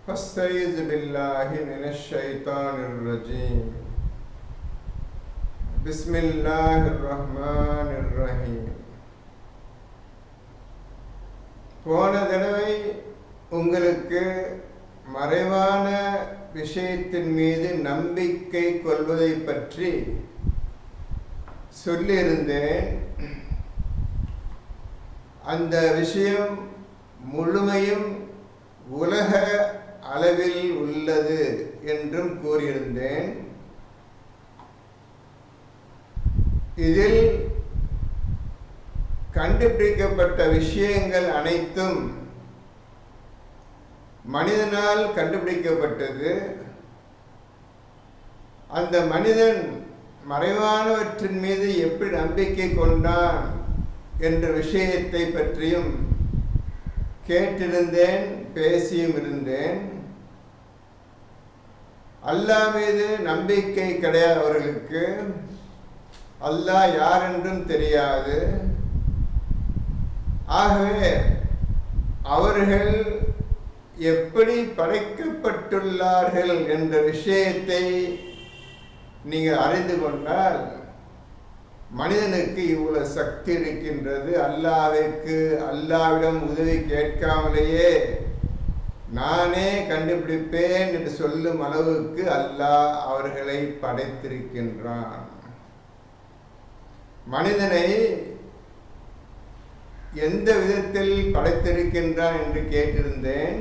فاستعيذ بالله من الشيطان الرجيم بسم الله الرحمن الرحيم. போன தடவை உங்களுக்கு மறைவான விஷயத்தின் மீது நம்பிக்கை கொள்வதை பற்றி சொல்லியிருந்தேன். அந்த விஷயம் முழுமையும் உலக அளவில் உள்ளது என்றும் கூறியிருந்தேன். இதில் கண்டுபிடிக்கப்பட்ட விஷயங்கள் அனைத்தும் மனிதனால் கண்டுபிடிக்கப்பட்டது. அந்த மனிதன் மறைவானவற்றின் மீது எப்படி நம்பிக்கை கொண்டான் என்ற விஷயத்தை பற்றியும் கேட்டிருந்தேன், பேசியும் இருந்தேன். அல்லாஹ் மீது நம்பிக்கை கிடையாது அவர்களுக்கு. அல்லாஹ் யார் என்றும் தெரியாது. ஆகவே அவர்கள் எப்படி படைக்கப்பட்டுள்ளார்கள் என்ற விஷயத்தை நீங்கள் அறிந்து கொண்டால், மனிதனுக்கு இவ்வளவு சக்தி இருக்கின்றது, அல்லாவிடம் உதவி கேட்காமலேயே நானே கண்டுபிடிப்பேன் என்று சொல்லும் அளவுக்கு அல்லாஹ் அவர்களை படைத்திருக்கின்றான். மனிதனை எந்த விதத்தில் படைத்திருக்கின்றான் என்று கேட்டிருந்தேன்.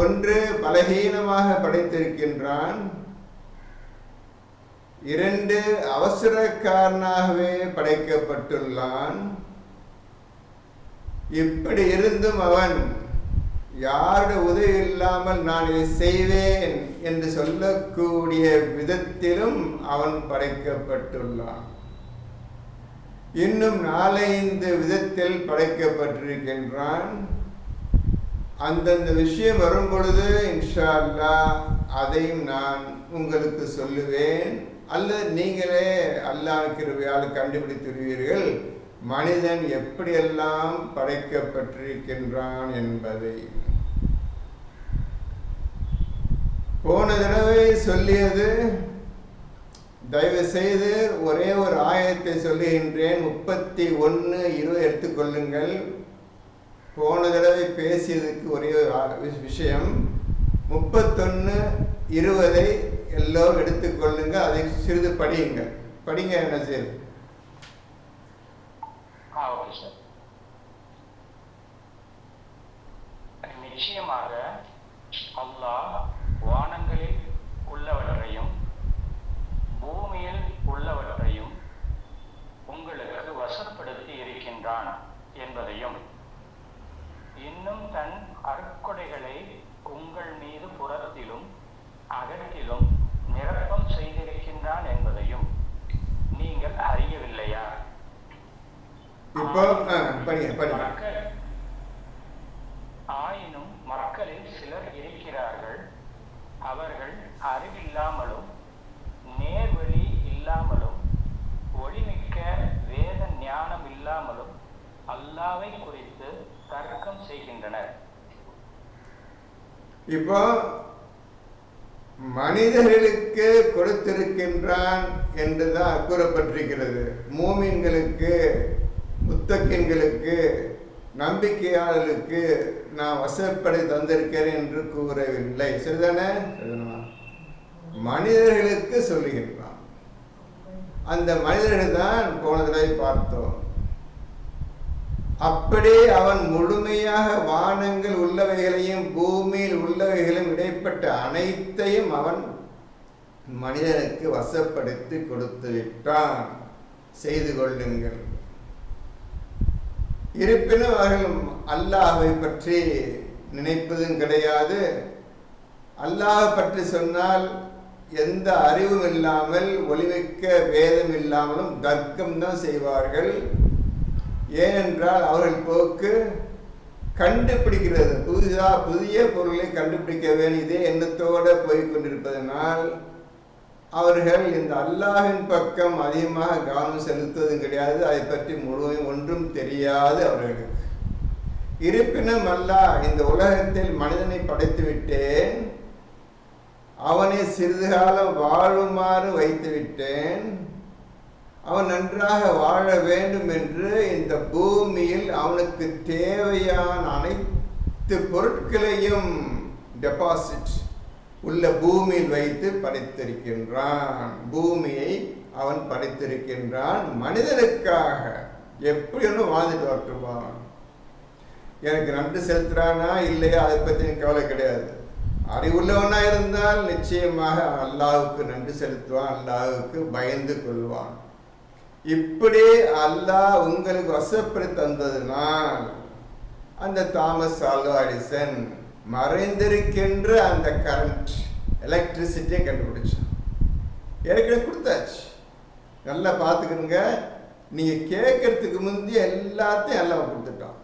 ஒன்று, பலகீனமாக படைத்திருக்கின்றான். 2, அவசரக்காரனாகவே படைக்கப்பட்டுள்ளான். இப்படி இருந்தும் அவன் யாருடைய உதவி இல்லாமல் நான் இதை செய்வேன் என்று சொல்லக்கூடிய விதத்திலும் அவன் படைக்கப்பட்டுள்ளான். இன்னும் 4-5 விதத்தில் படைக்கப்பட்டிருக்கின்றான். அந்தந்த விஷயம் வரும் பொழுது இன்ஷா அல்லாஹ் அதையும் நான் உங்களுக்கு சொல்லுவேன். அல்லது நீங்களே அல்லாஹ் கிருபையால் கண்டுபிடித்துள்ளீர்கள் மனிதன் எப்படியெல்லாம் படைக்கப்பட்டிருக்கின்றான் என்பதை. போன தடவை சொல்லியது, தயவு செய்து ஒரே ஒரு ஆயத்தை சொல்லுகின்றேன். 31:20 எடுத்துக்கொள்ளுங்கள். போன தடவை பேசியதுக்கு ஒரே ஒரு விஷயம். 31:20 எல்லோரும் எடுத்துக்கொள்ளுங்க. அதை சிறிது படியுங்கள். படிங்க. என்ன செய்ய நிச்சயமாக அல்லாஹ் வானங்களில் உள்ளவற்றையும் பூமியில் உள்ளவற்றையும் உங்களுக்கு வசப்படுத்தி இருக்கின்றான் என்பதையும், இன்னும் தன் அருட்கொடைகளை உங்கள் மீது புறத்திலும் அகத்திலும் நிரப்பம் செய்திருக்கின்றான் என்பதையும் நீங்கள் அறியவில்லையா? ஆயினும் மக்களில் சிலர் இருக்கிறார்கள், அவர்கள் அறிவில்லாமலும் நேர்வழி இல்லாமலும் ஒளிமிக்க வேத ஞானம் இல்லாமலும் அல்லாஹ்வை குறித்து தர்க்கம் செய்கின்றனர். இப்போ மனிதர்களுக்கு கொடுத்திருக்கின்றான் என்றுதான் கூறப்பட்டிருக்கிறது. மூமின்களுக்கு, முத்தகின்களுக்கு, நம்பிக்கையாளர்களுக்கு நான் வசப்படை தந்திருக்கிறேன் என்று கூறவில்லை. சரிதானே? மனிதர்களுக்கு சொல்லுகின்றான். அந்த மனிதர்கள் தான் போனதை பார்த்தோம். அப்படி அவன் முழுமையாக வானங்கள் உள்ளவைகளையும் பூமியில் உள்ளவைகளையும் இடைப்பட்ட அனைத்தையும் அவன் மனிதனுக்கு வசப்படுத்தி கொடுத்து விட்டான். செய்து கொள்ளுங்கள். இருப்பினும் அவர்கள் அல்லாஹ்வை பற்றி நினைப்பதும் கிடையாது. அல்லாஹ் பற்றி சொன்னால் எந்த அறிவும் இல்லாமல், ஒளிமிக்க வேதம் இல்லாமலும் தர்க்கம் தான் செய்வார்கள். ஏனென்றால் அவர்கள் போக்கு கண்டுபிடிக்கிறது, புதிய பொருளை கண்டுபிடிக்க வேண்டும், இதே எண்ணத்தோடு போய்கொண்டிருப்பதனால் அவர்கள் இந்த அல்லாஹ்வின் பக்கம் அதிகமாக கவனம் செலுத்துவதும் கிடையாது. அதை பற்றி முழுவதும் ஒன்றும் தெரியாது அவர்களுக்கு. இருப்பினும் அல்லாஹ் இந்த உலகத்தில் மனிதனை படைத்து விட்டேன், அவனை சிறிது காலம் வாழுமாறு வைத்து விட்டேன், அவன் நன்றாக வாழ வேண்டும் என்று இந்த பூமியில் அவனுக்கு தேவையான அனைத்து பொருட்களையும் டெபாசிட் உள்ள பூமியில் வைத்து படைத்திருக்கின்றான். பூமியை அவன் படைத்திருக்கின்றான் மனிதனுக்காக. எப்படி ஒன்று வாழ்ந்துட்டு வரட்டுவான். எனக்கு நன்றி செலுத்துறானா இல்லையா அதை பற்றி எனக்கு கவலை கிடையாது. அறிவுள்ளவனா இருந்தால் நிச்சயமாக அல்லாஹ்வுக்கு நன்றி செலுத்துவான், அல்லாஹ்வுக்கு பயந்து கொள்வான். இப்படி அல்லாஹ் உங்களுக்கு வசப்படுத்தி தந்ததுனால் அந்த தாமஸ் ஆல்வா எடிசன் மறைந்திருக்கின்ற அந்த கரண்ட் எலக்ட்ரிசிட்டியை கண்டுபிடிச்சான். ஏற்கனவே கொடுத்தாச்சு, நல்லா பார்த்துக்கணுங்க. நீங்கள் கேட்கறதுக்கு முந்தைய எல்லாத்தையும் எல்லாம் கொடுத்துட்டான்.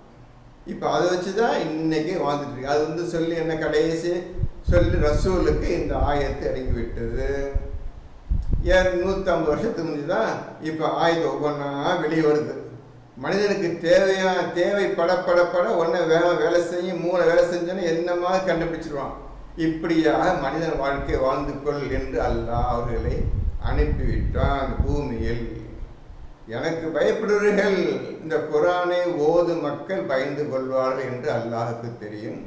இப்போ அதை வச்சு தான் இன்னைக்கு வாழ்ந்துட்டு. அது சொல்லி என்ன கடைசி சொல்லி ரசூலுக்கு இந்த ஆயத்தை இறங்கி விட்டது. 150 வருஷத்துக்கு முந்தி தான் இப்போ ஆயுத ஒவ்வொன்றா வெளியே வருது. மனிதனுக்கு தேவைப்பட ஒன்றை வேலை செய்யும், மூளை வேலை செஞ்சோன்னு என்னமா கண்டுபிடிச்சிருவான். இப்படியாக மனிதன் வாழ்க்கை வாழ்ந்து கொள் என்று அல்லாஹ் அவர்களை அனுப்பிவிட்டான் பூமியில். எனக்கு பயப்படுவர்கள் இந்த குரானை ஓது மக்கள் பயந்து கொள்வார்கள் என்று அல்லாஹுக்கு தெரியும்.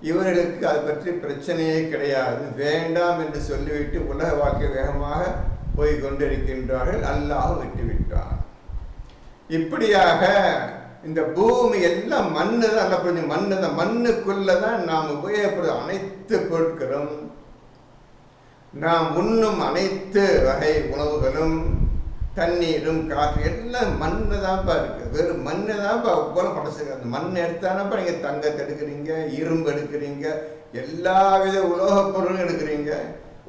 இவர்களுக்கு அதை பற்றி பிரச்சனையே கிடையாது, வேண்டாம் என்று சொல்லிவிட்டு உலக வாழ்க்கை வேகமாக போய் கொண்டிருக்கின்றார்கள். அல்லாஹ் விட்டுவிட்டான். இப்படியாக இந்த பூமி எல்லாம் மண்ணு தான். நல்லா புரிஞ்சு, மண்ணு தான். மண்ணுக்குள்ள தான் நாம் உபயோகப்படும் அனைத்து பொருட்களும், நாம் உண்ணும் அனைத்து வகை உணவுகளும், தண்ணீரும் காற்று எல்லாம் மண்ணு தான்ப்பா இருக்குது. வெறும் மண்ணு தான்ப்பா போல படைச்சிருக்கு. அந்த மண் எடுத்தானப்பா நீங்கள் தங்கத்தை எடுக்கிறீங்க, இரும்பு எடுக்கிறீங்க, எல்லா வித உலோகப் பொருளும் எடுக்கிறீங்க.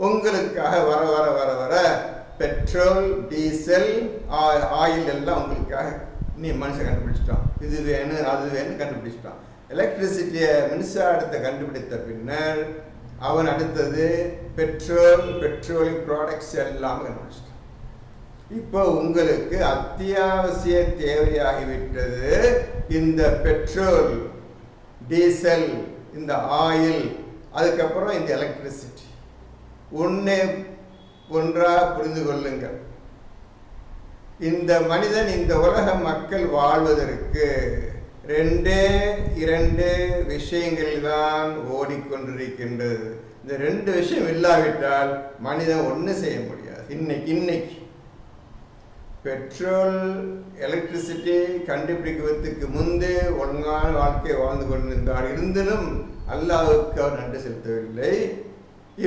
உங்களுக்காக வர வர வர வர பெட்ரோல், டீசல், ஆயில் எல்லாம் உங்களுக்காக நீ மனுஷன் கண்டுபிடிச்சிட்டான். இது வேணும் அது வேணும் கண்டுபிடிச்சிட்டான். எலக்ட்ரிசிட்டியை, மின்சாரத்தை கண்டுபிடித்த பின்னர் அவன் அடுத்தது பெட்ரோலியம் ப்ராடக்ட்ஸ் எல்லாம் கண்டுபிடிச்சிட்டான். இப்போ உங்களுக்கு அத்தியாவசிய தேவையாகிவிட்டது இந்த பெட்ரோல், டீசல், இந்த ஆயில், அதுக்கப்புறம் இந்த எலக்ட்ரிசிட்டி. ஒன்றா புரிந்து கொள்ளுங்கள். இந்த மனிதன், இந்த உலக மக்கள் வாழ்வதற்கு 2 விஷயங்கள் தான் ஓடிக்கொண்டிருக்கின்றது. இந்த 2 விஷயம் இல்லாவிட்டால் மனிதன் ஒன்றும் செய்ய முடியாது. இன்னைக்கு பெட்ரோல், எலக்ட்ரிசிட்டி கண்டுபிடிக்கிறதுக்கு முன்பே ஒழுங்கான வாழ்க்கை வாழ்ந்து கொண்டிருந்தார். இருந்திலும் அல்லாஹ்வுக்கு அவர் நன்றி செலுத்தவில்லை.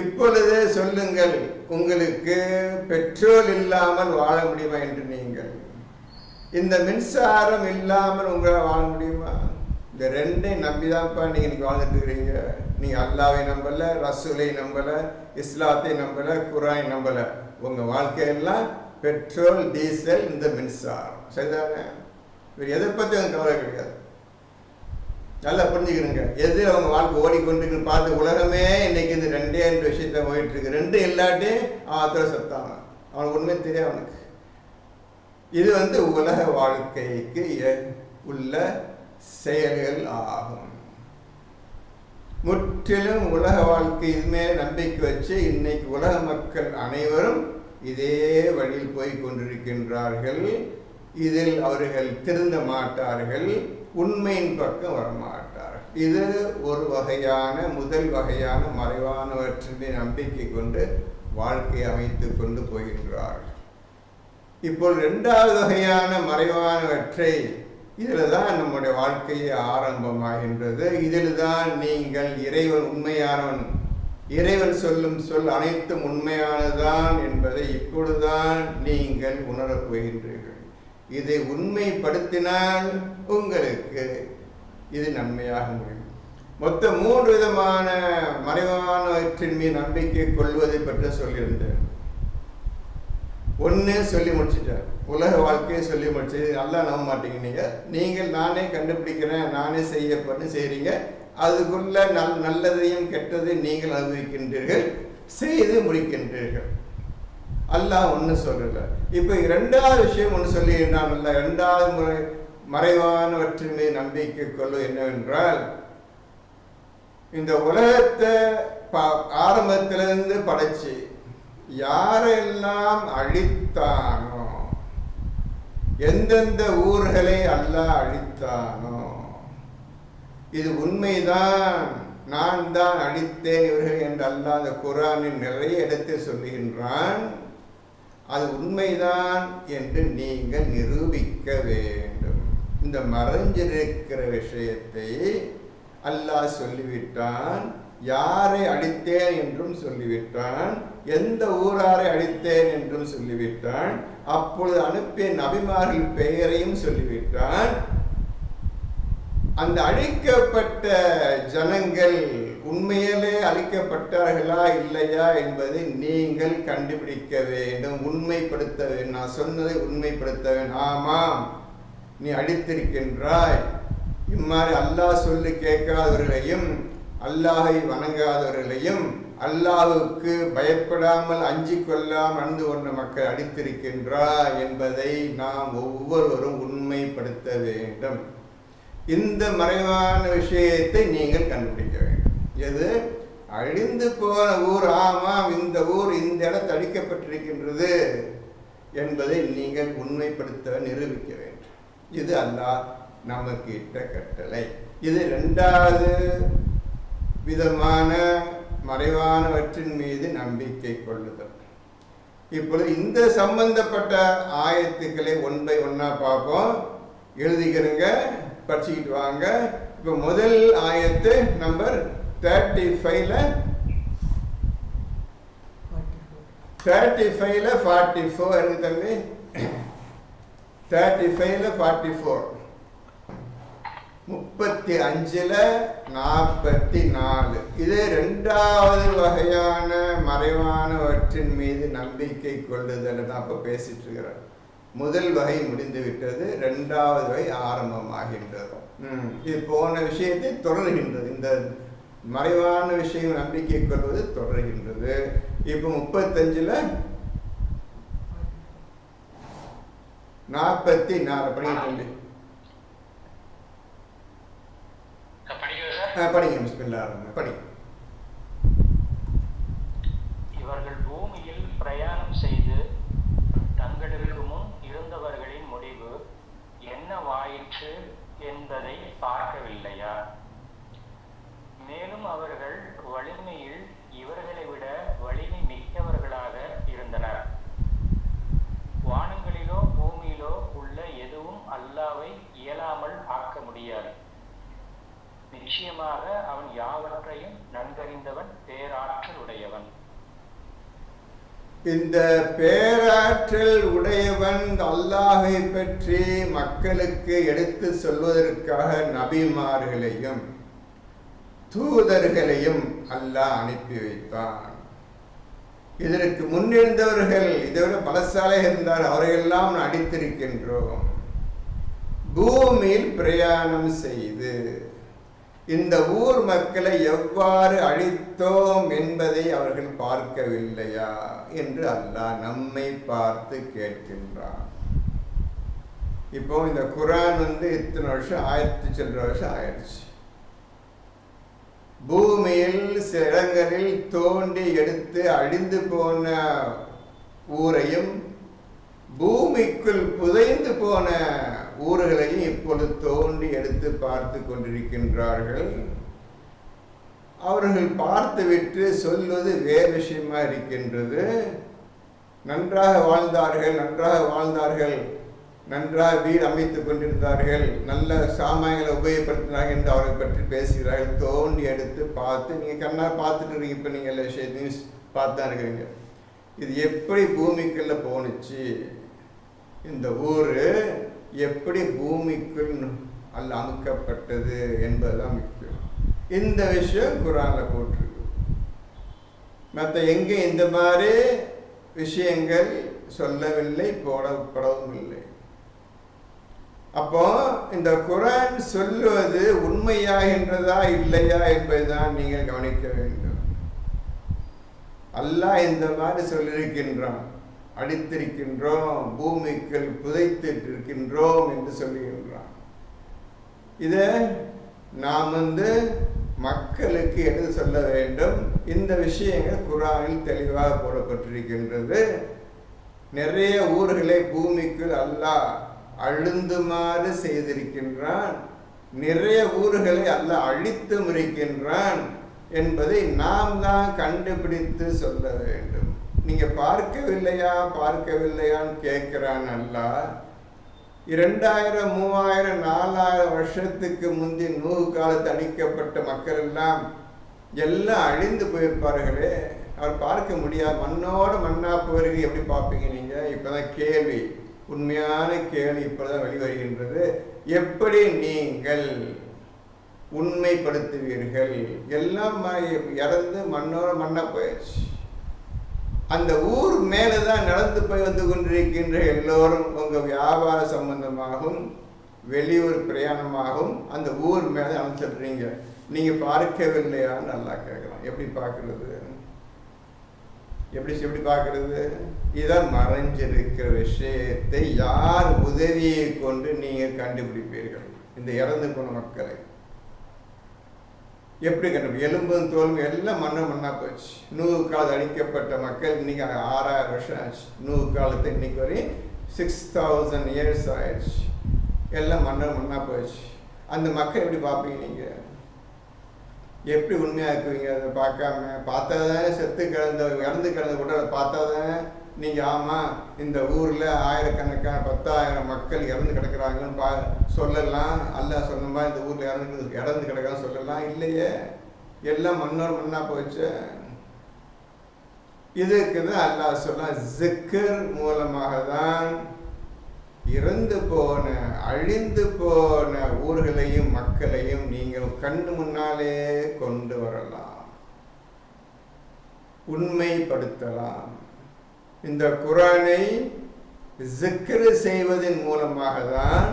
இப்பொழுது சொல்லுங்கள், உங்களுக்கு பெட்ரோல் இல்லாமல் வாழ முடியுமா என்று நீங்கள்? இந்த மின்சாரம் இல்லாமல் உங்களால் வாழ முடியுமா? இந்த 2ஐயும் நம்பிதான்ப்பா நீங்கள் இன்னைக்கு வாழ்ந்துட்டு இருக்கிறீங்க. நீங்கள் அல்லாவை நம்பலை, ரசூலை நம்பலை, இஸ்லாத்தை நம்பலை, குரானை நம்பலை. உங்கள் வாழ்க்கையெல்லாம் பெட்ரோல், டீசல், இந்த மின்சாரம். சரிதானே? இவர் எதை பற்றி அவங்க கவலை கிடையாது. நல்லா புரிஞ்சுக்கிறீங்க. எது அவங்க வாழ்க்கை ஓடிக்கொண்டிருக்குன்னு பார்த்து உலகமே இன்னைக்கு இந்த 2 விஷயத்த போயிட்டு இருக்கு. 2 இல்லாட்டி அவன் அத்தனை சத்தாங்க. அவனுக்கு உண்மை தெரியும். அவனுக்கு இது உலக வாழ்க்கைக்கு உள்ள செயல்கள் ஆகும். முற்றிலும் உலக வாழ்க்கை இதுமேலே நம்பிக்கை வச்சு இன்னைக்கு உலக மக்கள் அனைவரும் இதே வழியில் போய் கொண்டிருக்கின்றார்கள். இதில் அவர்கள் திருந்த மாட்டார்கள், உண்மையின் பக்கம் வரமாட்டார்கள். இது ஒரு வகையான, முதல் வகையான மறைவானவற்றினை நம்பிக்கை கொண்டு வாழ்க்கையை அமைத்து கொண்டு போகின்றார்கள். இப்போது 2வது வகையான மறைவானவற்றை, இதில் தான் நம்முடைய வாழ்க்கையை ஆரம்பமாகின்றது. இதில் தான் நீங்கள் இறைவன் உண்மையானவன், இறைவன் சொல்லும் சொல் அனைத்தும் உண்மையானதான் என்பதை இப்பொழுதுதான் நீங்கள் உணரப் போகின்றீர்கள். இதை உண்மைப்படுத்தினால் உங்களுக்கு இது நன்மையாக முடியும். மொத்தம் 3 விதமான மறைவானவற்றின் மீது நம்பிக்கை கொள்வதை பற்றி சொல்லியிருந்தேன். 1 சொல்லி முடிச்சுட்டேன், உலக வாழ்க்கையை சொல்லி முடிச்சு. நல்லா நம்ப மாட்டீங்க நீங்கள். நானே கண்டுபிடிக்கிறேன், நானே செய்கிறீங்க. அதுக்குள்ள நல்லதையும் கெட்டதையும் நீங்கள் அனுபவிக்கின்றீர்கள், செய்து முடிக்கின்றீர்கள். அல்லாஹ் ஒன்று சொல்லலை. இப்போ 2வது விஷயம் ஒன்று சொல்லி, நான் 2வது மறைவானவற்றின் மீது நம்பிக்கை கொள்ளு என்னவென்றால், இந்த உலகத்தை ஆரம்பத்திலிருந்து படைச்சு யாரெல்லாம் அழித்தானோ, எந்தெந்த ஊர்களை அல்லாஹ் அழித்தானோ, இது உண்மைதான், நான் தான் அழித்தேன் இவர்கள் என்று அல்லாஹ் அந்த குர்ஆனில் நிறைய இடத்தில் சொல்லுகின்றான். அது உண்மைதான் என்று நீங்கள் நிரூபிக்க வேண்டும். இந்த மறைஞ்சிருக்கிற விஷயத்தை அல்லாஹ் சொல்லிவிட்டான். யாரை அழித்தேன் என்றும் சொல்லிவிட்டான், எந்த ஊராரை அழித்தேன் என்றும் சொல்லிவிட்டான். அப்பொழுது அனுப்பிய நபிமார்கள் பெயரையும் சொல்லிவிட்டான். அந்த அழிக்கப்பட்ட ஜனங்கள் உண்மையிலே அழிக்கப்பட்டார்களா இல்லையா என்பதை நீங்கள் கண்டுபிடிக்க வேண்டும், உண்மைப்படுத்த வேண்டும். நான் சொன்னதை உண்மைப்படுத்த வேண்டும். ஆமாம், நீ அழித்திருக்கின்றாய். இம்மாதிரி அல்லாஹ் சொல்லி கேட்காதவர்களையும், அல்லாஹை வணங்காதவர்களையும், அல்லாஹுக்கு பயப்படாமல் அஞ்சி கொள்ளாமல் நடந்து கொண்ட மக்கள் அழித்திருக்கின்றாய் என்பதை நாம் ஒவ்வொருவரும் உண்மைப்படுத்த வேண்டும். இந்த மறைவான விஷயத்தை நீங்கள் கண்டுபிடிக்க வேண்டும். எது அழிந்து போன ஊர்? ஆமாம், இந்த ஊர் இந்த இடத்து அழிக்கப்பட்டிருக்கின்றது என்பதை நீங்கள் உண்மைப்படுத்த நிரூபிக்க வேண்டும். இது அல்லாஹ் நமக்கு இட்ட கட்டளை. இது இரண்டாவது விதமான மறைவானவற்றின் மீது நம்பிக்கை கொள்ளுதல். இப்பொழுது இந்த சம்பந்தப்பட்ட ஆயத்துக்களை ஒன் பை ஒன்னா பார்ப்போம். எழுதிக்கிறங்க, படிச்சுக்கிட்டு வாங்க. இப்போ முதல் ஆயத்து நம்பர் 35ல 44 இருக்கு தம்பி. 35ல 44, 35ல 44. இது இரண்டாவது வகையான மறைவானவற்றின் மீது நம்பிக்கை கொள்ளுதல் தான் இப்போ பேசிட்டு இருக்கிறார். முதல் வகை முடிந்து விட்டது, இரண்டாவது வகை ஆரம்பமாகின்றது. இது போன விஷயத்தை தொடர்கின்றது. இந்த மறைவான விஷயம் நம்பிக்கை கொள்வது தொடர்கின்றது. இப்போ 35ல 44 படிங்க. படிங்க பிஸ்மில்லாஹ் படிங்க. இவர்கள் பூமியில் பிரயாணம் செய்து தங்களுக்கு முன் இருந்தவர்களின் முடிவு என்னவாயிற்று என்பதை பார்க்கவில்லையா? மேலும் அவர்கள் வலிமையில் இவர்களை விட வலிமை மிக்கவர்களாக இருந்தனர். வானங்களிலோ பூமியிலோ உள்ள எதுவும் அல்லாஹ்வை இயலாமல் ஆக்க முடியாது. நிச்சயமாக அவன் யாவற்றையும் நன்கறிந்தவன், பேராற்றல் உடையவன். இந்த பேராற்றல் உடையவன் அல்லாஹை பற்றி மக்களுக்கு எடுத்து சொல்வதற்காக நபிமார்களையும் தூதர்களையும் அல்லாஹ் அனுப்பி வைத்தான். இதற்கு முன்னிருந்தவர்கள் இதைவிட பலசாலையாக இருந்தால் அவரையெல்லாம் அடித்திருக்கின்றோம். பூமியில் பிரயாணம் செய்து இந்த ஊர் மக்களை எவ்வாறு அழித்தோம் என்பதை அவர்கள் பார்க்கவில்லையா என்று அல்லாஹ் நம்மை பார்த்து கேட்கின்றான். இப்போ இந்த குர்ஆன் இத்தனை வருஷம் 1000 சில்லற வருஷம் ஆயிடுச்சு. பூமியில் சில இடங்களில் தோண்டி எடுத்து அழிந்து போன ஊரையும் பூமிக்குள் புதைந்து போன ஊர்களையும் இப்பொழுது தோண்டி எடுத்து பார்த்து கொண்டிருக்கின்றார்கள். அவர்கள் பார்த்துவிட்டு சொல்வது வேறு விஷயமா இருக்கின்றது. நன்றாக வாழ்ந்தார்கள், நன்றாக வீடு அமைத்துக் கொண்டிருந்தார்கள், நல்ல சாமான்களை உபயோகப்படுத்தினார்கள் என்று அவரை பற்றி பேசுகிறார்கள். தோண்டி எடுத்து பார்த்து நீங்கள் கண்ணாக பார்த்துட்டு இருக்கீங்க. இப்போ நீங்கள் எல்லா விஷயத்தையும் பார்த்து தான் இருக்கிறீங்க. இது எப்படி பூமிக்குள்ள போணுச்சு, இந்த ஊர் எப்படி பூமிக்குள் அல்ல அமுக்கப்பட்டது என்பதுதான் முக்கியம். இந்த விஷயம் குர்ஆன்ல போட்டிருக்கு. மற்ற எங்கே இந்த மாதிரி விஷயங்கள் சொல்லவில்லை, போடப்படவும் இல்லை. அப்போ இந்த குர்ஆன் சொல்லுவது உண்மையாகின்றதா இல்லையா என்பதுதான் நீங்கள் கவனிக்க வேண்டும். அல்லாஹ் இந்த மாதிரி சொல்லியிருக்கின்றான், அடித்திருக்கின்றோம், பூமிக்குள் புதைத்திருக்கின்றோம் என்று சொல்லுகின்றான். இதை நாம் மக்களுக்கு எடுத்து சொல்ல வேண்டும். இந்த விஷயங்கள் குர்ஆனில் தெளிவாக போடப்பட்டிருக்கின்றது. நிறைய ஊர்களை பூமிக்குள் அல்லாஹ் அழுந்துமாறு செய்திருக்கின்றான். நிறைய ஊர்களை அல்லாஹ் அழித்தும் இருக்கின்றான் என்பதை நாம் தான் கண்டுபிடித்து சொல்ல வேண்டும். நீங்க பார்க்கவில்லையான்னு கேட்கிறான் அல்லாஹ். 2000, 3000, 4000 வருஷத்துக்கு முந்தி நூறு காலத்து அழிக்கப்பட்ட மக்கள் எல்லாம் அழிந்து போயிருப்பார்களே, அவர் பார்க்க முடியாது. மண்ணோட மண்ணா போயிருக்கு, எப்படி பார்ப்பீங்க நீங்க? இப்பதான் கேள்வி, உண்மையான கேள்வி இப்பதான் வெளிவருகின்றது. எப்படி நீங்கள் உண்மைப்படுத்துவீர்கள்? எல்லாம் இறந்து மண்ணோட மண்ணா போயிடுச்சு. அந்த ஊர் மேலதான் நடந்து போய் வந்து கொண்டிருக்கின்ற எல்லோரும் உங்க வியாபார சம்பந்தமாகவும் வெளியூர் பிரயாணமாகவும் அந்த ஊர் மேல அனுப்பிச்சிடுறீங்க. நீங்க பார்க்கவில்லையான்னு நல்லா கேட்கலாம். எப்படி பார்க்கறது? எப்படி பார்க்கறது? இதான் மறைஞ்சிருக்கிற விஷயத்தை யார் உதவியை கொண்டு நீங்க கண்டுபிடிப்பீர்கள்? இந்த இறந்து போன மக்களை எப்படி கண்டுபிடி? எலும்பும் தோலும் எல்லாம் மண்ணா போச்சு. 100 காலத்து அழிக்கப்பட்ட மக்கள் இன்னைக்கு 6000 வருஷம் ஆச்சு. 100 காலத்து இன்னைக்கு வரையும் 6000 இயர்ஸ் ஆயிடுச்சு. எல்லாம் மண்ணா போச்சு. அந்த மக்கள் எப்படி பார்ப்பீங்க நீங்க? எப்படி உண்மையா இருக்குவீங்க? அதை பார்க்காம பார்த்தாதானே இறந்து கிடந்த கூட அதை பார்த்தாதானே நீங்க ஆமா இந்த ஊர்ல ஆயிரக்கணக்கான 10,000 மக்கள் இறந்து கிடக்குறாங்கன்னு சொல்லலாம். அல்லாஹ் சொன்னமா இந்த ஊர்ல இறந்து கிடக்கான்னு சொல்லலாம். இல்லையே, எல்லாம் மண்ணா போச்சு. இதுக்குதான் அல்லாஹ் சொல்ல, ஜிக்ர் மூலமாக தான் இறந்து போன அழிந்து போன ஊர்களையும் மக்களையும் நீங்கள் கண்ணு முன்னாலே கொண்டு வரலாம், உண்மைப்படுத்தலாம். இந்த குர்ஆனை ஜிக்ர் செய்வதன் மூலமாக தான்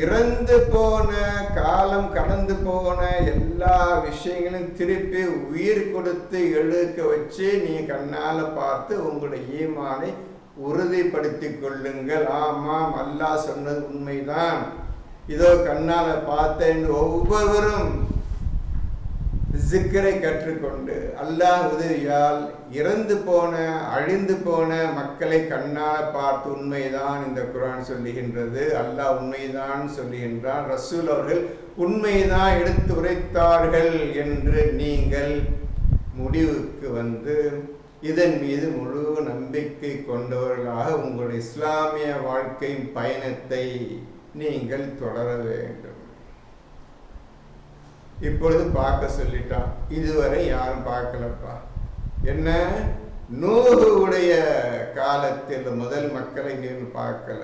இறந்து போன காலம் கடந்து போன எல்லா விஷயங்களையும் திருப்பி உயிர் கொடுத்து எழுக்க வச்சு நீங்க கண்ணால பார்த்து உங்களுடைய ஈமானை உறுதிப்படுத்திக் கொள்ளுங்கள். ஆமாம், அல்லாஹ் சொன்னது உண்மைதான், இதோ கண்ணால பார்த்தேன். ஒவ்வொருவரும் ஜிக்கரை கற்றுக்கொண்டு அல்லாஹ் உதவியால் இறந்து போன அழிந்து போன மக்களை கண்ணால் பார்த்து உண்மைதான் இந்த குர்ஆன் சொல்லுகின்றது, அல்லாஹ் உண்மைதான் சொல்லுகின்றான், ரசூல் அவர்கள் உண்மைதான் எடுத்து உரைத்தார்கள் என்று நீங்கள் முடிவுக்கு வந்து இதன் மீது முழு நம்பிக்கை கொண்டவர்களாக உங்களுடைய இஸ்லாமிய வாழ்க்கையின் பயணத்தை நீங்கள் தொடர வேண்டும். இப்பொழுது பார்க்க சொல்லிட்டான். இதுவரை யாரும் பார்க்கலப்பா. என்ன, நூஹுடைய காலத்தில் முதல் மக்களை நீங்கள் பார்க்கல.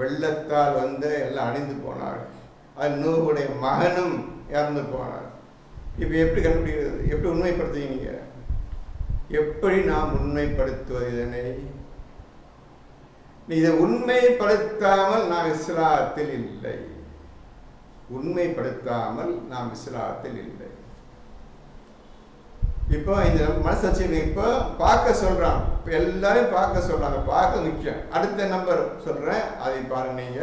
வெள்ளத்தால் எல்லாம் அழிந்து போனார்கள். அது நூஹுடைய மகனும் இறந்து போனார். இப்போ எப்படி கண்டுபிடிக்கிறது? எப்படி உண்மைப்படுத்துவீங்க? எப்படி நாம் உண்மைப்படுத்துவது? இதனை இதை உண்மைப்படுத்தாமல் நாம் இஸ்லாத்தில் இல்லை. உண்மைப்படுத்தாமல் நாம் இஸ்லாத்தில் இல்லை. இப்போ இந்த மனசாட்சி இப்போ பார்க்க சொல்றான். இப்போ எல்லாரும் பார்க்க சொல்றாங்க. பார்க்க முக்கியம். அடுத்த நம்பர் சொல்றேன், அதை பாருங்க. நீங்க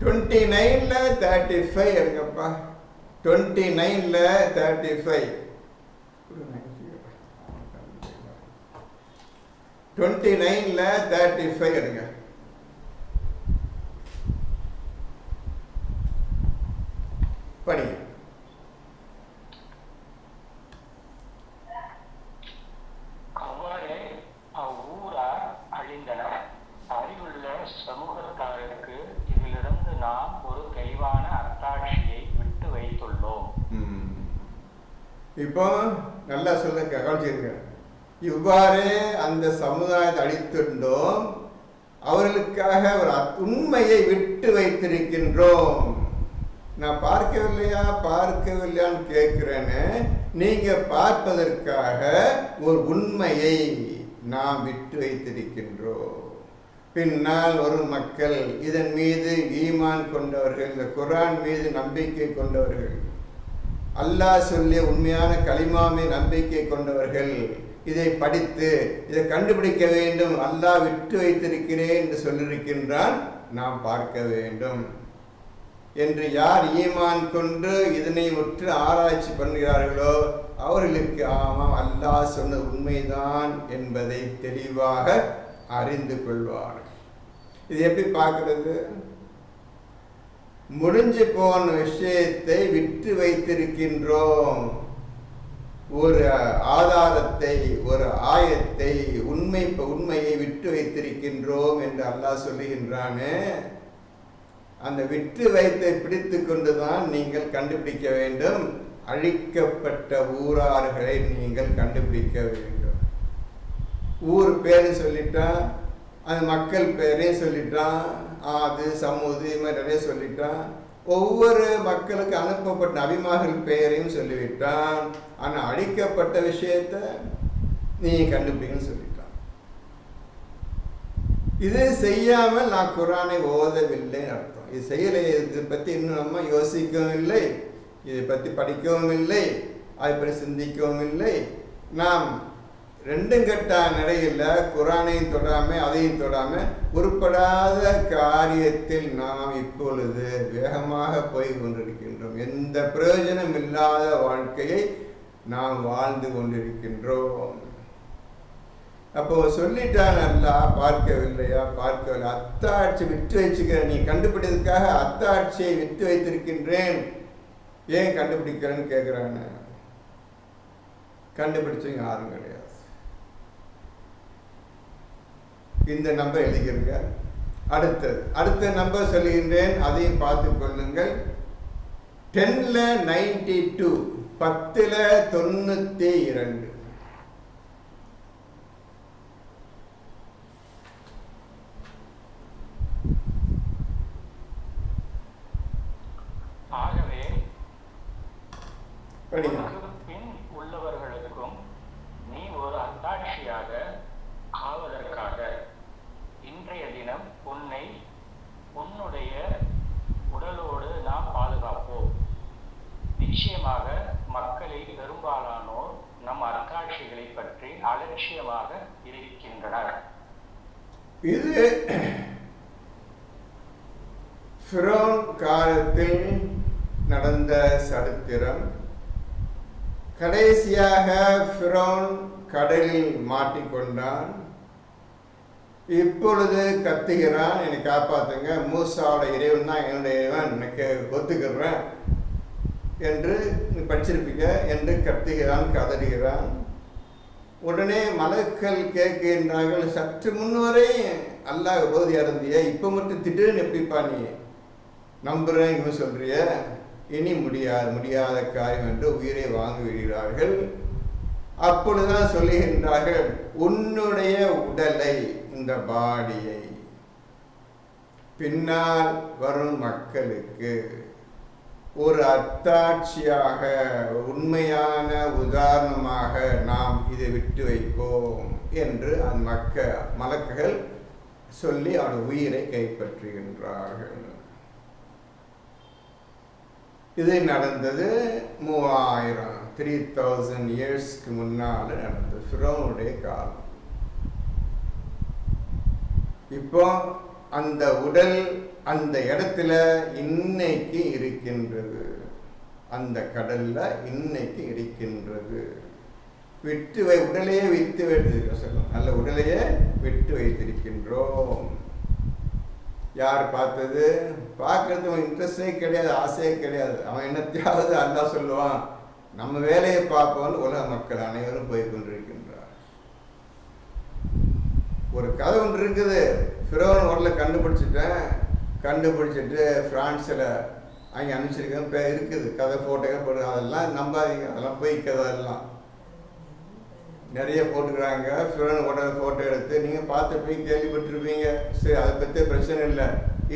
டுவெண்ட்டி 29ல 35 எடுங்கப்பா. 29ல 35 29ல 35 எடுங்க. படிங்க. அவ்வாறே அவ்வூரார் அழிந்தனர். அறிவுள்ள சமூகத்தாருக்கு இதிலிருந்து நாம் ஒரு தெளிவான அத்தாட்சியை விட்டு வைத்துள்ளோம். இப்போ நல்லா சொல்ல கவனிச்சிருக்க. இவ்வாறே அந்த சமுதாயத்தை அழித்துட்டோம், அவர்களுக்காக ஒரு உண்மையை விட்டு வைத்திருக்கின்றோம். நான் பார்க்கவில்லையான்னு கேட்கிறேன்னு நீங்க பார்ப்பதற்காக ஒரு உண்மையை நாம் விட்டு வைத்திருக்கின்றோம். பின்னால் ஒரு மக்கள் இதன் மீது ஈமான் கொண்டவர்கள், இந்த குர்ஆன் மீது நம்பிக்கை கொண்டவர்கள், அல்லாஹ் சொல்லிய உண்மையான கலிமாவை நம்பிக்கை கொண்டவர்கள் இதை படித்து இதை கண்டுபிடிக்க வேண்டும். அல்லாஹ் விட்டு வைத்திருக்கிறேன் என்று சொல்லியிருக்கின்றான், நாம் பார்க்க வேண்டும் என்று யார் ஈமான் கொண்டு இதனை உற்று ஆராய்ச்சி பண்ணுகிறார்களோ அவர்களுக்கு ஆமாம் அல்லாஹ் சொன்னது உண்மைதான் என்பதை தெளிவாக அறிந்து கொள்வார்கள். இது எப்படி பார்க்கிறது? முடிஞ்சு போன விஷயத்தை விட்டு வைத்திருக்கின்றோம், ஒரு ஆதாரத்தை, ஒரு ஆயத்தை, உண்மையை விட்டு வைத்திருக்கின்றோம் என்று அல்லாஹ் சொல்லுகின்றானே, அந்த விட்டு வைத்தை பிடித்து கொண்டுதான் நீங்கள் கண்டுபிடிக்க வேண்டும். அழிக்கப்பட்ட ஊரார்களை நீங்கள் கண்டுபிடிக்க வேண்டும். ஊர் பேரு சொல்லிட்டான், அந்த மக்கள் பேரையும் சொல்லிட்டான், அது சமூது இது மாதிரி நிறைய சொல்லிட்டான். ஒவ்வொரு மக்களுக்கு அனுப்பப்பட்ட நபிமார்கள் பெயரையும் சொல்லிவிட்டான். ஆனால் அழிக்கப்பட்ட விஷயத்த நீ கண்டுபிடிக்கணும்னு சொல்லிட்டான். இது செய்யாமல் நான் குரானை ஓதவில்லைன்னு அர்த்தம். இது செய்யலை, இதை பற்றி இன்னும் நம்ம யோசிக்கவும் இல்லை, இதை பற்றி படிக்கவும் இல்லை, அதை பற்றி சிந்திக்கவும் இல்லை. நாம் ரெண்டும் கட்ட நிலையில் குரானையும் தொடாமல் அதையும் தொடாமல் உருப்படாத காரியத்தில் நாம் இப்பொழுது வேகமாக போய் கொண்டிருக்கின்றோம். எந்த பிரயோஜனம் இல்லாத வாழ்க்கையை நாம் வாழ்ந்து கொண்டிருக்கின்றோம். அப்போ சொல்லிட்டான் அல்லாஹ், பார்க்கவில்லையா? பார்க்கவில்லை. அத்தாட்சி விட்டு வச்சுக்கிற நீ கண்டுபிடிக்கிறதுக்காக அத்தாட்சியை விட்டு வைத்திருக்கின்றேன், ஏன் கண்டுபிடிக்கிறேன்னு கேட்குறாங்க. கண்டுபிடிச்சவங்க யாரும் கிடையாது. இந்த நம்பர் எழுதிக்கிறீங்க. அடுத்த நம்பர் சொல்லுகின்றேன், அதையும் பார்த்து கொள்ளுங்கள். 10ல் 92, 10ல் 92. ஆகவே படிங்க. பின் உள்ளவர்களுக்கும் நீ ஒரு அத்தாட்சியாக ஆவதற்காக இன்றைய தினம் உன்னுடைய உடலோடு நாம் பாதுகாப்போம். நிச்சயமாக மக்களில் பெரும்பாலானோர் நம் அத்தாட்சிகளை பற்றி அலட்சியமாக இருக்கின்றனர். இது ஃபிரௌன் காலத்தில் நடந்த சரித்திரம். கடைசியாக ஃபிரௌன் கடலில் மாட்டிக்கொண்டான். இப்பொழுது கத்துகிறான், என்னை காப்பாற்றுங்க, மூசாவோட இறைவன் தான் என்னுடைய இறைவன், எனக்கு ஒத்துக்கிறேன் என்று படிச்சிருப்பீங்க என்று கத்துகிறான், கதறுகிறான். உடனே மலக்கள் கேட்கின்றார்கள், சற்று முன்வரை அல்லாஹ் போதியா இருந்திய, இப்போ மட்டும் திடீர்னு எப்படிப்பா நீ நம்புறேன் இவன் சொல்றிய, இனி முடியாத காரியம் என்று உயிரை வாங்கி விடுகிறார்கள். அப்பொழுதுதான் சொல்லுகின்றார்கள், உன்னுடைய உடலை, இந்த பாடியை பின்னால் வரும் மக்களுக்கு ஒரு அத்தாட்சியாக, உண்மையான உதாரணமாக நாம் இதை விட்டு வைப்போம் என்று அந்த மலக்குகள் சொல்லி அவன் உயிரை கைப்பற்றுகின்றார்கள். இது நடந்தது 3000 இயர்ஸ்க்கு முன்னால் நடந்தது, ஃபிரௌனுடைய காலம். இப்போ அந்த உடல் அந்த இடத்துல இன்னைக்கு இருக்கின்றது, அந்த கடல்ல இன்னைக்கு இருக்கின்றது. உடலையே விட்டு வைத்திருக்க சொல்லும், நல்ல உடலையே விட்டு வைத்திருக்கின்றோம். யார் பார்த்தது? பார்க்கறது அவன் இன்ட்ரெஸ்டே கிடையாது, ஆசையே கிடையாது. அவன் என்னத்தையாவது அல்லாஹ் சொல்லுவான், நம்ம வேலையை பார்ப்போம்னு உலக மக்கள் அனைவரும் போய் கொண்டிருக்கின்றார். ஒரு கதை ஒன்று இருக்குது, ஃபிரௌன் உடலை கண்டுபிடிச்சிட்டு பிரான்ஸில் அங்கே அனுப்பிச்சிருக்கேன் இருக்குது, கதை ஃபோட்டோகள் போட்டு, அதெல்லாம் நம்பாதீங்க, அதெல்லாம் போய் கதை எல்லாம் நிறைய போட்டுக்கிறாங்க. ஃபிரௌன் உடலை ஃபோட்டோ எடுத்து நீங்கள் பார்த்துருப்பீங்க, கேள்விப்பட்டிருப்பீங்க. சரி, அதை பற்றி பிரச்சனை இல்லை.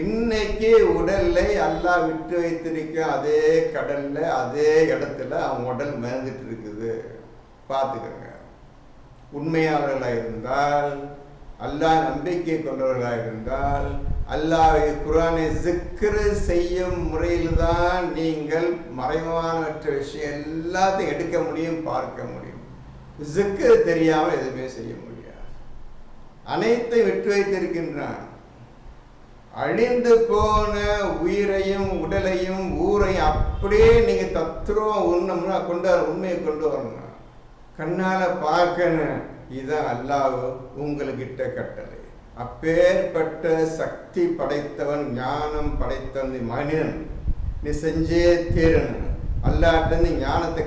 இன்னைக்கு உடலை அல்லாஹ் விட்டு வைத்திருக்க அதே கடல்ல அதே இடத்துல அவன் உடல் மிதந்துட்டு இருக்குது, பார்த்துக்கங்க. உண்மையாளர்களாக இருந்தால், அல்லாஹ் நம்பிக்கை கொண்டவர்களாக இருந்தால் அல்லாஹ்வை குர்ஆனை ஜிக்ர் செய்யும் முறையில் தான் நீங்கள் மறைவானற்ற விஷயம் எல்லாத்தையும் எடுக்க முடியும், பார்க்க முடியும். ஜிக்ர் தெரியாமல் எதுவுமே செய்ய முடியாது. அனைத்தை விட்டு வைத்திருக்கின்றான். அழிந்து போன உயிரையும் உடலையும் ஊரையும் அப்படியே நீங்க தத்துருவம் உண்ணும்னா உண்மையை கொண்டு வரணும், கண்ணால பார்க்கணும். இதுதான் அல்லாஹ் உங்களுக்கிட்ட கட்டளை. அப்பேற்பட்ட சக்தி படைத்தவன், ஞானம் படைத்தவன் மனிதன், நீ செஞ்சே தீரணும். அல்லாஹ்ட்ட ஞானத்தை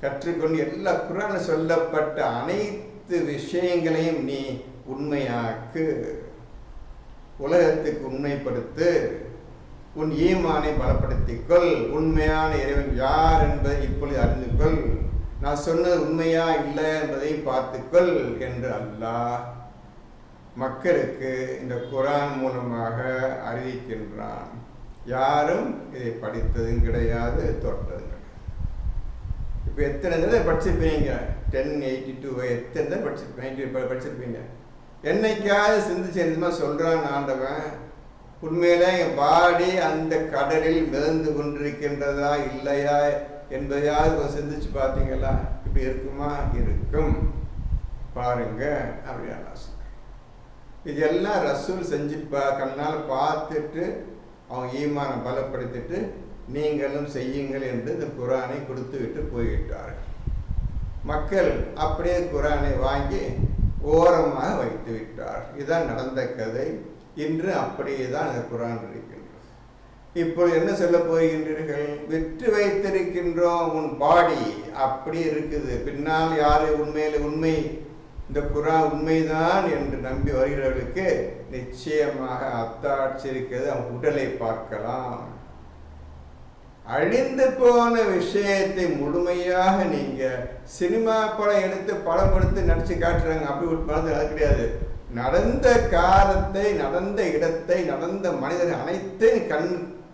கற்றுக்கொண்டு எல்லா குர்ஆனில் சொல்லப்பட்ட அனைத்து விஷயங்களையும் நீ உண்மையாக்கு, உலகத்துக்கு உண்மைப்படுத்து, உன் ஈமானை பலப்படுத்திக்கொள், உண்மையான இறைவன் யார் என்பதை இப்பொழுது அறிந்து கொள், நான் சொன்னது உண்மையா இல்லை என்பதை பார்த்துக்கொள் என்று அல்லாஹ் மக்களுக்கு இந்த குர்ஆன் மூலமாக அறிவிக்கின்றான். யாரும் இதை படித்ததும் கிடையாது, தொட்டதும் கிடையாது. இப்போ எத்தனை தடவை படிச்சிருப்பீங்க? 1082 எத்தனை தடவை படிச்சிருப்பீங்க? என்னைக்காவது சிந்திச்சு என்னமா சொல்கிறான் ஆண்டவன், உண்மையில என் பாடி அந்த கடலில் மிதந்து கொண்டிருக்கின்றதா இல்லையா என்பதையாவது சிந்திச்சு பார்த்தீங்களா? இப்படி இருக்குமா? இருக்கும், பாருங்க அப்படின்னா. இதெல்லாம் ரசூல் செஞ்சு கண்ணால் பார்த்துட்டு அவங்க ஈமானை பலப்படுத்திட்டு நீங்களும் செய்யுங்கள் என்று இந்த குர்ஆனை கொடுத்து விட்டு போய்விட்டார்கள். மக்கள் அப்படியே குர்ஆனை வாங்கி ஓரமாக வைத்து விட்டார். இதுதான் நடந்த கதை. இன்று அப்படியே தான் இந்த குர்ஆன் இருக்கின்றது. இப்பொழுது என்ன சொல்ல போகின்றீர்கள்? விற்று வைத்திருக்கின்றோம் உன் பாடி அப்படி இருக்குது. பின்னால் யாரு உண்மை இந்த குர்ஆன் உண்மைதான் என்று நம்பி வருகிறவர்களுக்கு நிச்சயமாக அத்தாட்சி இருக்கிறது. அவன் உடலை பார்க்கலாம். அழிந்து போன விஷயத்தை முழுமையாக நீங்க சினிமா படம் எடுத்து படம் எடுத்து நடிச்சு காட்டுறாங்க. அப்படி ஒரு படம் அது கிடையாது. நடந்த காலத்தை, நடந்த இடத்தை, நடந்த மனிதனை அனைத்தையும் கண்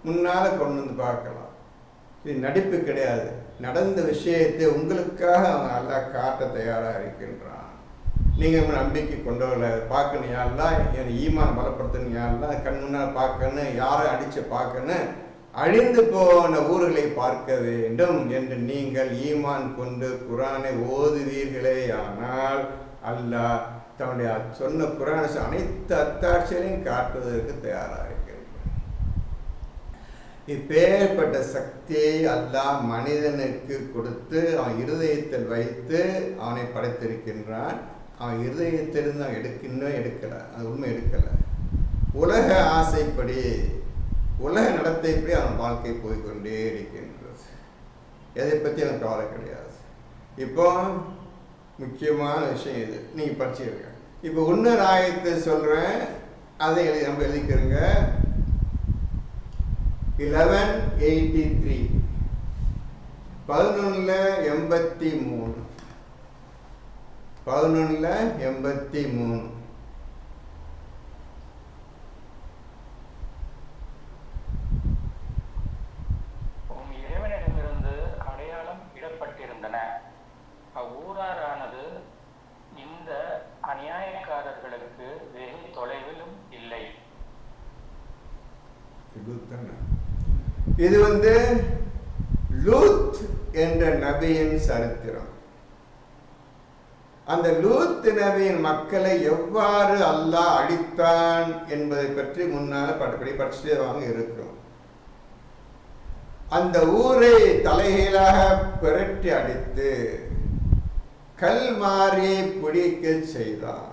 முன்னால கொண்டு வந்து பார்க்கலாம். இது நடிப்பு கிடையாது. நடந்த விஷயத்தை உங்களுக்காக அவன் அல்லாஹ் காட்ட தயாராக இருக்கின்றான். நீங்கள் நம்பிக்கை கொண்டவர்களை பார்க்கணும், யாரெல்லாம் என் ஈமான் பலப்படுத்தணும், யாரெல்லாம் கண் முன்னால் பார்க்கணும், யாரை அடித்து பார்க்கணும், அழிந்து போன ஊர்களை பார்க்க வேண்டும் என்று நீங்கள் ஈமான் கொண்டு குர்ஆனை ஓதுவீர்களே ஆனால் அல்லாஹ் தன்னுடைய சொன்ன குர்ஆனை அனைத்து அத்தாட்சிகளையும் காட்டுவதற்கு தயாராக இருக்கின்றான். இப்பேற்பட்ட சக்தியை அல்லாஹ் மனிதனுக்கு கொடுத்து அவன் இருதயத்தில் வைத்து அவனை படைத்திருக்கின்றான். அவன் இருதயத்திலிருந்து அவன் எடுக்கலை, அது உண்மை எடுக்கலை. உலக ஆசைப்படி, உலக நடத்தைப்படி அவன் வாழ்க்கை போய்கொண்டே இருக்கின்றது. எதை பற்றி அவன் கவலை கிடையாது. இப்போ முக்கியமான விஷயம் இது, நீங்கள் படிச்சிருக்க. இப்போ இன்னொரு ஆயத்தை சொல்கிறேன், அதை நம்ம எழுதிக்கிறோங்க. 1183 1183 1183 இறைவனிடமிருந்து அடையாளம் இடப்பட்டிருந்தன. அவ்வூராரானது இந்த அநியாயக்காரர்களுக்கு வெகு தொலைவிலும் இல்லை. இது லூத் என்ற நபியின் சரித்திரம். அந்த லூத் நபியின் மக்களை எவ்வாறு அல்லாஹ் அழித்தான் என்பதை பற்றி முன்னால் படிச்சுட்டே வாங்க இருக்கும். அந்த ஊரை தலைகீழாக புரட்டி அடித்து கல் மாறி பிடிக்க செய்தான்.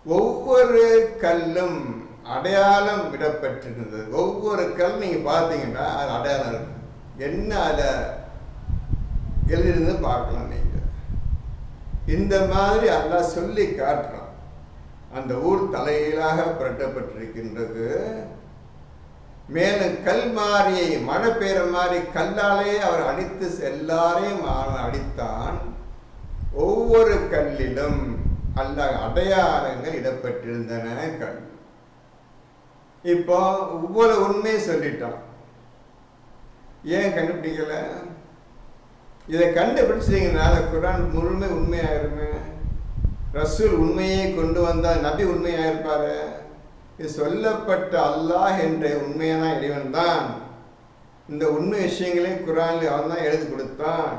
ஒவ்வொரு கல்லும் அடையாளம் விடப்பட்டிருந்தது. ஒவ்வொரு கல் நீங்க பார்த்தீங்கன்னா அது அடையாளம் இருக்கு. என்ன அதை எழுதிருந்து பார்க்கலாம் நீங்க. இந்த மாதிரி அல்லாஹ் சொல்லி காட்டுறான். அந்த ஊர் தலைகீழாக புரட்டப்பட்டிருக்கின்றது. மேலும் கல் மாறியை மழை பெய்கிற மாதிரி கல்லாலே அவர் அடித்து எல்லாரையும் அடித்தான். ஒவ்வொரு கல்லிலும் அல்லாஹ் அடையாளங்கள் இடப்பட்டிருந்தன. கல் இப்போ ஒவ்வொரு உண்மையை சொல்லிட்டான். ஏன் கண்டுபிடிக்கல? இதை கண்டுபிடிச்சிங்கன்னா குர்ஆன் முழுமை உண்மையாயிருமே. ரசூல் உண்மையை கொண்டு வந்தால் நபி உண்மையாயிருப்பாரு. இது சொல்லப்பட்ட அல்லாஹ் என்ற உண்மையான இறைவன் தான். இந்த உண்மை விஷயங்களே குர்ஆனில் அவன் தான் எழுதி கொடுத்தான்.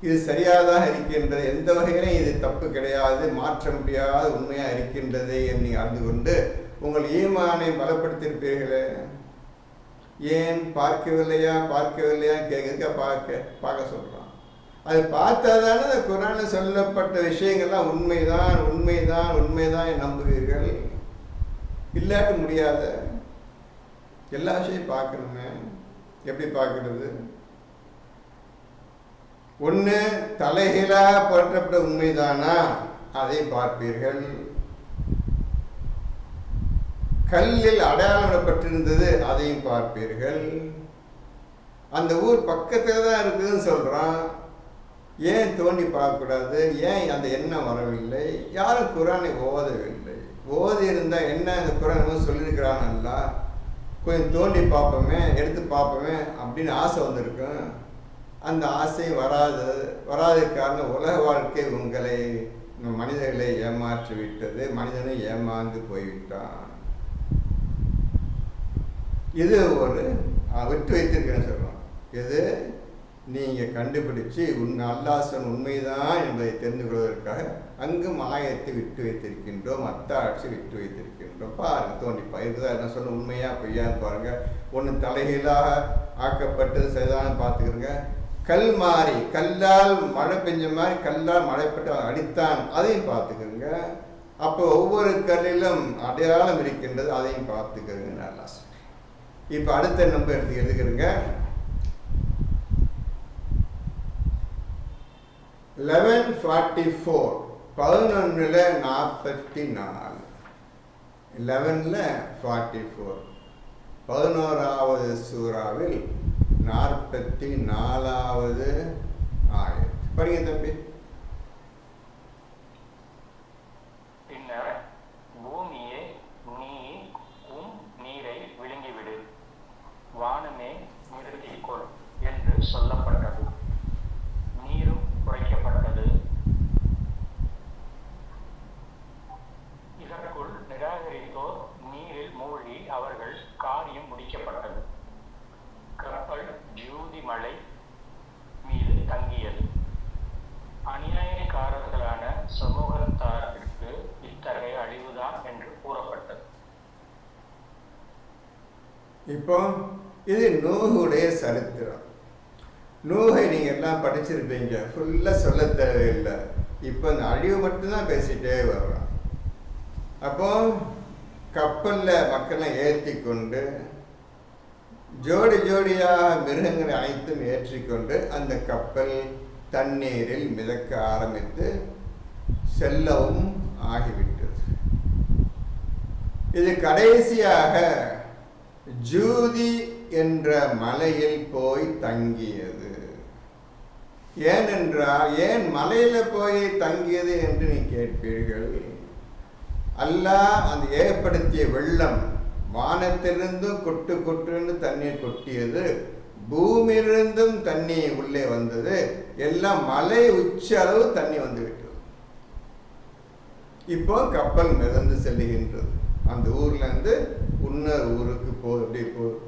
இது சரியாதாக இருக்கின்றது, எந்த வகையிலும் இது தப்பு கிடையாது, மாற்ற முடியாத உண்மையாக இருக்கின்றது என்று அறிந்து கொண்டு உங்கள் ஈமானை பலப்படுத்தியிருப்பீர்களே. ஏன் பார்க்கவில்லையா கேட்க பார்க்க சொல்கிறான். அது பார்த்தா தானே அந்த குர்ஆனில் சொல்லப்பட்ட விஷயங்கள்லாம் உண்மைதான் நம்புவீர்கள். இல்லாட்ட முடியாத எல்லா விஷயம் பார்க்கணுமே. எப்படி பார்க்கறது? ஒன்று தலைகீழாக போற்றப்பட்ட உண்மைதானா, அதை பார்ப்பீர்கள். கல்லில் அடையாளப்பட்டிருந்தது, அதையும் பார்ப்பீர்கள். அந்த ஊர் பக்கத்தில் தான் இருக்குதுன்னு சொல்கிறான். ஏன் தோண்டி பார்க்கக்கூடாது? ஏன் அந்த எண்ணம் வரவில்லை? யாரும் குர்ஆனை ஓதவில்லை. ஓதி இருந்தால் என்ன, இந்த குர்ஆன் சொல்லியிருக்கிறானல்ல, கொஞ்சம் தோண்டி பார்ப்போமே, எடுத்து பார்ப்போமே அப்படின்னு ஆசை வந்திருக்கும். அந்த ஆசை வராத காரணம் உலக வாழ்க்கை உங்களை மனிதர்களை ஏமாற்றி விட்டது. மனிதனை ஏமாந்து போய்விட்டான். இது ஒரு விட்டு வைத்திருக்கிறேன்னு சொல்கிறோம். இது நீங்கள் கண்டுபிடிச்சு அல்லாஹ் சொன்ன உண்மைதான் என்பதை தெரிந்து கொள்வதற்காக அங்கு மாயத்தை விட்டு வைத்திருக்கின்றோம், அத்தாட்சி விட்டு வைத்திருக்கின்றோம். பாருங்கள், தோண்டிப்பா இருக்குதா என்ன சொல்ல, உண்மையா பொய்யான்னு பாருங்கள். ஒன்று தலைகீழாக ஆக்கப்பட்டது சரிதான் பார்த்துக்கிறங்க. கல் மாறி, கல்லால் மழை பெஞ்ச மாதிரி கல்லால் மழைப்பட்டு அடித்தான், அதையும் பார்த்துக்கிறங்க. அப்போ ஒவ்வொரு கல்லிலும் அடையாளம் இருக்கின்றது, அதையும் பார்த்துக்கிறங்க. நல்லா சொல்றேன். இப்போ அடுத்த நம்பர் எடுத்து எழுதுக்கிறங்க. 11:44 11:44 11:44 11வது சூறாவில் 44வது ஆயத். படிங்க தம்பி. பின்னர் பூமியே நீ நீரை விழுங்கிவிடு, வானமே நிறுத்திக்கொள் என்று சொல்லப்பட்டது. நீரும் குறைக்கப்பட்டது. இதற்குள் நிராகரித்தோர் நீரில் மூழ்கி அவர்கள் காரியம் முடிக்கப்பட்டது. கப்பல் ஜூதி மலை மீது தங்கியது. அநியாயக்காரர்களான சமூகத்தாருக்கு இத்தகைய அழிவுதான் என்று கூறப்பட்டது. இப்போ இது நூஹுடைய சரித்திரம். நூஹை நீங்கள் எல்லாம் படிச்சிருப்பீங்க, ஃபுல்லாக சொல்ல தேவையில்லை. இப்போ இந்த அழிவு மட்டும்தான் பேசிகிட்டே வர்றான். அப்போ கப்பலில் மக்களை ஏற்றி கொண்டு ஜோடி ஜோடியாக மிருகங்களை அனைத்தும் ஏற்றிக்கொண்டு அந்த கப்பல் தண்ணீரில் மிதக்க ஆரம்பித்து செல்லவும் ஆகிவிட்டது. இது கடைசியாக ஜூதி என்ற மலையில் போய் தங்கியது. ஏனென்றால், ஏன் மலையில் போய் தங்கியது என்று நீ கேட்பீர்கள். அல்லாஹ் அந்த ஏற்படுத்திய வெள்ளம் வானத்திலிருந்தும் கொட்டுன்னு தண்ணீர் கொட்டியது, பூமியிலிருந்தும் தண்ணி உள்ளே வந்தது, எல்லாம் மலை உச்ச அளவு தண்ணி வந்து விட்டது. இப்போ கப்பல் மிதந்து செல்லுகின்றது. அந்த ஊர்ல இருந்து இன்னொரு ஊருக்கு அப்படி போகுது.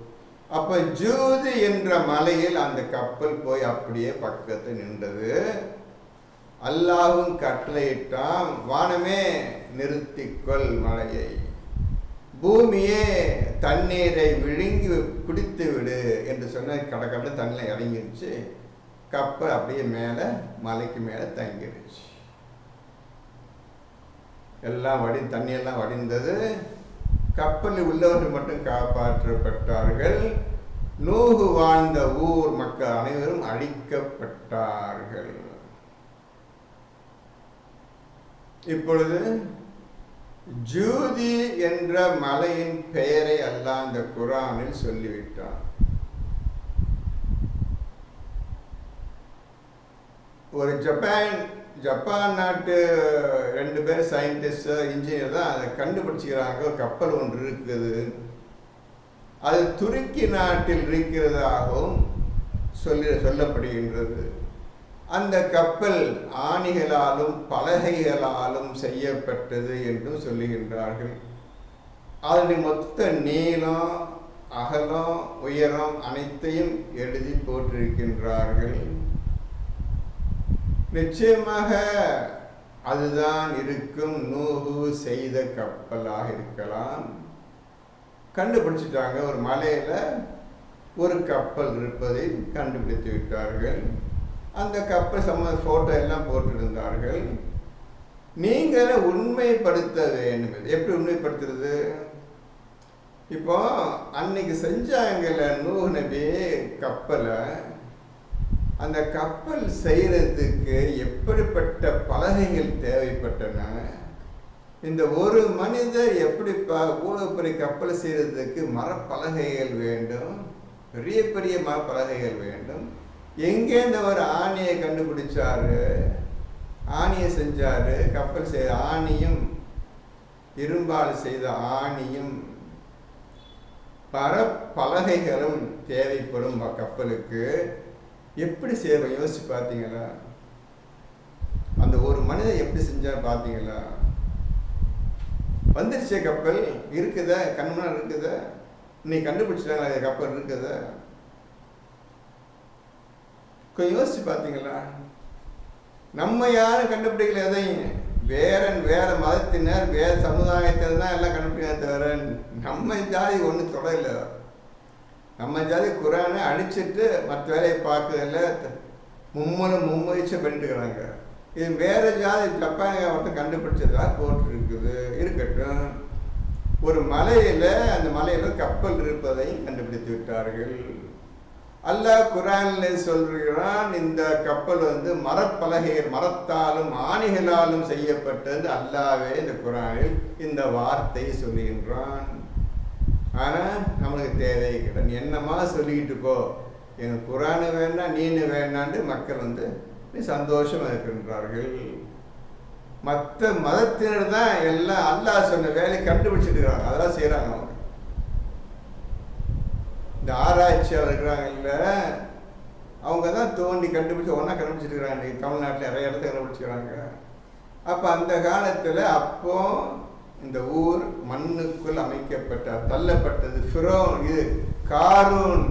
அப்ப ஜூதி என்ற மலையில் அந்த கப்பல் போய் அப்படியே பக்கத்தில் நின்றது. அல்லாஹ்வும் கட்டளையிட்டான், வானமே நிறுத்திக்கொள் மழையை, பூமியே தண்ணீரை விழுங்கி குடித்து விடு என்று சொன்ன கடற்கரை தண்ணியில் இறங்கிருச்சு. கப்பல் அப்படியே மேலே மலைக்கு மேலே தங்கிடுச்சு. எல்லாம் தண்ணியெல்லாம் வடிந்தது. கப்பலில் உள்ளவர்கள் மட்டும் காப்பாற்றப்பட்டார்கள். நூஹு வாழ்ந்த ஊர் மக்கள் அனைவரும் அழிக்கப்பட்டார்கள். இப்பொழுது ஜூதி என்ற மலையின் பெயரை அல்லாஹ் அந்த குர்ஆனில் சொல்லிவிட்டான். ஒரு ஜப்பான் நாட்டு 2 பேர் சயின்டிஸ்ட் இன்ஜினியர் தான் அதை கண்டுபிடிச்சிக்கிறாங்க. ஒரு கப்பல் ஒன்று இருக்குது, அது துருக்கி நாட்டில் இருக்கிறதாகவும் சொல்லப்படுகின்றது. அந்த கப்பல் ஆணிகளாலும் பலகைகளாலும் செய்யப்பட்டது என்றும் சொல்லுகின்றார்கள். அதனுடைய மொத்த நீளம், அகலம், உயரம் அனைத்தையும் எழுதி போட்டிருக்கின்றார்கள். நிச்சயமாக அதுதான் இருக்கும் நூஹு செய்த கப்பலாக இருக்கலாம். கண்டுபிடிச்சிட்டாங்க, ஒரு மலையில ஒரு கப்பல் இருப்பதை கண்டுபிடித்து விட்டார்கள். அந்த கப்பல் சம்மந்த போட்டோ எல்லாம் போட்டிருந்தார்கள். நீங்கள் உண்மைப்படுத்த வேண்டும். எப்படி உண்மைப்படுத்துறது? இப்போ அன்னைக்கு செஞ்சாங்கல்ல நூஹ் நபி கப்பலை, அந்த கப்பல் செய்யறதுக்கு எப்படிப்பட்ட பலகைகள் தேவைப்பட்டன? இந்த ஒரு மனிதர் எப்படி இவ்வளவு பெரிய கப்பல் செய்யறதுக்கு மரப்பலகைகள் வேண்டும், பெரிய பெரிய மரப்பலகைகள் வேண்டும். எங்கே இந்த ஒரு ஆணியை கண்டுபிடிச்சாரு, ஆணியை செஞ்சாரு. கப்பல் செய்த ஆணியும் இரும்பால் செய்த ஆணியும் பலகைகளும் தேவைப்படும் கப்பலுக்கு. எப்படி செய்யறோம் யோசிச்சு பார்த்தீங்களா? அந்த ஒரு மனிதன் எப்படி செஞ்சா பார்த்தீங்களா? வந்துருச்சே கப்பல், இருக்குத கண்மனா இருக்குத, நீ கண்டுபிடிச்சிட்டாங்க கப்பல் இருக்குத. கொஞ்சம் யோசிச்சு பார்த்தீங்களா? நம்ம யாரும் கண்டுபிடிக்கல எதையும். வேற மதத்தினர் வேற சமுதாயத்தில் தான் எல்லாம் கண்டுபிடிக்க தவிர நம்ம ஜாதி ஒன்றும் தொடரல. நம்ம ஜாதி குரானை அடிச்சுட்டு மற்ற வேலையை பார்க்கறதில்ல, மும்முயற்சி பண்ணிட்டுக்கிறாங்க. இது வேற ஜாதி ஜப்பானிய மட்டும் கண்டுபிடிச்சதா போட்டிருக்குது. இருக்கட்டும், ஒரு மலையில் அந்த மலையில் கப்பல் இருப்பதையும் கண்டுபிடித்து விட்டார்கள். அல்லாஹ் குரானில் சொல்கிறான், இந்த கப்பல் மரப்பலகைகள், மரத்தாலும் ஆணிகளாலும் செய்யப்பட்டது. அல்லாவே இந்த குரானில் இந்த வார்த்தை சொல்லுகின்றான். ஆனால் நம்மளுக்கு தேவை கிடையாது. நீ என்னமா சொல்லிக்கிட்டு போ, எனக்கு குரானு வேண்டாம் நீனு வேண்டான்ட்டு மக்கள் நீ சந்தோஷமாக இருக்கின்றார்கள். மற்ற மதத்தினர் தான் எல்லாம் அல்லாஹ் சொன்ன வேலையை கண்டுபிடிச்சிட்டு இருக்காங்க, அதெல்லாம் செய்கிறாங்க. அவங்க இந்த ஆராய்ச்சியாளர் இருக்கிறாங்கல்ல, அவங்க தான் தோண்டி கண்டுபிடிச்சி ஒன்றா கண்டுபிடிச்சிருக்கிறாங்க. இன்றைக்கி தமிழ்நாட்டில் நிறைய இடத்த கண்டுபிடிச்சிக்கிறாங்க. அப்போ அந்த காலத்தில் அப்போ இந்த ஊர் மண்ணுக்குள் அமைக்கப்பட்ட தள்ளப்பட்டது. ஃபிரௌன், இது காரூன்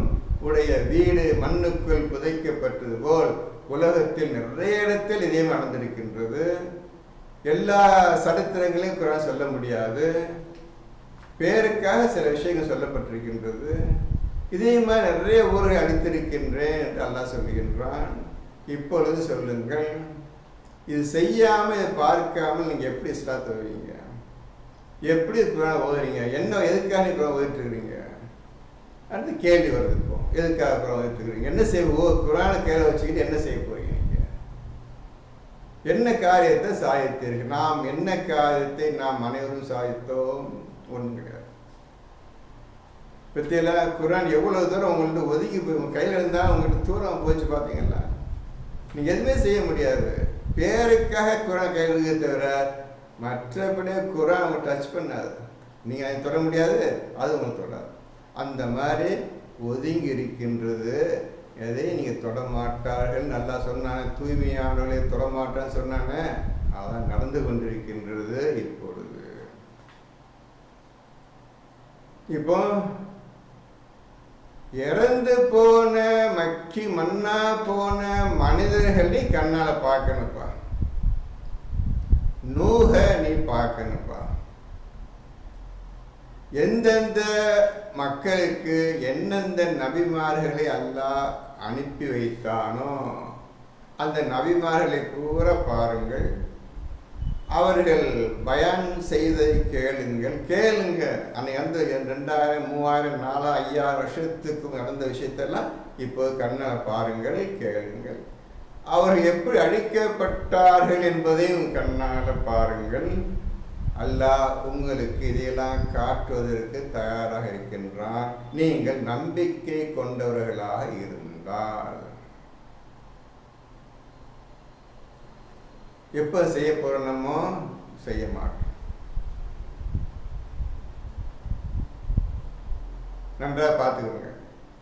உடைய வீடு மண்ணுக்குள் புதைக்கப்பட்டது போல் உலகத்தில் நிறைய இடத்தில் இதே நடந்திருக்கின்றது. எல்லா சரித்திரங்களையும் குரான் சொல்ல முடியாது, பேருக்காக சில விஷயங்கள் சொல்லப்பட்டிருக்கின்றது. இதே மாதிரி நிறைய ஊரை அளித்திருக்கின்றேன் என்று அல்லாஹ் சொல்லுகின்றான். இப்பொழுது சொல்லுங்கள், இது செய்யாமல் இதை பார்க்காமல் நீங்கள் எப்படி இஸ்லாத்தை வருவீங்க? எப்படி குரான் ஓதுறீங்க? என்ன எதுக்காக குரான் ஓதிட்டு இருக்கிறீங்க? அடுத்து கேள்வி வருது. இப்போ எதுக்காக குரான் ஓதிட்டு இருக்கிறீங்க? என்ன செய்ய குரானை கேள்வி வச்சுக்கிட்டு என்ன செய்ய போறீங்க? நீங்கள் என்ன காரியத்தை சாதித்தீர்கள்? நாம் என்ன காரியத்தை நாம் அனைவரும் சாதித்தோம்? ஒன்றும் கிடையாது. பற்றியில குரான் எவ்வளோ தூரம் உங்கள்கிட்ட ஒதுக்கி போய் உங்கள் கையில் இருந்தால் உங்கள்கிட்ட தூரம் போச்சு பார்த்தீங்களா? நீங்கள் எதுவுமே செய்ய முடியாது. பேருக்காக குரான் கையில் இருக்கிறத தவிர மற்றபடியே குரான் அவங்க டச் பண்ணாது. நீங்கள் அதை தொட முடியாது, அது உங்களுக்கு தொடாது. அந்த மாதிரி ஒதுங்கி இருக்கின்றது. எதையும் நீங்கள் தொடமாட்டார்கள் நல்லா சொன்னாங்க. தூய்மையானவர்களை தொடமாட்டான்னு சொன்னாங்க. அதான் நடந்து கொண்டிருக்கின்றது இப்பொழுது. இப்போ இறந்து போன மக்கி மண்ணா போன மனிதர்களை கண்ணால பார்க்கணுப்பா. நூஹ நீ பார்க்கணுப்பா. எந்தெந்த மக்களுக்கு எந்தெந்த நபிமார்களை அல்லாஹ் அனுப்பி வைத்தானோ அந்த நபிமார்களை பூரா பாருங்கள். அவர்கள் பயான் செய்தை கேளுங்க. அன்னைக்கு 2000, 3000, 4000, 5000 வருஷத்துக்கு நடந்த விஷயத்தெல்லாம் இப்போ கண்ணால் பாருங்கள், கேளுங்கள். அவர்கள் எப்படி அழிக்கப்பட்டார்கள் என்பதையும் கண்ணால் பாருங்கள். அல்லாஹ் உங்களுக்கு இதையெல்லாம் காட்டுவதற்கு தயாராக இருக்கின்றான், நீங்கள் நம்பிக்கை கொண்டவர்களாக இருந்தால். எப்போ செய்ய போகிறோம்? நம்ம செய்ய மாட்டோம். நன்றாக பார்த்துக்கோங்க.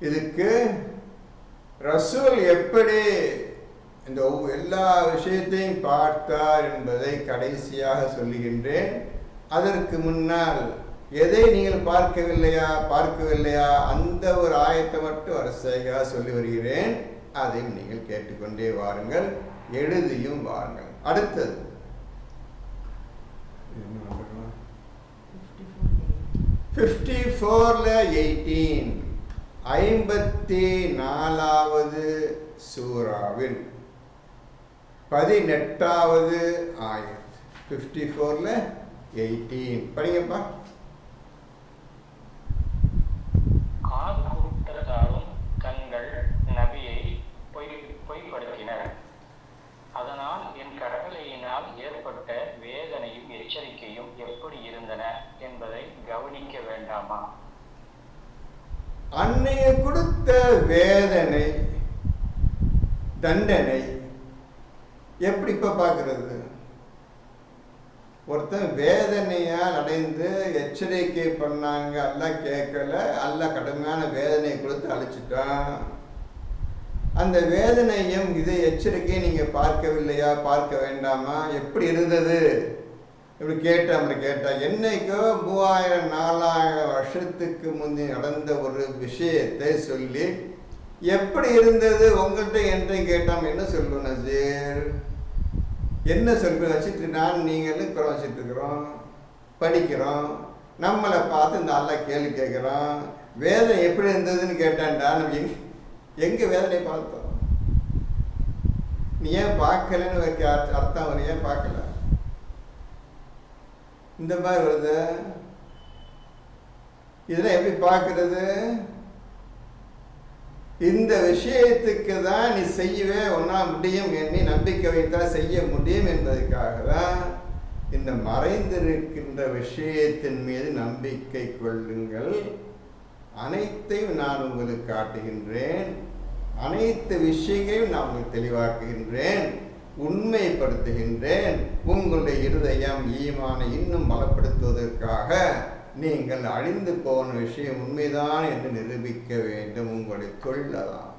இதுக்கு ரசூல் எப்படி இந்த எல்லா விஷயத்தையும் பார்த்தார் என்பதை கடைசியாக சொல்லுகின்றேன். அதற்கு முன்னால் எதை நீங்கள் பார்க்கவில்லையா அந்த ஒரு ஆயத்தை மட்டும் வரிசையாக சொல்லி வருகிறேன். அதையும் நீங்கள் கேட்டுக்கொண்டே வாருங்கள், எழுதியும் வாருங்கள். அடுத்தது 54:18 54வது சூராவில் 18வது ஆயத். 54:18 படிங்கப்பா. கூட்டத்தாரும் தங்கள் நபியை பொய்ப்படுத்தினர். அதனால் என் கட்டளையினால் ஏற்பட்ட வேதனையும் எச்சரிக்கையும் எப்படி இருந்தன என்பதை கவனிக்க வேண்டாமா? அன்னைய கொடுத்த வேதனை தண்டனை எப்படி இப்ப பார்க்கிறது? ஒருத்தன் வேதனையால் அடைந்து எச்சரிக்கை பண்ணாங்க, அல்லாஹ் கேட்கல, அல்லாஹ் கடுமையான வேதனை கொடுத்து அழிச்சிட்டான். அந்த வேதனையும் இதை எச்சரிக்கையை நீங்க பார்க்கவில்லையா, பார்க்க வேண்டாமா? எப்படி இருந்தது இப்படி கேட்டா என்னைக்கோ 3000-4000 வருஷத்துக்கு முந்தி நடந்த ஒரு விஷயத்தை சொல்லி எப்படி இருந்தது உங்கள்கிட்ட என்று கேட்டாம என்ன சொல்லுவோம்? நசீர் என்ன சொல்ற வச்சுட்டு நான் நீங்களும் குறை வச்சுட்டு இருக்கிறோம், படிக்கிறோம், நம்மளை பார்த்து இந்த அல்லாஹ் கேள்வி கேட்குறோம். வேதனை எப்படி இருந்ததுன்னு கேட்டான்டா, நம்ம எங்க வேதனை பார்த்தோம்? நீ ஏன் பார்க்கலன்னு அர்த்தம் வரும். ஏன் பார்க்கல? இந்த மாதிரி வருது. இதெல்லாம் எப்படி பார்க்கறது? இந்த விஷயத்துக்கு தான் நீ செய்யவே ஒன்றா முடியும், எண்ணி நம்பிக்கை வைத்தால் செய்ய முடியும் என்பதற்காக தான் இந்த மறைந்திருக்கின்ற விஷயத்தின் மீது நம்பிக்கை கொள்ளுங்கள். அனைத்தையும் நான் உங்களுக்கு காட்டுகின்றேன், அனைத்து விஷயங்களையும் நான் உங்களுக்கு தெளிவாக்குகின்றேன், உண்மைப்படுத்துகின்றேன். உங்களுடைய இருதயம் ஈமானை இன்னும் பலப்படுத்துவதற்காக நீங்கள் அழிந்து போன விஷயம் உண்மைதான் என்று நிரூபிக்க வேண்டும். உங்களுடைய தொழில்தான்.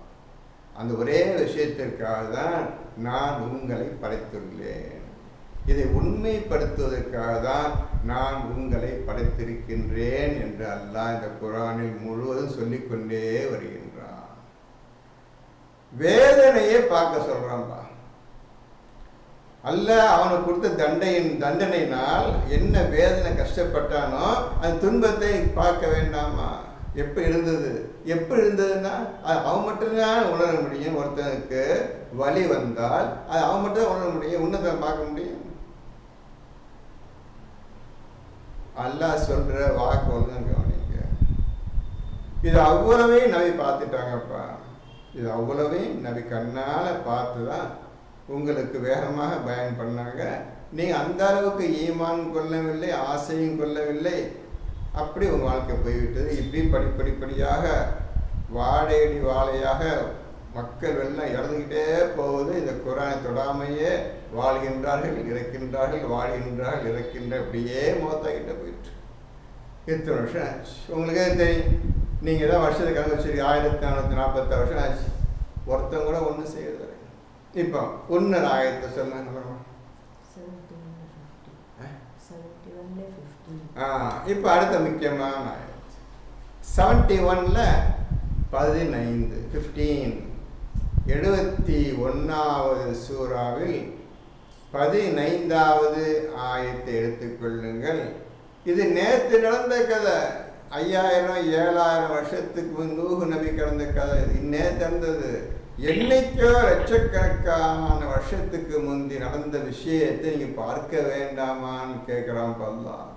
அந்த ஒரே விஷயத்திற்காக தான் நான் உங்களை படைத்துள்ளேன். இதை உண்மைப்படுத்துவதற்காக தான் நான் உங்களை படைத்திருக்கின்றேன் என்று அல்லாஹ் இந்த குர்ஆனில் முழுவதும் சொல்லிக்கொண்டே வருகின்றான். வேதனையை பார்க்க சொல்றான்பா. அல்லாஹ் அவனுக்கு கொடுத்த தண்டனையினால் என்ன வேதனை கஷ்டப்பட்டானோ அந்த துன்பத்தை பார்க்க வேண்டாமா? எப்படி இருந்ததுன்னா அது அவன் மட்டும்தான் உணர முடியும். ஒருத்தனுக்கு வலி வந்தால் அது அவன் மட்டும் உணர முடியும், உன்னதை பார்க்க முடியும். அல்லாஹ் சொல்ற வாக்கு ஒன்று கவனிங்க. இது அவ்வளவையும் நபி பார்த்துட்டாங்கப்பா. இது அவ்வளவையும் நபி கண்ணால பார்த்துதான் உங்களுக்கு வேகமாக பயன் பண்ணாங்க. நீங்கள் அந்த அளவுக்கு ஈமான் கொள்ளவில்லை, ஆசையும் கொள்ளவில்லை. அப்படி உங்கள் வாழ்க்கை போய்விட்டது. இப்படி படிப்படியாக வாழையடி வாழையாக மக்கள் வெள்ளம் இறந்துக்கிட்டே போகுது. இந்த குர்ஆனை தொடாமையே வாழ்கின்றார்கள், இறக்கின்றார்கள், வாழ்கின்றார்கள், இறக்கின்ற அப்படியே மொத்தக்கிட்ட போயிட்டு எத்தனை வருஷம் ஆச்சு உங்களுக்கே தெரியும். நீங்கள் தான் வருஷத்துக்கு கணக்கு வச்சு 1446 வருஷம் ஆச்சு. ஒருத்தங்க கூட ஒன்றும் செய்யறது. இப்போ இன்னொரு ஆயத்தை சொன்னாங்க. இப்போ அடுத்த முக்கியமான ஆயத்து 71:15 71வது சூறாவில் 15வது ஆயத்தை எடுத்துக்கொள்ளுங்கள். இது நேற்று நடந்த கதை. 5000-7000 வருஷத்துக்கு நூஹ் நபி கடந்த கதை. இது நேற்று நடந்தது. என்னைக்கோ லட்சக்கணக்கான வருஷத்துக்கு முந்தி நடந்த விஷயத்தை நீங்க பார்க்க வேண்டாமான்னு கேட்கிறான் அல்லாஹ்.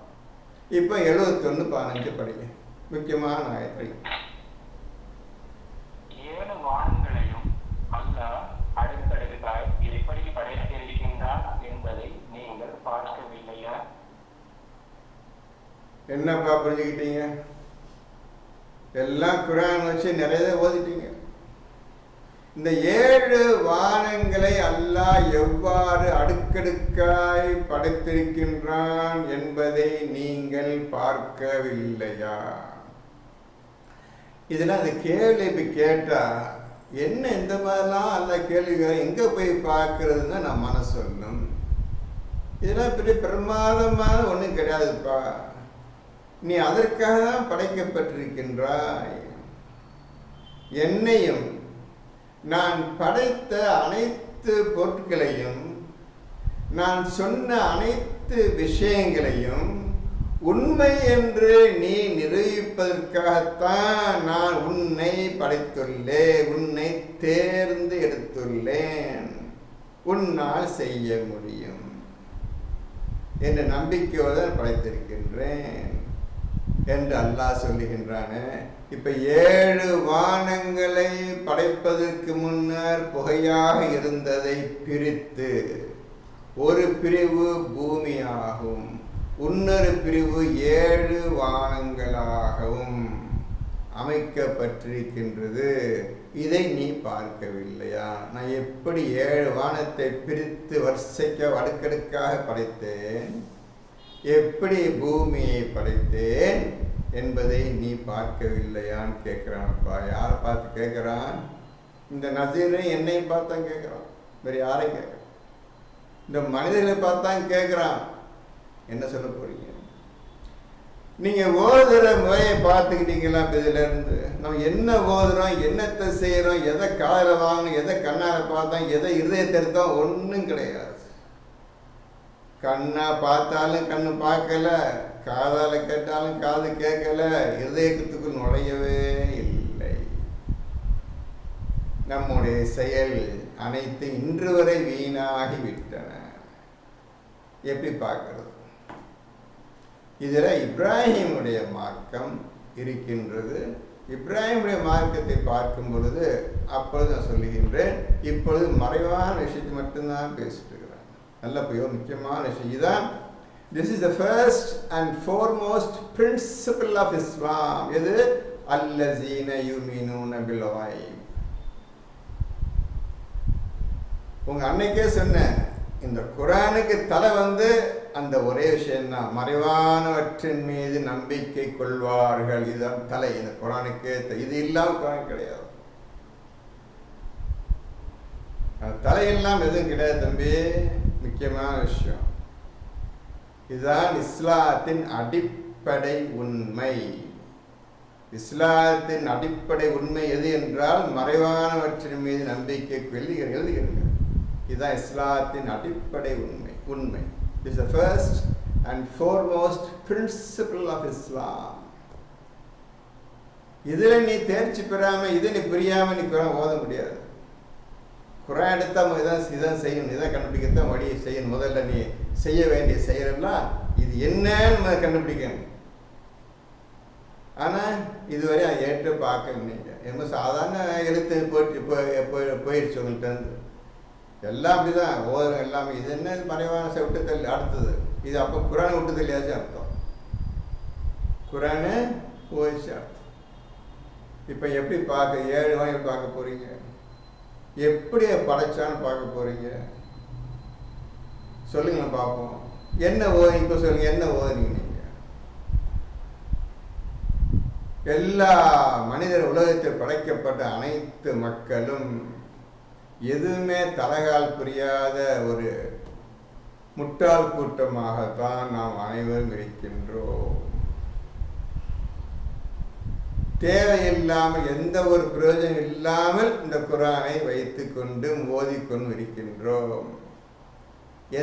இப்ப 71:15 படிங்க. முக்கியமான ஆயத்தை. 7 வானங்களையும் அல்லாஹ் அடுத்தடுத்தாய் எப்படி படைத்திருக்கின்றான் என்பதை நீங்கள் பார்க்கவில்லையா? என்னப்பா புரிஞ்சுக்கிட்டீங்க? எல்லாம் குர்ஆன் வச்சு நிறைய ஓதிட்டீங்க. இந்த 7 வானங்களை அல்லாஹ் எவ்வாறு அடுக்கடுக்காய் படைத்திருக்கின்றான் என்பதை நீங்கள் பார்க்கவில்லையா? இதெல்லாம் அந்த கேள்வி கேட்டா என்ன இந்த மாதிரிலாம் அல்லாஹ் கேள்விகள் எங்க போய் பார்க்கறதுன்னு நான் மனசு சொல்லணும். இதெல்லாம் பெரிய பிரமாதமான ஒன்றும் கிடையாதுப்பா. நீ அதற்காக தான் படைக்கப்பட்டிருக்கின்றாய். என்னையும் நான் படைத்த அனைத்து பொருட்களையும் நான் சொன்ன அனைத்து விஷயங்களையும் உண்மை என்று நீ நிரூபிப்பதற்காகத்தான் நான் உன்னை படைத்துள்ளேன், உன்னை தேர்ந்து எடுத்துள்ளேன். உன்னால் செய்ய முடியும் என்ற நம்பிக்கையோடு படைத்திருக்கின்றேன் என்று அல்லாஹ் சொல்லுகின்றானே. இப்ப 7 வானங்களை படைப்பதற்கு முன்னர் புகையாக இருந்ததை பிரித்து ஒரு பிரிவு பூமியாகும், இன்னொரு பிரிவு 7 வானங்களாகவும் அமைக்கப்பட்டிருக்கின்றது. இதை நீ பார்க்கவில்லையா? நான் எப்படி 7 வானத்தை பிரித்து வரிசைக்க அடுக்கடுக்காக படைத்தேன், எப்படி பூமியை படைத்தேன் என்பதை நீ பார்க்கவில்லையான்னு கேட்குறான்ப்பா. யாரை பார்த்து கேட்குறான்? இந்த நசீரை என்னையும் பார்த்தான் கேட்குறான், வேறு யாரையும் கேட்குறான். இந்த மனிதர்களை பார்த்தான் கேட்குறான். என்ன சொல்ல போறீங்க? நீங்கள் ஓதுகிற முறையை பார்த்துக்கிட்டீங்களா? இதில் இருந்து நம்ம என்ன ஓதுறோம், என்னத்தை செய்கிறோம், எதை காதில் வாங்கணும், எதை கண்ணால் பார்த்தோம், எதை இருதயத்தை எடுத்தோம், ஒன்றும் கிடையாது. கண்ணா பார்த்தாலும் கண்ணு பார்க்கல, காதால் கேட்டாலும் காது கேட்கல, இருதயத்துக்குள் நுழையவே இல்லை. நம்முடைய செயல் அனைத்து இன்று வரை வீணாகி விட்டன. எப்படி பார்க்கிறது? இதில் இப்ராஹிமுடைய மார்க்கம் இருக்கின்றது. இப்ராஹிமுடைய மார்க்கத்தை பார்க்கும் பொழுது அப்பொழுது நான் சொல்லுகின்றேன், இப்பொழுது மறைவான விஷயத்தை மட்டும்தான் பேசிட்டு இருக்கிறேன். நல்ல முக்கியமான விஷயம் இதுதான். This is the first and foremost principle of Islam. எது? அல்லஸீன யுமினூன பில் காயிப். உங்க அன்னைக்கே சொன்னேன், இந்த குர்ஆனுக்கு தலை அந்த ஒரே விஷயம்தான், மறைவானவற்றின் மீது நம்பிக்கை கொள்வார்கள். இதுதான் தலை இந்த குர்ஆனுக்கே. இது இல்லாமல் குர்ஆன் கிடையாது. தலையெல்லாம் எதுவும் கிடையாது தம்பி. முக்கியமான விஷயம் இதுதான். இஸ்லாத்தின் அடிப்படை உண்மை. இஸ்லாத்தின் அடிப்படை உண்மை எது என்றால் மறைவானவற்றின் மீது நம்பிக்கை எழுதுகிறீர்கள். இதுதான் இஸ்லாத்தின் அடிப்படை உண்மை. This is the first and foremost principle of Islam. இதில் நீ தேர்ச்சி பெறாமல், இதை நீ புரியாமல் நீ குர்ஆன் ஓத முடியாது. குர்ஆன் எடுத்தால் இதான் செய்யணும், இதான் கண்டுபிடிக்கத்தான் வழி செய்யணும். முதல்ல நீ செய்ய வேண்டிய செயலெல்லாம் இது என்னன்னு கண்டுபிடிக்கணும். ஆனால் இதுவரை அதை ஏற்று பார்க்கல. நீங்கள் என்ன சாதாரண எழுத்து போயிடுச்சு உங்கள்கிட்ட இருந்து. எல்லாம் அப்படிதான் ஓதுறோம் எல்லாமே. இது என்ன மறைவான விட்டு தள்ளி அடுத்தது இது. அப்போ குர்ஆனை விட்டு தள்ளியாச்சு அர்த்தம். குர்ஆனை போயிடுச்சு அர்த்தம். இப்போ எப்படி பார்க்க 7 வாங்கி பார்க்க போறீங்க? எப்படி படைச்சான்னு பார்க்க போறீங்க? சொல்லுங்க பார்ப்போம். என்ன ஓது? இப்போ சொல்லுங்க, என்ன ஓதுனீங்க நீங்க? எல்லா மனிதர் உலகத்தில் படைக்கப்பட்ட அனைத்து மக்களும் எதுவுமே தலகால் புரியாத ஒரு முட்டாள் கூட்டமாகத்தான் நாம் அனைவரும் இருக்கின்றோம். தேவையில்லாமல், எந்த ஒரு பிரயோஜனம் இல்லாமல் இந்த குர்ஆனை வைத்துக் கொண்டு ஓதிக்கொண்டு இருக்கின்றோம்.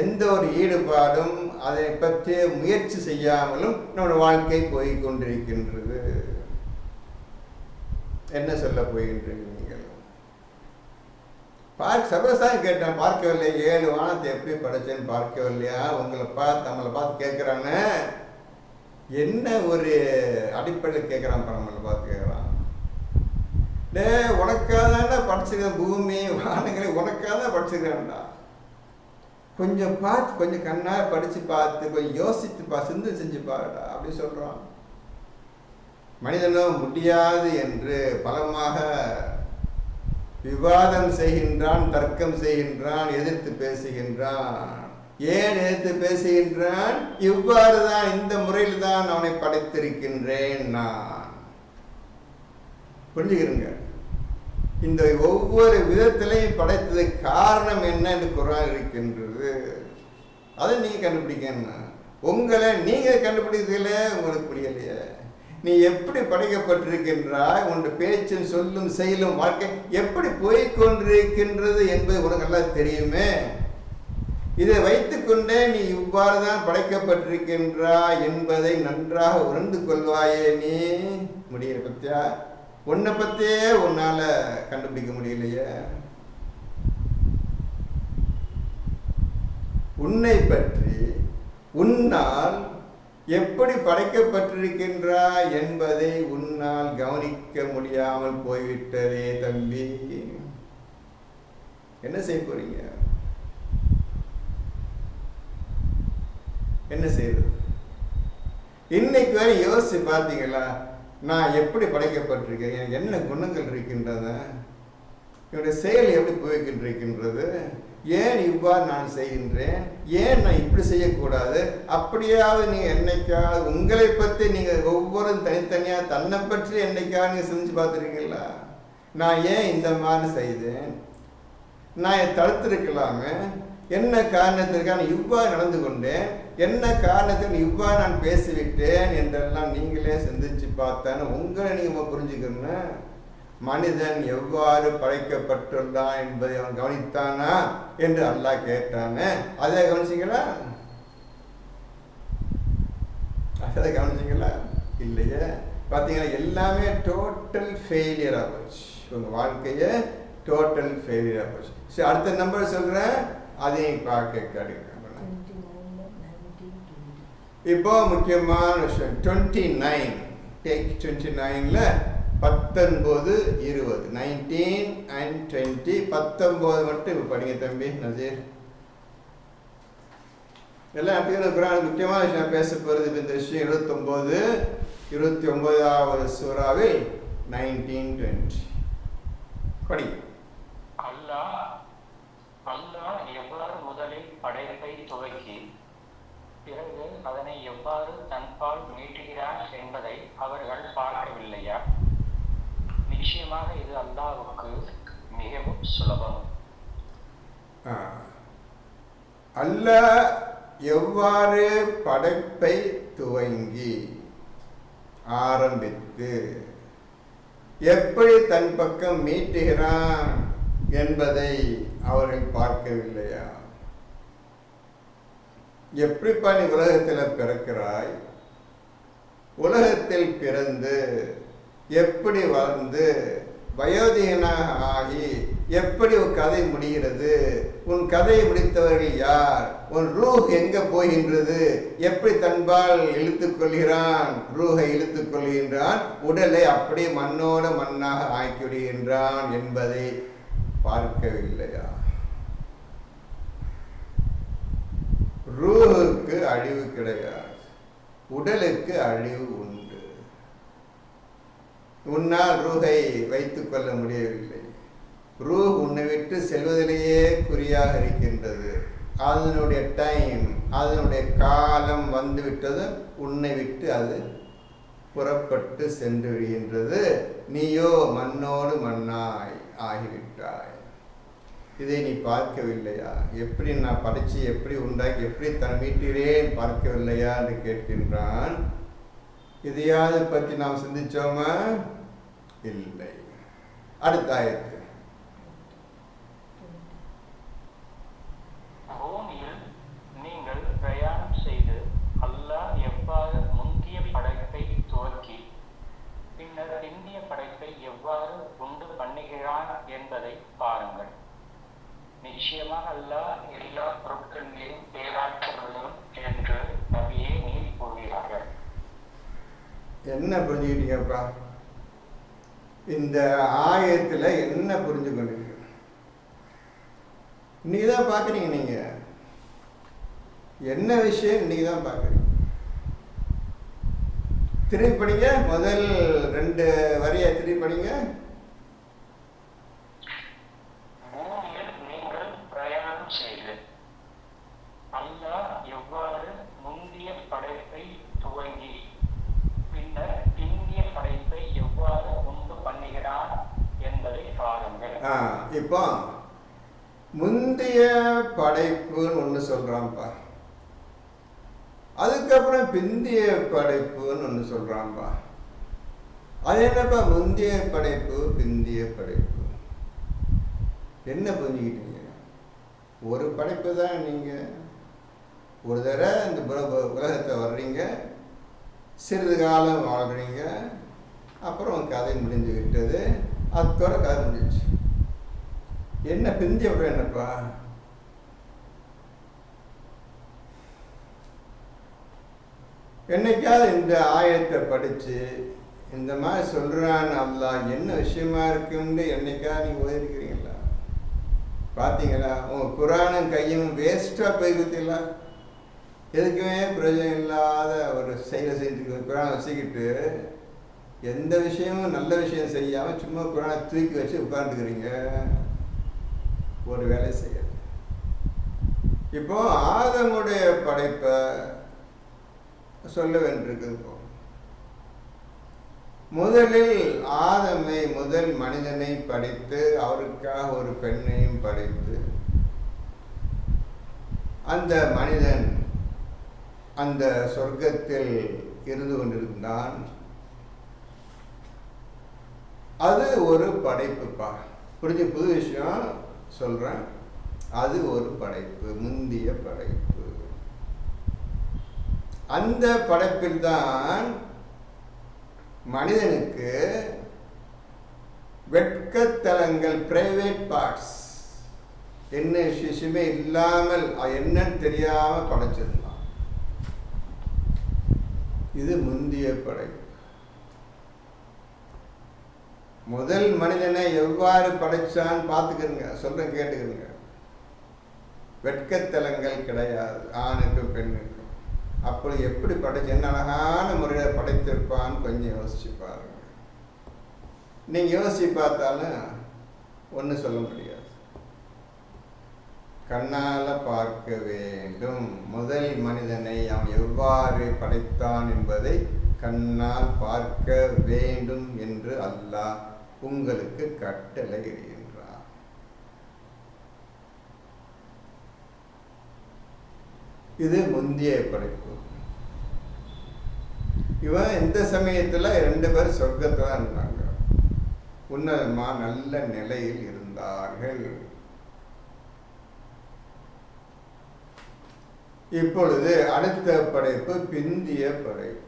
எந்த ஒரு ஈடுபாடும் அதை பற்றிய முயற்சி செய்யாமலும் நம்முடைய வாழ்க்கை போய்கொண்டிருக்கின்றது. என்ன சொல்ல போகின்றீர்கள் நீங்கள்? சர்வசாயம் கேட்டேன், பார்க்கவில்லை. 7 வானத்தை எப்படி படைச்சேன்னு பார்க்கவில்லையா? உங்களை பார்த்து நம்மளை பார்த்து கேட்குறாங்க. என்ன ஒரு அடிப்படையில் கேட்குறான், நம்மளை பார்த்து கேட்குறான். உனக்காக தானே படிச்சுக்கிறேன், பூமி வானங்களை உனக்காக தான் படிச்சுக்கிறேன்டா. கொஞ்சம் பார்த்து, கொஞ்சம் கண்ணாக படித்து பார்த்து, கொஞ்சம் யோசித்து சிந்து செஞ்சு பாருடா அப்படின்னு சொல்கிறான். மனிதனோ முடியாது என்று பலமாக விவாதம் செய்கின்றான், தர்க்கம் செய்கின்றான், எதிர்த்து பேசுகின்றான். ஏன் எதிர்த்து பேசுகின்றான்? இவ்வாறு தான், இந்த முறையில் தான் அவனை படைத்திருக்கின்றேன் நான். புரிஞ்சுக்கிறீங்க? இந்த ஒவ்வொரு விதத்திலையும் படைத்ததுக்கு காரணம் என்ன என்று குர்ஆன் இருக்கின்றது. அதை நீங்க கண்டுபிடிக்கணும். உங்களை நீங்கள் கண்டுபிடிக்கிறதுல உங்களுக்கு புரியலையே. நீ எப்படி படைக்கப்பட்டிருக்கின்றாய், உன் பேச்சும் சொல்லும் செயலும் வாழ்க்கை எப்படி போய்கொண்டிருக்கின்றது என்பது உனக்கு எல்லாம் தெரியுமே. இதை வைத்துக்கொண்டே நீ இவ்வாறு தான் படைக்கப்பட்டிருக்கின்றாய் என்பதை நன்றாக உணர்ந்து கொள்வாயே. நீ முடியல பத்தியா, உன்னை பற்றியே உன்னால கண்டுபிடிக்க முடியலையே. உன்னை பற்றி உன்னால் எப்படி படைக்கப்பட்டிருக்கின்றாய் என்பதை உன்னால் கவனிக்க முடியாமல் போய்விட்டதே தம்பி. என்ன செய்ய போறீங்க? என்ன செய்யுது? இன்னைக்கு வரை யோசிச்சு பார்த்தீங்களா? நான் எப்படி படைக்கப்பட்டிருக்கேன், எனக்கு என்ன குணங்கள் இருக்கின்றன, என்னுடைய செயல் எப்படி போய்கின்றிருக்கின்றது, ஏன் இவ்வாறு நான் செய்கின்றேன், ஏன் நான் இப்படி செய்யக்கூடாது? அப்படியாவது நீங்கள் என்னைக்காவது உங்களை பற்றி நீங்கள் ஒவ்வொருவரும் தனித்தனியாக தன்னை பற்றி என்னைக்காவது நீங்கள் செஞ்சு பார்த்துருக்கீங்களா? நான் ஏன் இந்த மாதிரி செய்தேன், நான் தடுத்திருக்கலாமே, என்ன காரணத்திற்காக நான் இவ்வாறு நடந்து கொண்டேன், என்ன காரணத்துக்கு இவ்வாறு நான் பேசிவிட்டேன் என்றெல்லாம் நீங்களே சிந்திச்சு பார்த்தானே உங்களை நீங்கள் புரிஞ்சுக்கணும். மனிதன் எவ்வாறு படைக்கப்பட்டுள்ளான் என்பதை அவன் கவனித்தானா என்று அல்லாஹ் கேட்டானே, அதை கவனிச்சிங்களா? அதை கவனிச்சிங்களா? இல்லையே. பார்த்தீங்கன்னா எல்லாமே டோட்டல் ஃபெயிலியராக போச்சு. உங்கள் வாழ்க்கையை டோட்டல் ஃபெயிலியராக போச்சு. சரி, அடுத்த நம்பர் சொல்கிறேன், அதையும் பார்க்க கிடைக்கும். இப்போ முக்கியமான விஷயம் 29. டேக் 29ல் 19, 20, 19 and 20, 19 மட்டும் இப்போ படிங்க தம்பி நசீர். எல்லாம் அப்படிங்கிற முக்கியமான விஷயம் பேச போகிறது. இந்த விஷயம் 29, 29வது சூறாவில் 19, 20 படி. அல்லாஹ் எவ்வாறு முதலில் படைப்பை துவக்கி பிறகு அதனை எவ்வாறு தன்பால் மீட்டுகிறான் என்பதை அவர்கள் பார்க்கவில்லையா? நிச்சயமாக இது அல்லாஹ்வுக்கு மிகவும் சுலபம். அல்லாஹ் எவ்வாறு படைப்பை துவங்கி ஆரம்பித்து எப்படி தன் பக்கம் மீட்டுகிறான் என்பதை அவர்கள் பார்க்கவில்லையா? எப்படிப்பா நீ உலகத்தில் பிறக்கிறாய், உலகத்தில் பிறந்து எப்படி வளர்ந்து வயோதிகனாக ஆகி எப்படி உன் கதை முடிகிறது, உன் கதையை முடித்தவர்கள் யார், உன் ரூஹ் எங்கே போகின்றது, எப்படி தன்பால் இழுத்துக் கொள்கிறான், ரூஹை இழுத்துக் கொள்கின்றான், உடலை அப்படியே மண்ணோட மண்ணாக ஆக்கிவிடுகின்றான் என்பதை பார்க்கவில்லையா? ரூஹுக்கு அழிவு கிடையாது, உடலுக்கு அழிவு உண்டு. உன்னால் ரூஹை வைத்துக் கொள்ள முடியவில்லை. ரூஹ் உன்னை விட்டு செல்வதிலேயே குறியாக இருக்கின்றது. அதனுடைய டைம், அதனுடைய காலம் வந்துவிட்டது, உன்னை விட்டு அது புறப்பட்டு சென்று விடுகின்றது. நீயோ மண்ணோடு மண்ணாய் ஆகிவிட்டாய். இதை நீ பார்க்கவில்லையா? எப்படி நான் படைச்சி எப்படி உண்டாக்கி எப்படி தன் மீட்டுகிறேன் பார்க்கவில்லையா என்று கேட்கின்றான். இதையாவது பற்றி நாம் சிந்திச்சோமா? இல்லை. அடுத்த ஆயத்து. பூமியில் நீங்கள் பிரயாணம் செய்து அல்லாஹ் எவ்வாறு முந்திய படைப்பை துவக்கி பின்னர் பிந்திய படைப்பை எவ்வாறு உண்டு பண்ணுகிறான் என்பதை பாருங்கள். நிச்சயமாக அல்லாஹ் எல்லா பொருட்களிலும் பேராற்றலும் என்று நபியே நீர் கூறுகிறார்கள். என்ன புரிஞ்சுக்கிட்டீங்கப்பா? இந்த ஆயத்தில் என்ன புரிஞ்சு கொண்டீங்க? இன்னைக்கு தான் பார்க்குறீங்க. நீங்கள் என்ன விஷயம் இன்னைக்கு தான் பார்க்குறீங்க. திருப்பி படிங்க, முதல் 2 வரியை திருப்பி படிங்க. செய்து அல்லாஹ் எவ்வாறு முந்திய படைப்பை துவங்கி பின்னர் பிந்திய படைப்பை எவ்வாறு உண்டு பண்ணுகிறான் என்பதை பாருங்கள். இப்போ முந்தைய படைப்புன்னு ஒன்று சொல்றான்ப்பா. அது அதுக்கப்புறம் பிந்திய படைப்புன்னு ஒன்று சொல்றான்பா. அது என்னப்பா முந்திய படைப்பு பிந்திய படைப்பு? என்ன புரிஞ்சுக்கிட்டீங்க? ஒரு படைப்பு தான். நீங்கள் ஒரு தடவை இந்த உலகத்தை வர்றீங்க, சிறிது காலம் வாழ்கிறீங்க, அப்புறம் கதை முடிஞ்சு விட்டது, அதோட கதை முடிஞ்சிச்சு. என்ன பிந்திய படம் என்னப்பா? என்னைக்காவது இந்த ஆயத்தை படித்து இந்த மாதிரி சொல்கிறான் அல்லாஹ் என்ன விஷயமா இருக்குன்னு என்னைக்காவது நீங்கள் ஓதிருக்கிறீங்களா? பார்த்தீங்களா? உங்கள் குரானும் கையும் வேஸ்ட்டாக போய் குத்திங்களா? எதுக்குமே பிரயோஜனம் இல்லாத ஒரு செயலை செஞ்சுக்க குரானை வச்சுக்கிட்டு எந்த விஷயமும் நல்ல விஷயம் செய்யாமல் சும்மா குரானை தூக்கி வச்சு உட்காந்துக்கிறீங்க, ஒரு வேலை செய்ய. இப்போ ஆதமுடைய படைப்பை சொல்ல வேண்டியிருக்குது. இப்போ முதலில் ஆதமை, முதல் மனிதனை படைத்து அவருக்காக ஒரு பெண்ணையும் படைத்து அந்த மனிதன் அந்த சொர்க்கத்தில் இருந்து கொண்டிருந்தான். அது ஒரு படைப்புப்பா. புரிஞ்ச புது விஷயம் சொல்றேன். அது ஒரு படைப்பு, முந்திய படைப்பு. அந்த படைப்பில் தான் மனிதனுக்கு வெட்கத்தலங்கள், பிரைவேட் பார்ட்ஸ், என்ன விஷயமே இல்லாமல் என்னன்னு தெரியாம படைச்சிருந்தான். இது முந்திய படைப்பு. முதல் மனிதனை எவ்வாறு படைச்சான்னு பார்த்துக்கிறங்க, சொல்றேன் கேட்டுக்கிறங்க. வெட்கத்தலங்கள் கிடையாது ஆணுக்கும் பெண்ணுக்கும். அப்படி எப்படி படைச்சு என்ன அழகான முறையில் படைத்திருப்பான்னு கொஞ்சம் யோசிச்சு பாருங்க. நீங்க யோசிச்சு பார்த்தாலும் ஒன்றும் சொல்ல முடியாது. கண்ணால பார்க்க வேண்டும். முதல் மனிதனை அவன் எவ்வாறு படைத்தான் என்பதை கண்ணால் பார்க்க வேண்டும் என்று அல்லாஹ் உங்களுக்கு கட்டளை இடுகின்றார். இது முந்திய படைப்பு. இவன் இந்த சமயத்துல 2 பேர் சொர்க்கத்துல இருந்தாங்க, உன்னதமா நல்ல நிலையில் இருந்தார்கள். இப்பொழுது அடுத்த படைப்பு பிந்திய படைப்பு.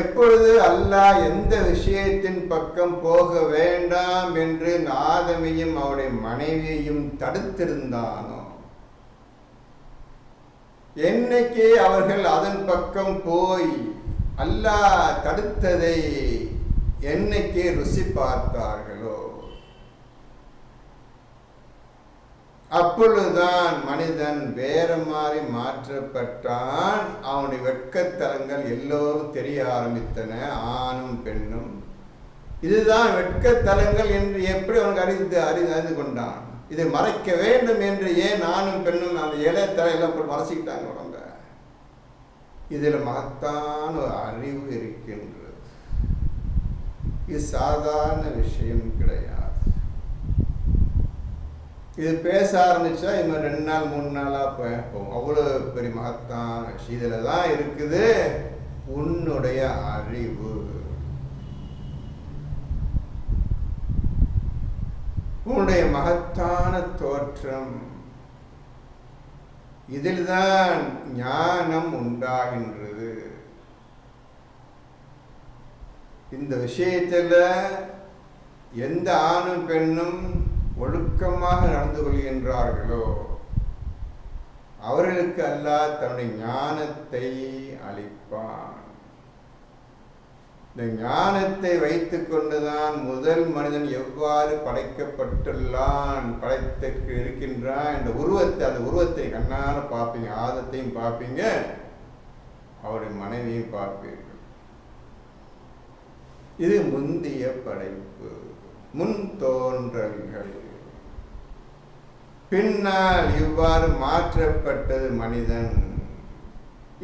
எப்பொழுது அல்லாஹ் எந்த விஷயத்தின் பக்கம் போக வேண்டாம் என்று ஆதமையும் அவருடைய மனைவியையும் தடுத்திருந்தானோ, என்னைக்கு அவர்கள் அதன் பக்கம் போய் அல்லாஹ் தடுத்ததை என்னைக்கு ருசி பார்த்தார்களோ, அப்பொழுதுதான் மனிதன் வேற மாதிரி மாற்றப்பட்டான். அவனுடைய வெட்கத்தலங்கள் எல்லோரும் தெரிய ஆரம்பித்தன, ஆணும் பெண்ணும். இதுதான் வெட்கத்தலங்கள் என்று எப்படி அவனுக்கு அறிந்து கொண்டான். இதை மறைக்க வேண்டும் என்று ஏன் ஆணும் பெண்ணும் அந்த இலைத்தலையெல்லாம் போட்டு மறைச்சிக்கிட்டாங்க உடம்ப. இதுல மகத்தான ஒரு அறிவு இருக்கின்றது. இது சாதாரண விஷயம் கிடையாது. இது பேச ஆரம்பிச்சா இன்னும் 2 நாள் 3 நாளா போகும். அவ்வளவு பெரிய மகத்தான விஷயம் இதுல தான் இருக்குது. உன்னுடைய அறிவு, உன்னுடைய மகத்தான தோற்றம், இதில்தான் ஞானம் உண்டாகின்றது. இந்த விஷயத்துல எந்த ஆணும் பெண்ணும் ஒழுக்கமாக நடந்து கொள்கின்றார்களோ அவர்களுக்கு அல்லாஹ் தன்னுடைய ஞானத்தை அளிப்பான். இந்த ஞானத்தை வைத்துக் கொண்டுதான் முதல் மனிதன் எவ்வாறு படைக்கப்பட்டுள்ளான், படைத்துக்கு இருக்கின்றான் என்ற உருவத்தை, அந்த உருவத்தை கண்ணால பார்ப்பீங்க. ஆதத்தையும் பார்ப்பீங்க, அவருடைய மனைவியும் பார்ப்பீர்கள். இது முந்திய படைப்பு, முன் தோன்றல்கள். பின்னால் இவ்வாறு மாற்றப்பட்டது மனிதன்.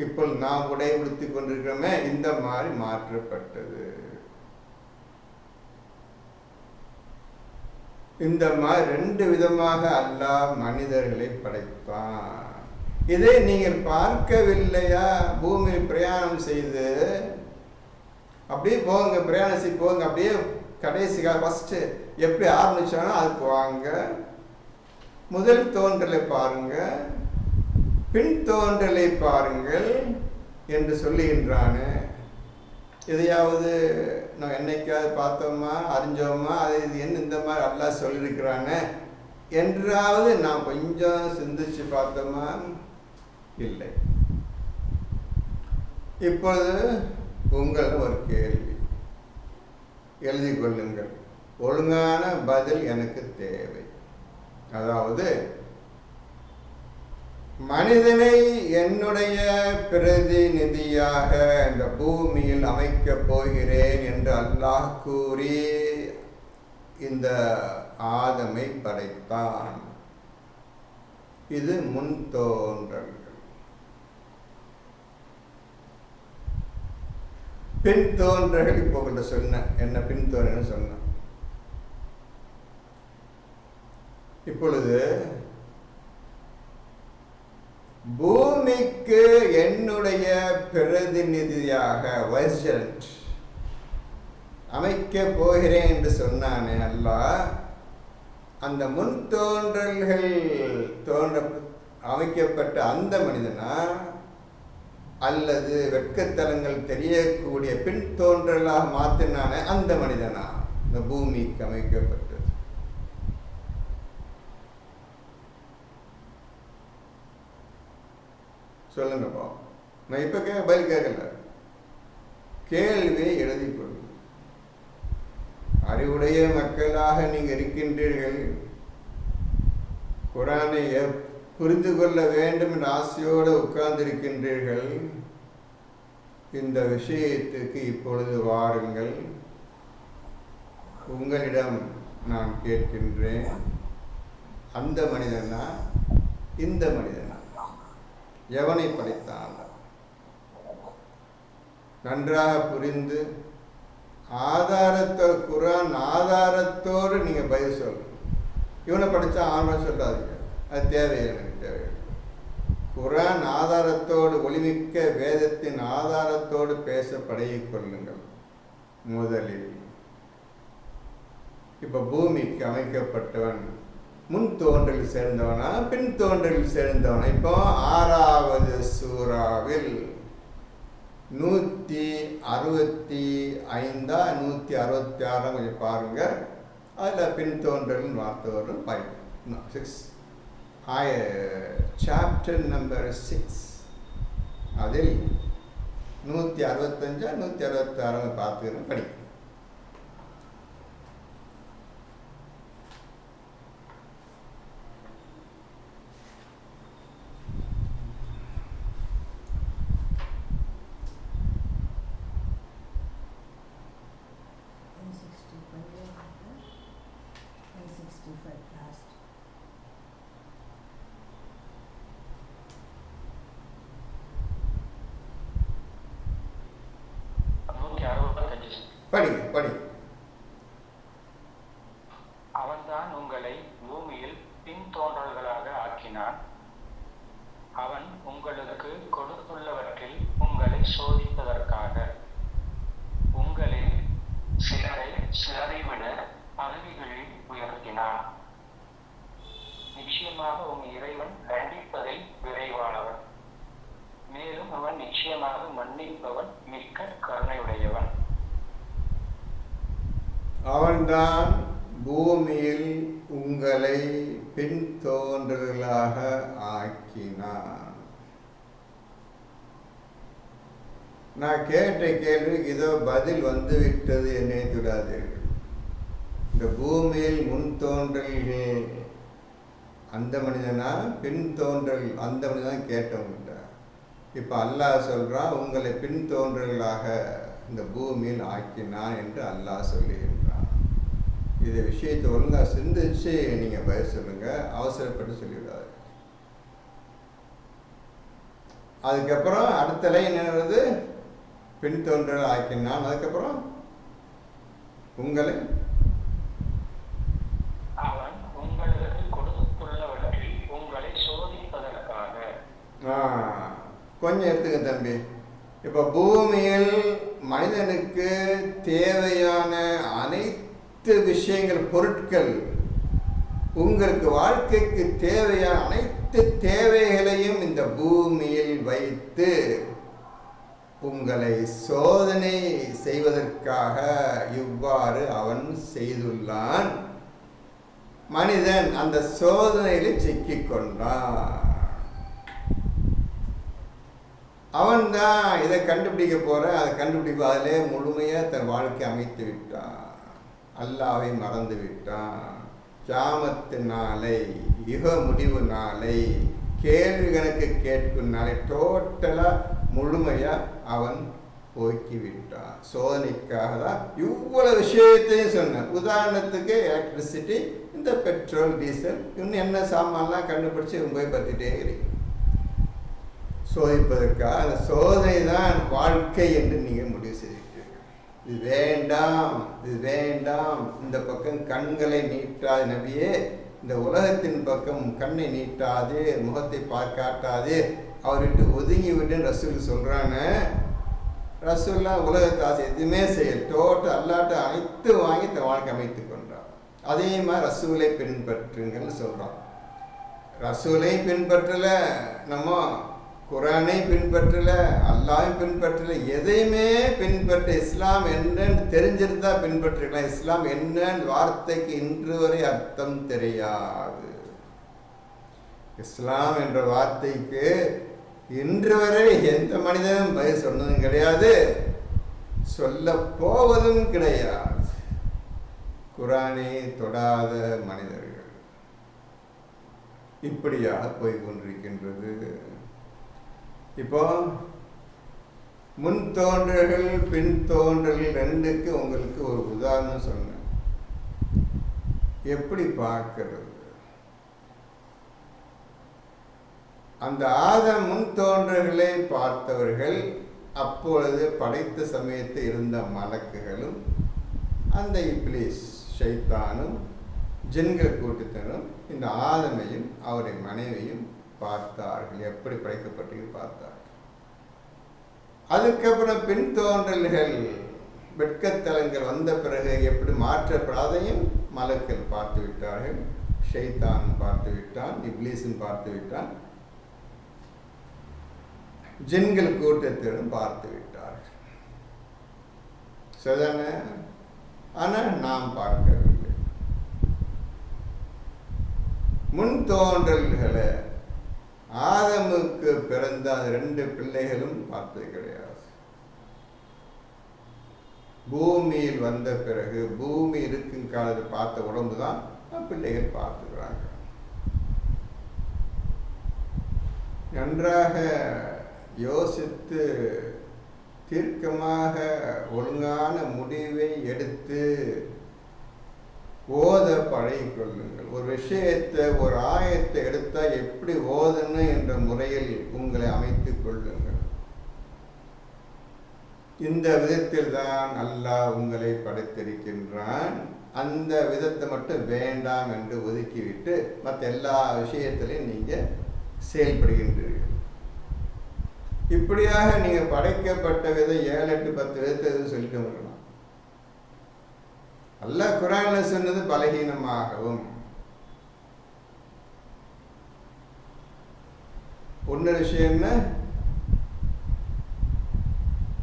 இப்போ நாம் உடை உடுத்திக் கொண்டிருக்கிறோமே, இந்த மாதிரி மாற்றப்பட்டது. இந்த மாதிரி 2 விதமாக அல்லாஹ் மனிதர்களை படைத்தான். இதை நீங்கள் பார்க்கவில்லையா? பூமியில் பிரயாணம் செய்து அப்படியே போங்க, பிரயாணம் செய்து போங்க, அப்படியே கடைசி ஃபஸ்ட்டு எப்படி ஆரம்பிச்சானோ அதுக்கு வாங்க. முதல் தோன்றலை பாருங்க, பின் தோன்றலை பாருங்கள் என்று சொல்லுகின்றானு. எதையாவது நான் என்னைக்காவது பார்த்தோமா, அறிஞ்சோமா, அது இது என்ன இந்த மாதிரி அல்லாஹ் சொல்லியிருக்கிறானே என்றாவது நான் கொஞ்சம் சிந்திச்சு பார்த்தோமா? இல்லை. இப்பொழுது உங்கள் ஒரு கேள்வி எழுதி கொள்ளுங்கள். ஒழுங்கான பதில் எனக்கு தேவை. அதாவது, மனிதனை என்னுடைய பிரதிநிதியாக இந்த பூமியில் அமைக்கப் போகிறேன் என்று அல்லாஹ் கூறி இந்த ஆதமை படைத்தான். இது முன் தோன்றல்கள். பின் தோன்றல்கள் இப்போ உங்கள்கிட்ட சொன்ன என்ன பின் தோன்றல்னு சொன்ன. இப்பொழுது பூமிக்கு என்னுடைய பிரதிநிதியாக வைஸ்ரெண்ட் அமைக்க போகிறேன் என்று சொன்னானே அல்லாஹ், அந்த முன் தோன்றல்கள் அமைக்கப்பட்ட அந்த மனிதனா அல்லது வெட்கத்தலங்கள் தெரியக்கூடிய பின் தோன்றலாக மாற்றினானே அந்த மனிதனா இந்த பூமிக்கு அமைக்கப்பட்டது? சொல்லுங்கப்பா. நான் இப்ப பதில் கேட்கல, கேள்வியை எழுதி கொள்ளுங்க. அறிவுடைய மக்களாக நீங்க இருக்கின்றீர்கள். குரானை புரிந்து கொள்ள வேண்டும் என்ற ஆசையோடு உட்கார்ந்திருக்கின்றீர்கள். இந்த விஷயத்துக்கு இப்பொழுது வாருங்கள். உங்களிடம் நான் கேட்கின்றேன், அந்த மனிதனா இந்த மனிதனா எவனை படைத்தான்? நன்றாக புரிந்து ஆதாரத்தோடு, குரான் ஆதாரத்தோடு நீங்க பதில் சொல்லணும். இவனை படித்தா ஆன்மன் சொல்லாதீங்க, அது தேவையில்லை, எனக்கு தேவையில்லை. குரான் ஆதாரத்தோடு, ஒளிமிக்க வேதத்தின் ஆதாரத்தோடு பேச பழகிக் கொள்ளுங்கள். முதலில் இப்ப பூமிக்கு அமைக்கப்பட்டவன் முன் தோன்றலில் சேர்ந்தவனா பின் தோன்றலில் சேர்ந்தவனா? இப்போ 6வது சூறாவில் 165 166 கொஞ்சம் பாருங்க. அதில் பின் தோன்றல் வார்த்தை வரும். சாப்டர் நம்பர் 6 அதில் 165 166 பார்த்துக்கிறேன், படிக்க. படி. அவன்தான் உங்களை பூமியில் பின் தோன்றல்களாக ஆக்கினான். அவன் உங்களுக்கு கொடுத்துள்ளவற்றில் உங்களை சோதிப்பதற்காக உங்களில் சிலரை விட பதவிகளில் உயர்த்தினான். நிச்சயமாக உன் இறைவன் தண்டிப்பதில் விரைவானவன், மேலும் அவன் நிச்சயமாக மன்னிப்பவன், மிக்க கருணையுடையவன். அவன்தான் பூமியில் உங்களை பின் தோன்றல்களாக ஆக்கினான். நான் கேட்ட கேள்விக்கு இதோ பதில் வந்துவிட்டது என்னை விடாதீர்கள். இந்த பூமியில் முன் தோன்றல்கள் அந்த மனிதனா பின் தோன்றல் அந்த மனிதன் கேட்டவங்கிட்ட. இப்போ அல்லாஹ் சொல்றான், உங்களை பின் தோன்றல்களாக இந்த பூமியில் ஆக்கினான் என்று அல்லாஹ் சொல்லுகின்றான். இது விஷயத்தை ஒழுங்கா சிந்திச்சு நீங்க பதில் சொல்லுங்க, அவசரப்பட்டு சொல்லிவிடாது. அதுக்கப்புறம் அடுத்த லைன் என்ன வருது? பின் தோன்றல் ஆக்கினான். அதுக்கப்புறம் உங்களை அவன் உங்களுக்கு கொடுத்துள்ளவற்றில் உங்களை சோதிப்பதற்காக கொஞ்சம் எடுத்துக்க தம்பி. இப்போ பூமியில் மனிதனுக்கு தேவையான அனைத்து விஷயங்கள், பொருட்கள், உங்களுக்கு வாழ்க்கைக்கு தேவையான அனைத்து தேவைகளையும் இந்த பூமியில் வைத்து உங்களை சோதனை செய்வதற்காக இவ்வாறு அவன் செய்துள்ளான். மனிதன் அந்த சோதனையில் சிக்கிக்கொண்டான். அவன்தான் இதை கண்டுபிடிக்க போகிறான். அதை கண்டுபிடிப்பதிலே முழுமையாக தன் வாழ்க்கை அமைத்து விட்டான். அல்லாஹ்வை மறந்து விட்டான். கியாமத்து நாளை, யுக முடிவு நாளை, கேள்வி கணக்கு கேட்கும் நாளை டோட்டலாக முழுமையாக அவன் போக்கிவிட்டான். சோதனைக்காக தான் இவ்வளவு விஷயத்தையும் சொன்னேன். உதாரணத்துக்கு எலக்ட்ரிசிட்டி, இந்த பெட்ரோல், டீசல், இன்னும் என்ன சாமான்லாம் கண்டுபிடிச்சி உபயோகப்படுத்திட்டே இருக்கு. சோதிப்பதற்காக அந்த சோதனை தான் வாழ்க்கை என்று நீங்கள் முடிவு செய்திருக்கிறீர்கள். இது வேண்டாம், இது வேண்டாம், இந்த பக்கம் கண்களை நீட்டாது நபியே, இந்த உலகத்தின் பக்கம் கண்ணை நீட்டாது, முகத்தை பார்க்காட்டாது, அவர்கிட்ட ஒதுங்கி விட்டுன்னு ரசூல் சொல்கிறான்னு. ரசூல்லாம் உலகத்தை ஆசை எதுவுமே செய்யல், டோட்டல் அல்லாட்ட அனைத்து வாங்கி தன் வாழ்க்கை அமைத்து கொண்டார். அதே மாதிரி ரசூலை பின்பற்றுங்கன்னு சொல்கிறான். ரசூலை பின்பற்றலை, நம்ம குரானை பின்பற்றல, அல்லாஹ்வை பின்பற்றல, எதையுமே பின்பற்ற இஸ்லாம் என்னன்னு தெரிஞ்சிருந்தா பின்பற்றிக்கலாம். இஸ்லாம் என்னன்னு வார்த்தைக்கு இன்று வரை அர்த்தம் தெரியாது. இஸ்லாம் என்ற வார்த்தைக்கு இன்று வரை எந்த மனிதனும் பதில் சொன்னதும் கிடையாது, சொல்ல போவதும் கிடையாது. குரானை தொடாத மனிதர்கள் இப்படியாக போய் கொண்டிருக்கின்றது. இப்போ முன் தோன்றல்கள் பின் தோன்றல்கள் ரெண்டுக்கு உங்களுக்கு ஒரு உதாரணம் சொன்னேன். எப்படி பார்க்கிறது? அந்த ஆதம் முன் தோன்றல்களை பார்த்தவர்கள் அப்பொழுது படைத்த சமயத்தில் இருந்த மலக்குகளும் அந்த இப்லீஸ் ஷைத்தானும் ஜின்கள் கூட்டத்தினரும் இந்த ஆதமையும் அவருடைய மனைவியும் பார்த்தார்கள். எப்படி படைக்கப்பட்டு பார்த்தார்கள். அதுக்கப்புறம் பின் தோன்றல்கள் வெட்கத்தலங்கள் வந்த பிறகு எப்படி மாற்றப்படாதையும் மலக்கள் பார்த்து விட்டார்கள். ஷைத்தான் பார்த்து விட்டான், இப்லீஸும் பார்த்து விட்டான், ஜின்கள் கூட்டத்திலும் பார்த்து விட்டார்கள். சரிதானே? ஆனால் நாம் பார்க்கவில்லை. முன் தோன்றல்களை ஆதமுக்கு பிறந்த அந்த 2 பிள்ளைகளும் பார்த்தது கிடையாது. பூமியில் வந்த பிறகு பூமி இருக்கும் காலத்தில் பார்த்த உடம்பு தான் பிள்ளைகள் பார்த்துக்கிறாங்க. நன்றாக யோசித்து தீர்க்கமாக ஒழுங்கான முடிவை எடுத்து ஓத பழகிக்கொள்ளுங்கள். ஒரு விஷயத்தை, ஒரு ஆயத்தை எடுத்தால் எப்படி ஓதணும் என்ற முறையில் உங்களை அமைத்துக் கொள்ளுங்கள். இந்த விதத்தில் தான் அல்லாஹ் உங்களை படைத்திருக்கின்றான். அந்த விதத்தை மட்டும் வேண்டாம் என்று ஒதுக்கிவிட்டு மற்ற எல்லா விஷயத்திலையும் நீங்கள் செயல்படுகின்றீர்கள். இப்படியாக நீங்கள் படைக்கப்பட்ட விதம் 7, 8, 10 விதத்தை சொல்லிட்டு வரலாம். அல்லாஹ் குர்ஆன்ல சொன்னது பலகீனமாகவும், ஒன்று விஷயம் என்ன,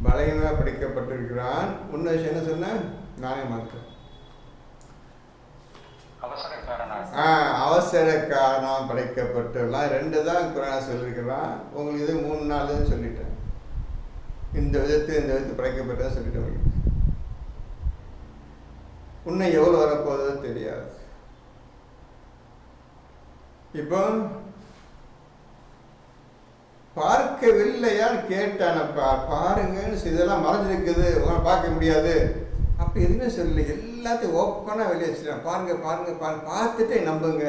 பலகீனமாக படைக்கப்பட்டிருக்கிறான். ஒன்று விஷயம் என்ன சொன்ன, நானே மாற்றேன், அவசர காரணம் படைக்கப்பட்டுலாம் 2 தான் குர்ஆன் சொல்லியிருக்கிறான். உங்களுக்கு இது 3, 4 சொல்லிட்டேன். இந்த விதத்தை படைக்கப்பட்டதான் சொல்லிட்டேன். இன்னும் எவ்வளோ வரப்போதோ தெரியாது. இப்போ பார்க்கவில்லையான்னு கேட்டானப்பா, பாருங்கன்னு இதெல்லாம் மறைஞ்சிருக்குது, உங்களை பார்க்க முடியாது அப்போ எதுவுமே சொல்லலை. எல்லாத்தையும் ஓப்பனாக வெளியே வச்சுட்டேன். பாருங்க பாருங்க பாருங்க, பார்த்துட்டே நம்புங்க,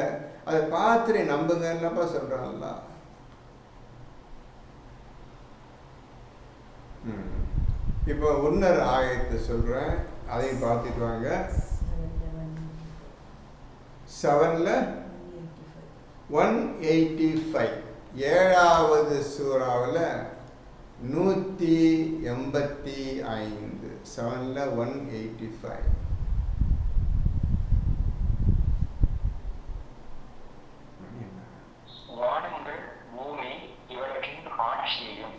அதை பார்த்துட்டே நம்புங்கன்னப்பா சொல்கிறான்ல. இப்போ இன்னொரு ஆயத்தை சொல்கிறேன், அதையும் பார்த்துட்டு வாங்க. 7ல் 185 7வது சூறாவில் 185 7ல் 185. வானங்கள் பூமி இவற்றின் ஆட்சியையும்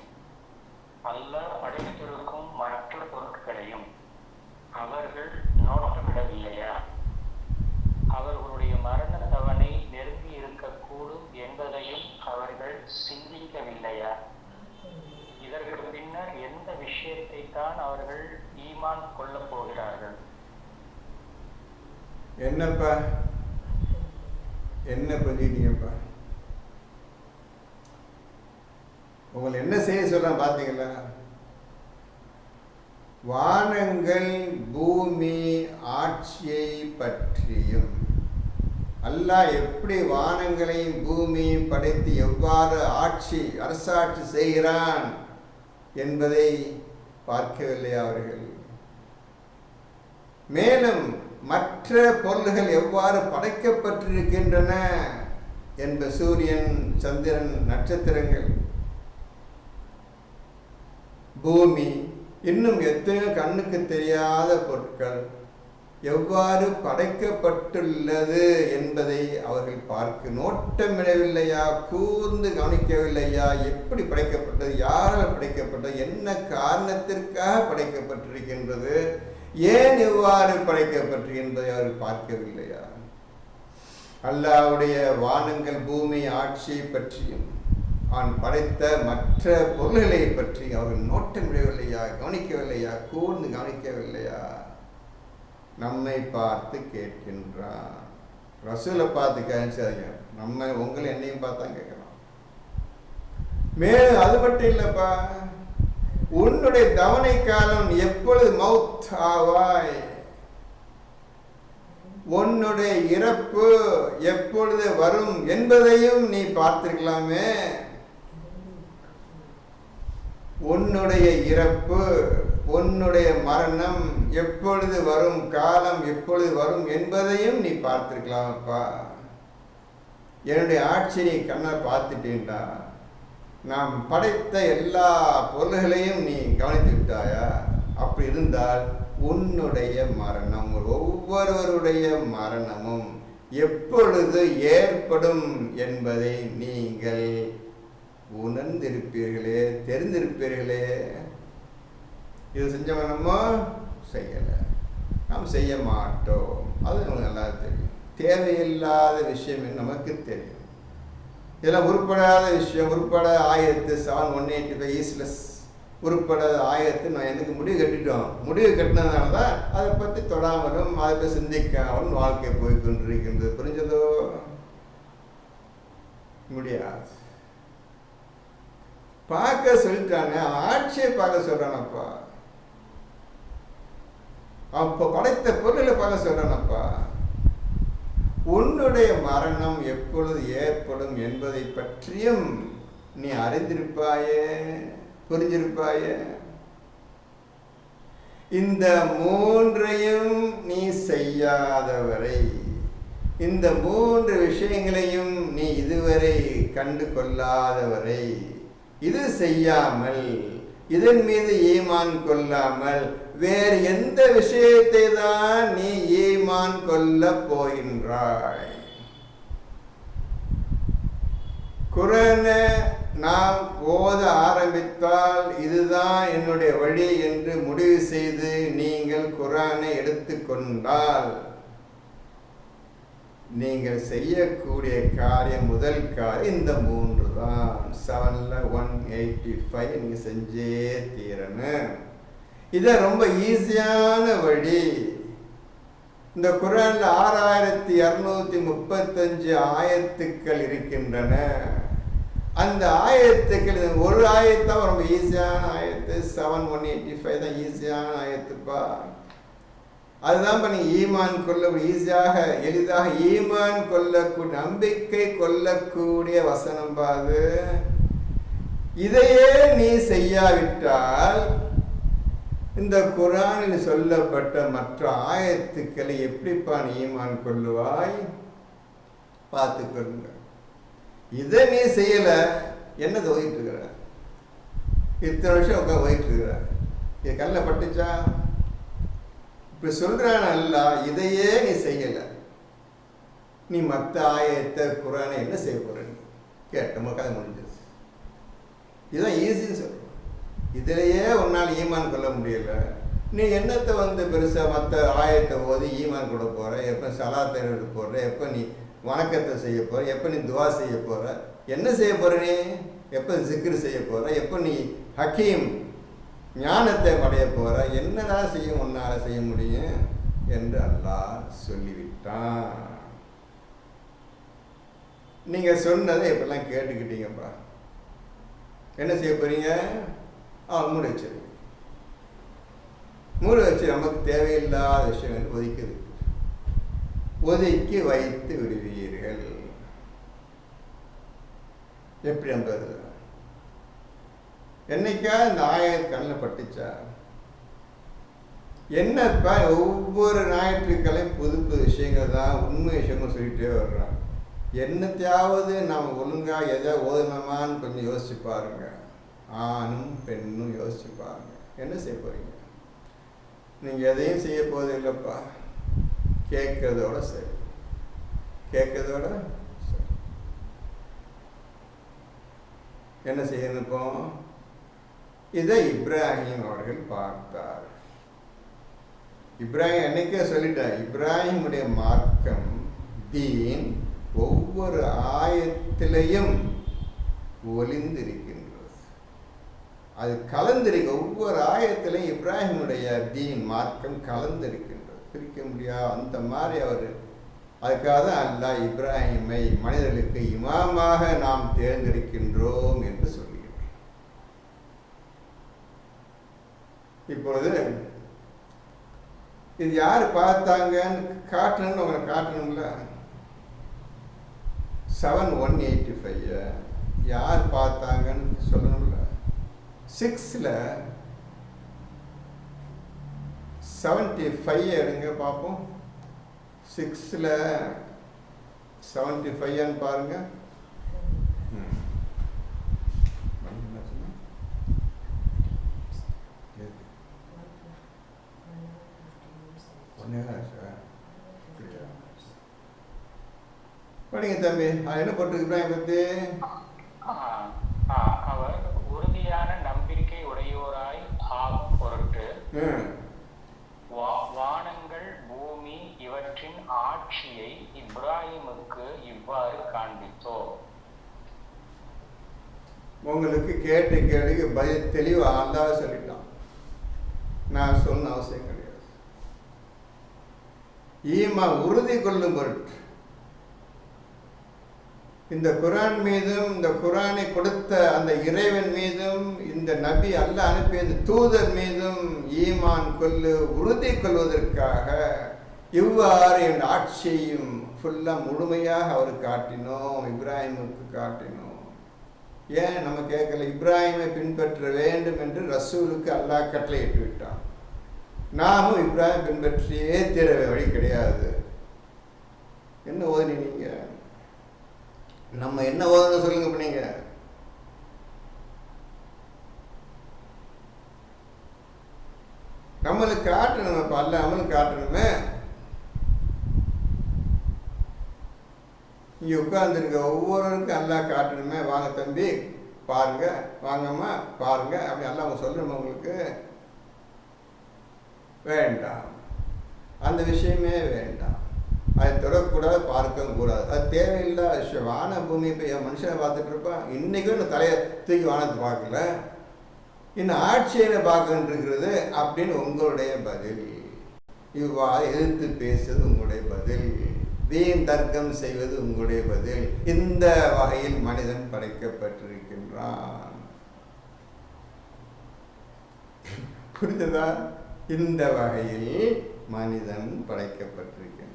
அல்லாஹ் படைத்திருக்கும் மற்ற பொருட்களையும் அவர்கள் நோட்டமிடவில்லையா? அவர்களுடைய மரண தவணை நெருங்கி இருக்கக்கூடும் என்பதையும் அவர்கள் சிந்திக்கவில்லையா? இதற்கு பின்னர் எந்த விஷயத்தை தான் அவர்கள் ஈமான் கொள்ளப் போகிறார்கள்? என்னப்பா என்ன பண்ணிட்டீங்கப்பா? உங்களை என்ன செய்ய சொல்ல பார்த்தீங்களா? வானங்கள் பூமி ஆட்சியை பற்றியும் அல்லாஹ் எப்படி வானங்களையும் பூமியையும் படைத்து எவ்வாறு அரசாட்சி செய்கிறான் என்பதை பார்க்கவில்லை அவர்கள். மேலும் மற்ற பொருள்கள் எவ்வாறு படைக்கப்பட்டிருக்கின்றன என்ப சூரியன், சந்திரன், நட்சத்திரங்கள், பூமி, இன்னும் எத்தனையோ கண்ணுக்கு தெரியாத பொருட்கள் எவ்வாறு படைக்கப்பட்டுள்ளது என்பதை அவர்கள் பார்க்க நோட்டமிடவில்லையா? கூர்ந்து கவனிக்கவில்லையா? எப்படி படைக்கப்பட்டது, யாரால் படைக்கப்பட்டது, என்ன காரணத்திற்காக படைக்கப்பட்டிருக்கின்றது, ஏன் எவ்வாறு படைக்கப்பட்டு என்பதை அவர்கள் பார்க்கவில்லையா? அல்லாஹ்வுடைய வானங்கள் பூமி ஆட்சியை பற்றியும் அவன் படைத்த மற்ற பொருள்களை பற்றி அவர்கள் நோட்டமிடவில்லையா? கவனிக்கவில்லையா? கூர்ந்து கவனிக்கவில்லையா? நம்மை பார்த்து கேட்கின்றான். ரசூலை பார்த்து கேட்காதீங்க, நம்ம உங்களை என்னையும் பார்த்தா கேட்கலாம். மேலும் அது மட்டும் இல்லப்பா, உன்னுடைய தவணை காலம் எப்பொழுது மவுத் ஆவாய், உன்னுடைய இறப்பு எப்பொழுது வரும் என்பதையும் நீ பார்த்திருக்கலாமே. உன்னுடைய இறப்பு, உன்னுடைய மரணம் எப்பொழுது வரும், காலம் எப்பொழுது வரும் என்பதையும் நீ பார்த்திருக்கலாமப்பா. என்னுடைய ஆட்சி நீ கண்ணால் பார்த்துட்டேன்டா. நாம் படைத்த எல்லா பொருள்களையும் நீ கவனித்து விட்டாயா? அப்படி இருந்தால் உன்னுடைய மரணம், ஒவ்வொருவருடைய மரணமும் எப்பொழுது ஏற்படும் என்பதை நீங்கள் உணர்ந்திருப்பீர்களே, தெரிந்திருப்பீர்களே. இது செஞ்சவன் நம்ம செய்யலை, நாம் செய்ய மாட்டோம். அது நமக்கு நல்லா தெரியும். தேவையில்லாத விஷயம் நமக்கு தெரியும். இதெல்லாம் உருப்படாத விஷயம், உருப்படாத ஆயத்து 7:185 ஈஸ்லெஸ் உருப்படாத ஆயத்து நான் எனக்கு முடிவு கட்டிட்டோம். முடிவு கட்டினதுனால தான் அதை பற்றி தொடாமலும் அதை பற்றி சிந்திக்காமலும் வாழ்க்கை போய் கொண்டிருக்கின்றது. புரிஞ்சதோ? முடியாது. பார்க்க சொல்லிட்டானே, ஆட்சியை பார்க்க சொல்றானப்பா. அப்போ படைத்த பொருளை பார்க்க சொல்றானப்பா. உன்னுடைய மரணம் எப்பொழுது ஏற்படும் என்பதை பற்றியும் நீ அறிந்திருப்பாயே, புரிஞ்சிருப்பாயே. இந்த மூன்றையும் நீ செய்யாதவரை, இந்த மூன்று விஷயங்களையும் நீ இதுவரை கண்டு கொள்ளாதவரை, இது செய்யாமல், இதன் மீது ஈமான் கொள்ளாமல் வேறு எந்த விஷயத்தை தான் நீ ஈமான் கொள்ள போகின்றாய்? குர்ஆனை நாம் ஓத ஆரம்பித்தால் இதுதான் என்னுடைய வழி என்று முடிவு செய்து நீங்கள் குர்ஆனை எடுத்துக்கொண்டால் நீங்கள் செய்யக்கூடிய காரியம், முதல் காரியம் இந்த மூன்று தான். 7:185 நீங்க செஞ்சே தீரணும். இது ரொம்ப ஈஸியான வழி. இந்த குர்ஆன்ல 6235 ஆயத்துக்கள் இருக்கின்றன. அந்த ஆயத்துக்கள் ஒரு ஆயத்தான் ரொம்ப ஈஸியான ஆயத்து. 7:185 தான் ஈஸியான ஆயத்துப்பா. அதுதான் நீ ஈமான் கொள்ள ஈஸியாக, எளிதாக ஈமான் கொள்ளக்கூடிய, நம்பிக்கை கொள்ளக்கூடிய வசனம் பாது. இதையே நீ செய்யாவிட்டால் இந்த குர்ஆனில் சொல்லப்பட்ட மற்ற ஆயத்துக்களை எப்படிப்பா நீ ஈமான் கொள்ளுவாய்? பார்த்துக்கொள்ளுங்க. இதை நீ செய்யலை, என்னது ஓதிட்டு இருக்கிற? இத்தனை வருஷம் உட்காந்து ஓதிட்டு இருக்கிற, இது கல்ல பட்டுச்சா? இப்படி சொல்றான் அல்ல, இதையே நீ செய்யலை, நீ மற்ற ஆயத்தை குரானை என்ன செய்ய போற? நீ கேட்ட கதை முடிஞ்சிருச்சு. இதுதான் ஈஸின்னு சொல்றோம். இதிலேயே உன்னால் ஈமான் கொள்ள முடியல, நீ என்னத்தை பெருசாக மற்ற ஆயத்தை ஓதி ஈமான் கொள்ள போகிற? எப்போ சலாத்தை எடுத்து போடுற? எப்போ நீ வணக்கத்தை செய்ய போகிற? எப்போ நீ துவா செய்ய போகிற? என்ன செய்ய போகிற? நீ எப்போ ஜிக்ரு செய்ய போகிற? எப்போ நீ ஹக்கீம் ஞானத்தை அடைய போகிற? என்னதான் செய்ய உன்னால் செய்ய முடியும் என்று அல்லாஹ் சொல்லிவிட்டான். நீங்கள் சொன்னதை இப்பெல்லாம் கேட்டுக்கிட்டீங்கப்பா, என்ன செய்ய போகிறீங்க? மூட வச்சிருங்க. மூட வச்சு நமக்கு தேவையில்லாத விஷயங்கள் ஒதுக்கி வைத்து விடுவீர்கள். எப்படி நம்புறது? என்னைக்கா இந்த ஆயத்து கண்ணில் பட்டுச்சா? என்னப்பா ஒவ்வொரு ஞாயிற்றுக்கிழமையும் புது புது விஷயங்கள் தான், உண்மை விஷயங்கள் சொல்லிகிட்டே வர்றான். என்னத்தையாவது நாம் ஒழுங்காக எதை ஓதணுமான்னு கொஞ்சம் யோசிச்சு பாருங்க. ஆணும் பெண்ணும் யோசிச்சு பாருங்க. என்ன செய்ய போறீங்க? நீங்கள் எதையும் செய்ய போவது இல்லைப்பா, கேட்கறதோட சரி, கேட்கறதோட சரி. என்ன செய்யணும் இப்போ? இதை இப்ராஹிம் அவர்கள் பார்த்தார். இப்ராஹிம் என்னைக்கே சொல்லிட்டார், இப்ராஹிமுடைய மார்க்கம் தீன் ஒவ்வொரு ஆயத்திலையும் ஒளிந்திருக்கின்றது, அது கலந்திருக்கு. ஒவ்வொரு ஆயத்திலையும் இப்ராஹிமுடைய தீன் மார்க்கம் கலந்திருக்கின்றது, பிரிக்க முடியாது. அந்த மாதிரி அவர், அதுக்காக தான் அல்லாஹ் இப்ராஹிமை மனிதர்களுக்கு இமாமாக நாம் தேர்ந்தெடுக்கின்றோம் என்று சொல்லுகின்றோம். இப்பொழுது இது யார் பார்த்தாங்கன்னு காட்டணும்னு உங்களை காட்டணும்ல. 7,185 யார் பார்த்தாங்கன்னு சொல்லணும்ல. 6ல் 75 எடுங்க பார்ப்போம். 6ல் 75 பாருங்க. படிங்க தம்பி, அது என்ன போட்டிருக்கிறாங்க பத்தி? அவர் உறுதியான நம்பிக்கை உடையோராய் ஆகும் பொருட்டு வானங்கள் பூமி இவற்றின் ஆட்சியை இப்ராஹிமுக்கு இவ்வாறு காண்பித்தோம். உங்களுக்கு கேட்ட கேள்விக்கு பதில் தெளிவா அல்லாஹ் சொல்லிட்டான், நான் சொன்ன அவசியம் கிடையாது. ஈமா உறுதி கொள்ளும் பொருட்டு இந்த குரான் மீதும், இந்த குரானை கொடுத்த அந்த இறைவன் மீதும், இந்த நபி அல்லாஹ் அனுப்பிய இந்த தூதர் மீதும் ஈமான் கொள்ளு உறுதி கொள்வதற்காக இவ்வாறு என் ஆட்சியையும் ஃபுல்லாக முழுமையாக அவருக்கு காட்டினோம், இப்ராஹிமுக்கு காட்டினோம். ஏன் நம்ம கேட்கல? இப்ராஹிமை பின்பற்ற வேண்டும் என்று ரசூலுக்கு அல்லாஹ் கட்டளையிட்டு விட்டான். நாமும் இப்ராஹிம் பின்பற்றியே தீர வழி கிடையாது. என்ன ஓதுனி நீங்க? நம்ம என்ன ஓதணும் சொல்லுங்க. இப்போ நீங்க நம்மளுக்கு காட்டணும், இப்போ அல்ல நம்மளுக்கு காட்டணுமே. இங்கே உட்கார்ந்துருக்க ஒவ்வொருவருக்கும் எல்லாம் காட்டணுமே. வாங்க தம்பி பாருங்க, வாங்கம்மா பாருங்க அப்படி எல்லாம் அவங்க சொல்லணுமா? உங்களுக்கு வேண்டாம், அந்த விஷயமே வேண்டாம். அதை தொடக்கூடாது, பார்க்கவும் கூடாது, அது தேவையில்லாத விஷயம். வான பூமி இப்போ என் மனுஷனை பார்த்துட்டு இருப்பான். இன்றைக்கும் இன்னும் தலையை தூக்கி வானத்தை பார்க்கல, இன்னும் ஆட்சியை பார்க்கின்றது அப்படின்னு உங்களுடைய பதில். இவ்வாறு எதிர்த்து பேசுவது உங்களுடைய பதில், வீண் தர்க்கம் செய்வது உங்களுடைய பதில். இந்த வகையில் மனிதன் படைக்கப்பட்டிருக்கின்றான். புரிந்ததா? இந்த வகையில் மனிதன் படைக்கப்பட்டிருக்கின்றான்.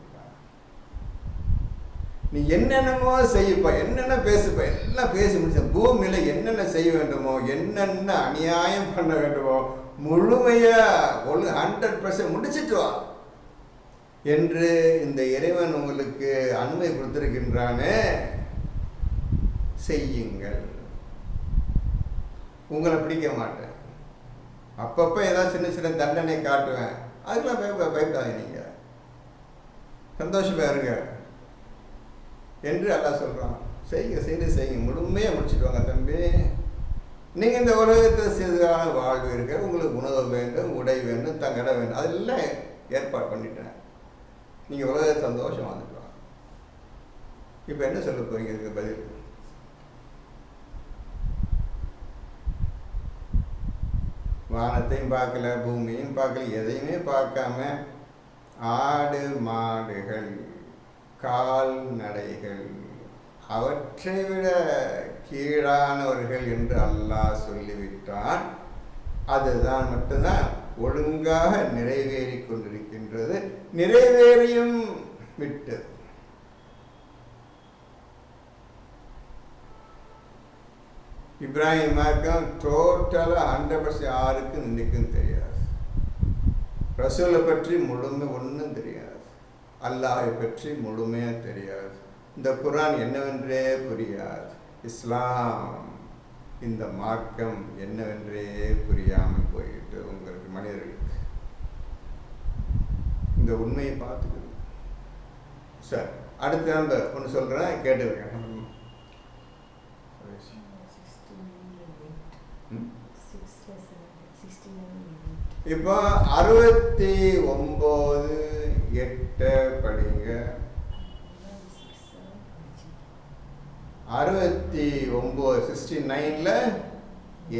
நீ என்னென்னமோ செய்யப்பா, என்னென்ன பேசுப்பா, எல்லாம் பேசி முடிச்ச. பூமியில என்னென்ன செய்ய வேண்டுமோ, என்னென்ன அநியாயம் பண்ண வேண்டுமோ முழுமையா 100% முடிச்சிட்டு வா என்று இந்த இறைவன் உங்களுக்கு அனுமதி கொடுத்திருக்கின்றானே. செய்யுங்கள். உங்களை பிடிக்க மாட்டேன், அப்பப்போ ஏதாவது சின்ன சின்ன தண்டனை காட்டுவேன், அதுக்கெல்லாம் பயப்படாதீங்க, நீங்கள் சந்தோஷமாக இருங்க என்று அல்லாஹ் சொல்கிறான். செய்யுங்க, முழுமையாக முடிச்சுட்டு வாங்க தம்பி. நீங்கள் இந்த உலகத்தில் சிறிதான வாழ்வு இருக்க, உங்களுக்கு உணவு வேண்டும், உடை வேண்டும், தங்கட வேண்டும், அதெல்லாம் ஏற்பாடு பண்ணிட்டேன். நீங்கள் உலக சந்தோஷம் வந்துக்கலாம். இப்போ என்ன சொல்ல போறீங்க இதுக்கு பதில்? வானத்தையும் பார்க்கல, பூமியும் பார்க்கல, எதையுமே பார்க்காம ஆடு மாடுகள் கால்நடைகள் அவற்றை விட கீழானவர்கள் என்று அல்லாஹ் சொல்லிவிட்டான். அதுதான் மட்டும்தான் ஒழுங்காக நிறைவேறி கொண்டிருக்கின்றது, நிறைவேறியும் விட்டது. இப்ராஹிம் மார்க்கம் டோட்டலாக 100% யாருக்கும் இன்னைக்கும் தெரியாது. ரசூலை பற்றி முழுமை ஒன்றும் தெரியாது, அல்லாஹை பற்றி முழுமையாக தெரியாது, இந்த குர்ஆன் என்னவென்றே புரியாது, இஸ்லாம் இந்த மார்க்கம் என்னவென்றே புரியாமல் போயிட்டு உங்களுக்கு மனிதர்களுக்கு இந்த உண்மையை பார்த்துக்கணும். சார் அடுத்த நம்பர் ஒன்று சொல்கிறேன், கேட்டுருக்கேன். இப்போ 69:8 படிங்க. 69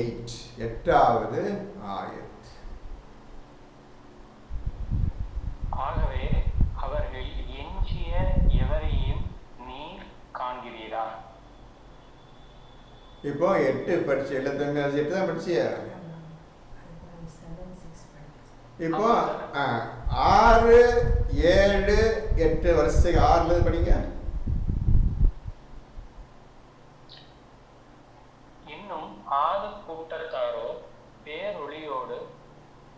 8 எட்டாவது ஆயத். ஆகவே அவர்கள் எஞ்சிய எவரையும் நீர் காண்கிறீரா? இப்போ 8 படிச்சு, 8 தான் படிச்சியா? இப்போ 6 7 8 வரிசை 6 படிங்க. இன்னும் ஆது கூட்டத்தாரோ பேரொளியோடு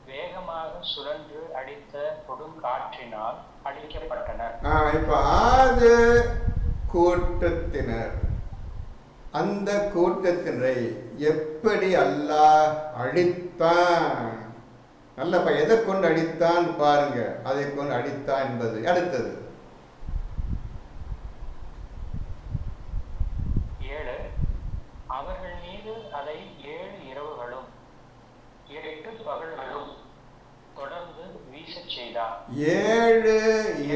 வேகமாக சுழன்று அடித்த கொடுங்காற்றினால் அழிக்கப்பட்டனர். இப்போ ஆது கூட்டத்தினர், அந்த கூட்டத்தினரை எப்படி அல்லாஹ் அழித்தான்? நல்லப்பா, எதை கொண்டு அடித்தான் பாருங்க, அதை கொண்டு அடித்தான் என்பது அடுத்தது. 7 அவர்கள் மீது அதை 7 இரவுகளும் 8 பகல்களும் தொடர்ந்து வீசச் செய்தார். 7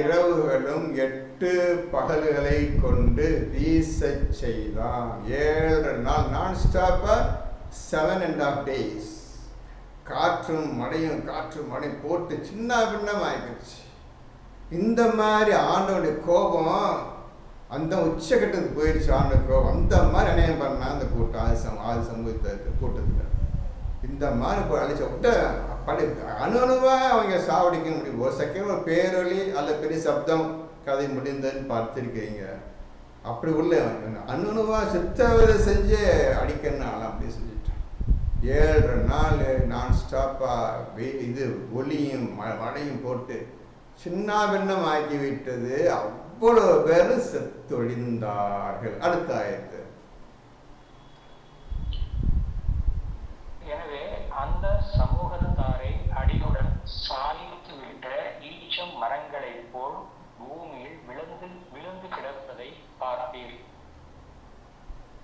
இரவுகளும் 8 பகல்களை கொண்டு வீசச் செய்தான். 7 நாள் நான் ஸ்டாப்பா 7.5 days. காற்றும் மழையும் போட்டு சின்ன பின்னம் ஆகிடுச்சு. இந்த மாதிரி ஆண்டவனுடைய கோபம் அந்த உச்சகட்டத்துக்கு போயிடுச்சு. ஆண்டவனுடைய கோபம் அந்த மாதிரி அநியாயம் பண்ணா அந்த கூட்டம் அது சமூகத்தை கூட்டத்தில் இந்த மாதிரி இப்போ அழிச்ச விட்ட அப்படி அணுவா அவங்க சாவடிக்க முடியும். ஒரு செகண்ட் ஒரு பேரொலி அல்ல பெரிய சப்தம் கதை முடிந்ததுன்னு பார்த்துருக்கீங்க. அப்படி உள்ள அணுவா சித்தவதை செஞ்சு அடிக்கணும் அப்படி செஞ்சுட்டேன். 7 நாள் நான் ஸ்டாப்பாக இது ஒளியும் மழையும் போட்டு சின்ன பின்னம் ஆக்கிவிட்டது. அவ்வளோ பேர் செத்தொழிந்தார்கள். அடுத்த ஆயத்து. எனவே அந்த சமூகத்தாரை அடியுடன் சாய்த்து விட்ட ஈச்சம் மரங்களைப் போல் பூமியில் விழுந்து கிடப்பதை பார்ப்பீர்.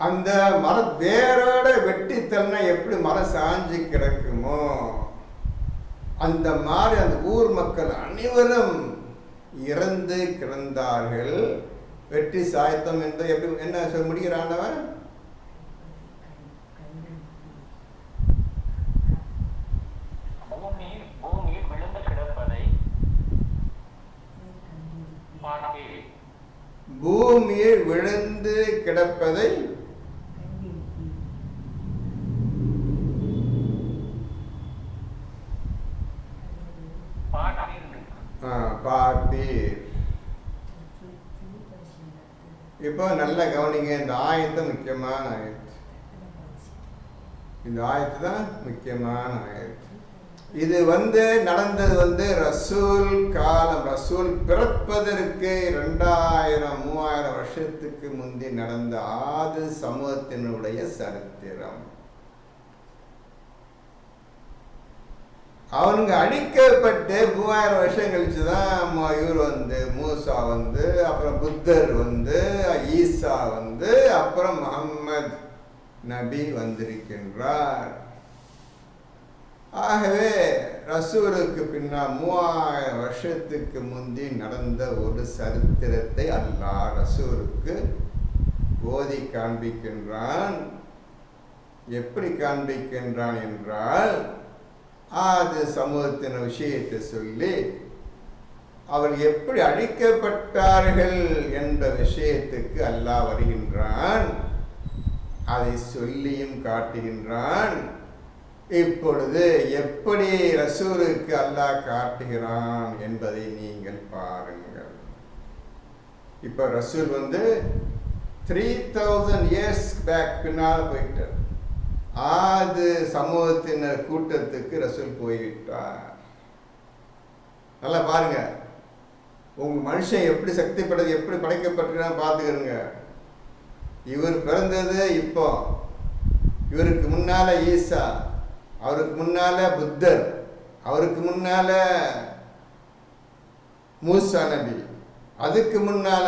அந்த மர வேரோட வெட்டித்தல்னா எப்படி மரம் சாஞ்சு கிடக்குமோ அந்த மாதிரி அந்த ஊர் மக்கள் அனைவரும் இறந்து கிடந்தார்கள். வெட்டி சாய்த்தம் என்பது எப்படி என்ன சொல்ல முடிகிறாண்டவன்? பூமியில் விழுந்து கிடப்பதை பார்ப்பீர். பூமியில் விழுந்து கிடப்பதை பார்ப்பீர். இப்போ நல்ல கவனிங்க, இந்த ஆயத்து முக்கியமான ஆயத்து. இந்த ஆயத்து தான் முக்கியமான ஆயத்து. இது நடந்தது ரசூல் காலம், ரசூல் பிறப்பதற்கு 2000-3000 வருஷத்துக்கு முந்தி நடந்த ஆது சமூகத்தினுடைய சரித்திரம். அவனுங்க அழிக்கப்பட்டு 3000 வருஷம் கழிச்சுதான் இவர் மூசா அப்புறம் புத்தர் ஈசா அப்புறம் முஹம்மது நபி வந்திருக்கின்றார். ஆகவே ரசூலுக்கு பின்னால் 3000 வருஷத்துக்கு முந்தி நடந்த ஒரு சரித்திரத்தை அல்லாஹ் ரசூலுக்கு ஓதி காண்பிக்கின்றான். எப்படி காண்பிக்கின்றான் என்றால், ஆது சமூகத்தின் விஷயத்தை சொல்லி அவர் எப்படி அழிக்கப்பட்டார்கள் என்ற விஷயத்துக்கு அல்லாஹ் வருகின்றான். அதை சொல்லியும் காட்டுகின்றான். இப்பொழுது எப்படி ரசூலுக்கு அல்லாஹ் காட்டுகிறான் என்பதை நீங்கள் பாருங்கள். இப்போ ரசூல் 3000 இயர்ஸ் பேக் பின்னால் போயிட்டார். ஆது சமூகத்தினர் கூட்டத்துக்கு ரசூல் போய்விட்டார். நல்லா பாருங்க, உங்க மனுஷன் எப்படி சக்திப்பட்டது, எப்படி படைக்கப்பட்டிருக்கான்னு பார்த்துக்கிறங்க. இவர் பிறந்தது இப்போ, இவருக்கு முன்னால ஈசா, அவருக்கு முன்னால புத்தர், அவருக்கு முன்னால மூசா நபி, அதுக்கு முன்னால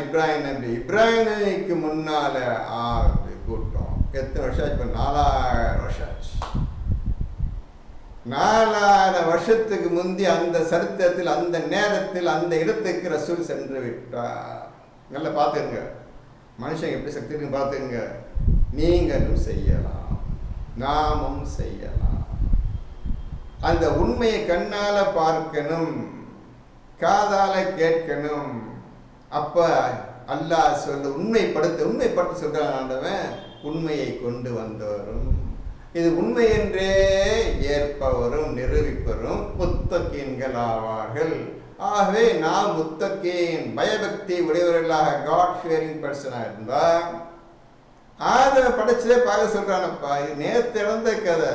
இப்ராஹிம் நபி, இப்ராஹிம் நபிக்கு முன்னால ஆது கூட்டம். எத்தனை வருஷம் ஆச்சு? 4000 வருஷம் ஆச்சு. 4000 வருஷத்துக்கு முந்தி அந்த சரித்திரத்தில், அந்த நேரத்தில், அந்த இடத்துக்கு ரசூல் சென்று விட்டார். நல்லா பார்த்துங்க, மனுஷன் எப்படி சக்தி இருக்குன்னு பார்த்துங்க. நீங்களும் செய்யலாம், நாமும் செய்யலாம். அந்த உண்மையை கண்ணால பார்க்கணும், காதால கேட்கணும். அப்ப அல்லாஹ் உண்மைப்படுத்த சொல்றான் ஆண்டவன். உண்மையை கொண்டு வந்தவரும், இது உண்மை என்றே ஏற்பவரும் நிரூபிப்பவரும் முத்தகீன்கள் ஆவார்கள். ஆகவே நாம் முத்தகீன், பயபக்தி உடையவர்களாக, காட் ஃபியரிங் பர்சனாக இருந்தா ஆதவ படைச்சதே பார்க்க சொல்றானப்பா. இது நேற்று இழந்த கதை,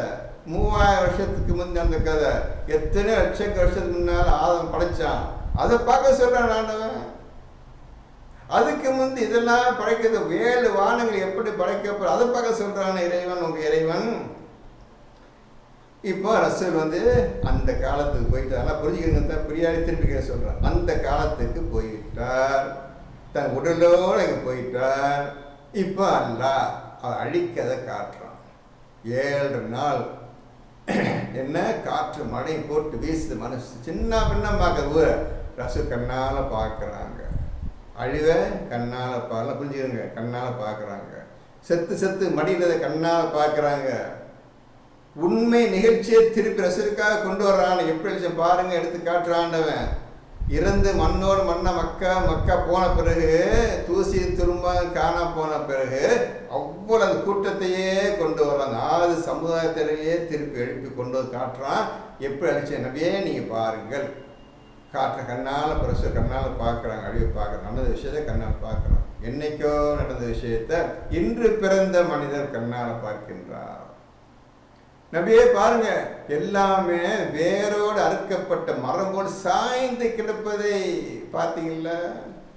3000 வருஷத்துக்கு முந்தி அந்த கதை. எத்தனை லட்சம் வருஷத்துக்கு முன்னால் ஆதவன் படைச்சான், அதை பார்க்க சொல்றான் ஆண்டவன். அதுக்கு முந்தி இதெல்லாம் படைக்கிறது, 7 வானங்கள் எப்படி படைக்கப்படும் அதை பார்க்க சொல்றான் இறைவன், உங்க இறைவன். இப்போ ரசூல் அந்த காலத்துக்கு போயிட்டார். நல்லா புரிஞ்சுக்கிறீங்க, பிரியாணி திருப்பி சொல்றான். அந்த காலத்துக்கு போயிட்டார், தன் உடலோட இங்கே போயிட்டார். இப்போ அல்லாஹ் அவர் அழிக்கதை காட்டுறான். 7 நாள் என்ன காற்று மழை போட்டு வீசுது, மனசு சின்ன பின்னமாக்க ரசூல் கண்ணால பார்க்குறாங்க. அழிவை கண்ணால புரிஞ்சுக்கிறங்க, கண்ணால பார்க்குறாங்க. செத்து மடியினதை கண்ணால பார்க்குறாங்க. உண்மை நிகழ்ச்சியை திருப்பி ரசூலுக்காக கொண்டு வர்றான். எப்படி பாருங்க, எடுத்து காட்டுறாண்டவன். இறந்து மண்ணோடு மண்ணை மக்கா போன பிறகு, தூசி துரும்ப காண போன பிறகு அவ்வளவு அந்த கூட்டத்தையே கொண்டு வர்றாங்க. ஆது சமுதாயத்திலேயே திருப்பி எழுப்பி கொண்டு வந்து காட்டுறான். எப்படி அழிச்ச நபியே நீங்க பாருங்கள். காற்ற கண்ணால் பிரசு கண்ணால் பார்க்குறாங்க, அழிவை பார்க்குறாங்க. நடந்த விஷயத்தை கண்ணால் பார்க்குறாங்க. என்னைக்கோ நடந்த விஷயத்தை இன்று பிறந்த மனிதர் கண்ணால் பார்க்கின்றார். நபியே பாருங்க, எல்லாமே வேரோடு அறுக்கப்பட்ட மரம் போல் சாய்ந்து கிடப்பதை பார்த்தீங்களா?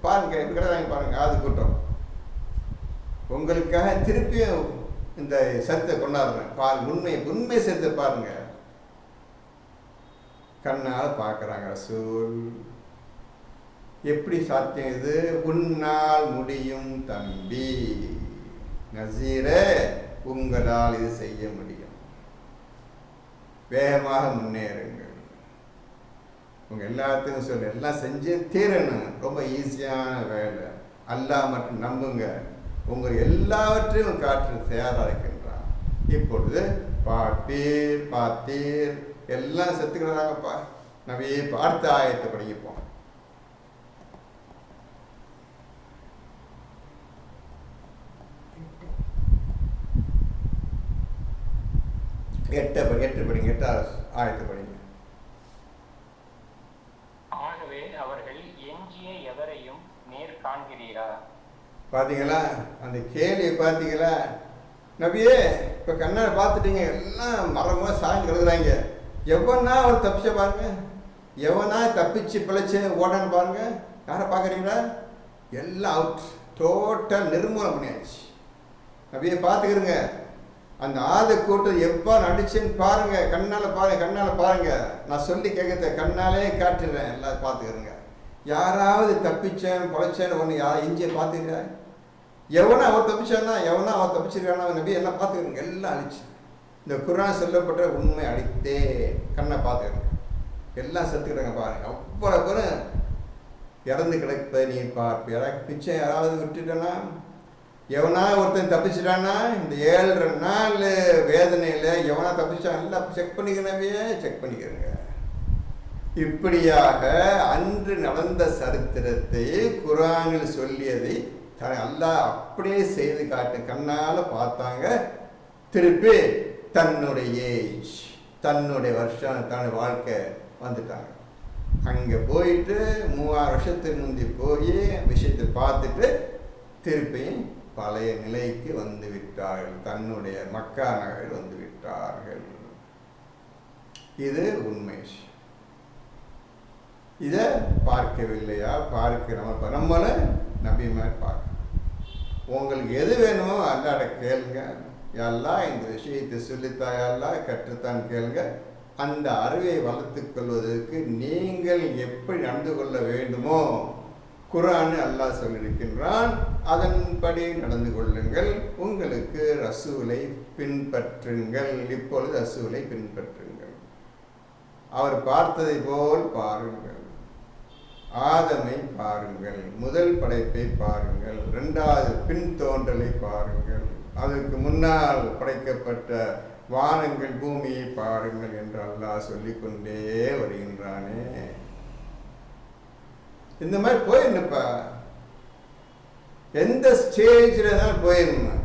பாருங்க, இருக்கிறதாங்க பாருங்க. ஆது கூட்டம் உங்களுக்காக திருப்பியும் இந்த சரத்தை கொண்டாடுறேன். பாருங்க, உண்மை சரத்தை பாருங்க. கண்ணால் பார்க்குறாங்க ரசூல். எப்படி சாத்தியம் இது? உன்னால் முடியும் தம்பி நசீரே, உங்களால் இது செய்ய முடியும். வேகமாக முன்னேறுங்கள். உங்க எல்லாத்துக்கும் சொல்ல, எல்லாம் செஞ்சு தீரணும். ரொம்ப ஈஸியான வேலை. அல்லாஹ் மட்டும் நம்புங்க, உங்கள் எல்லாவற்றையும் காற்று தயாராக இருக்கின்றான். இப்பொழுது பார்த்தீர் எல்லாம் செத்துக்கிறாங்கப்பா. நபி அடுத்த ஆயத்தை படிப்போம். எட்டு படிங்க, 8வது ஆயத்தை படிங்க. ஆகவே அவர்கள் எஞ்சிய எவரையும் நேர் காண்கிறீரா? பாத்தீங்களா அந்த கேள்வி? பாத்தீங்களா நபியே, இப்ப கண்ணால பார்த்துட்டீங்க, எல்லாம் மரமா சாய்ந்து கிடக்குறாங்க. எவனா அவர் தப்பிச்ச பாருங்க, எவனா தப்பிச்சு பிழைச்சு ஓடான்னு பாருங்க. யாரை பார்க்குறீங்களா? எல்லாம் அவுட், டோட்டல் நிர்மூலம் பண்ணியாச்சு. அப்படியே பார்த்துக்கிறங்க. அந்த ஆதை கூட்டம் எப்போ நடிச்சுன்னு பாருங்க, கண்ணால் பாருங்க, கண்ணால் பாருங்க. நான் சொல்லி கேட்கறத கண்ணாலே காட்டுறேன், எல்லாம் பார்த்துக்கிறேங்க. யாராவது தப்பிச்சேன் பொழைச்சேன்னு ஒன்று இஞ்சியை பார்த்துக்கிறா? எவனா அவர் தப்பிச்சானா, எவனா அவர் தப்பிச்சிருக்கானா நபி எல்லாம் பார்த்துக்கிறேங்க, எல்லாம் அழிச்சு. இந்த குர்ஆன் சொல்லப்பட்ட உண்மை அடித்தே கண்ணை பார்த்துக்கிறேங்க, எல்லாம் செத்துக்கிறாங்க பாருங்க. அவ்வளோ பேரும் இறந்து கிடப்பதை நீ பார்ப்ப. யாராவது பிச்சை யாராவது விட்டுட்டேன்னா, எவனா ஒருத்தன் தப்பிச்சிட்டான்னா, இந்த 7 நாள் வேதனையில் எவனா தப்பிச்சான் எல்லாம் செக் பண்ணிக்கிறனவே, செக் பண்ணிக்கிறேங்க. இப்படியாக அன்று நடந்த சரித்திரத்தை குர்ஆனில் சொல்லியதை அல்லாஹ் அப்படியே செய்து காட்டு கண்ணால் பார்த்தாங்க. திருப்பி தன்னுடைய ஏஜ், தன்னுடைய வருஷம், தன்னுடைய வாழ்க்கை வந்துட்டாங்க. அங்கே போயிட்டு 3000 வருஷத்துக்கு முந்தி போய் விஷயத்தை பார்த்துட்டு திருப்பி பழைய நிலைக்கு வந்து விட்டார்கள், தன்னுடைய மக்கா நகரில் வந்து விட்டார்கள். இது உண்மை. இதை பார்க்கவில்லையா? பார்க்க நம்மளை நபி மாதிரி பார்க்க. உங்களுக்கு எது வேணுமோ அல்லாட கேளுங்க, எல்லாம் இந்த விஷயத்தை சொல்லித்தாயெல்லாம் கற்றுத்தான் கேளுங்க. அந்த அறிவை வளர்த்து கொள்வதற்கு நீங்கள் எப்படி நடந்து கொள்ள வேண்டுமோ குர்ஆன் அல்லாஹ் சொல்லியிருக்கின்றான், அதன்படி நடந்து கொள்ளுங்கள். உங்களுக்கு ரசூலை பின்பற்றுங்கள். இப்பொழுது ரசூலை பின்பற்றுங்கள். அவர் பார்த்ததை போல் பாருங்கள். ஆதமை பாருங்கள், முதல் படைப்பை பாருங்கள், 2வது பின் தோன்றலை பாருங்கள், அதற்கு முன்னால் படைக்கப்பட்ட வானங்கள் பூமியை பாருங்கள் என்று அல்லாஹ் சொல்லிக்கொண்டே வருகின்றானே. இந்த மாதிரி போயிருந்தப்பா, எந்த ஸ்டேஜில் தான் போயிருந்தேன்.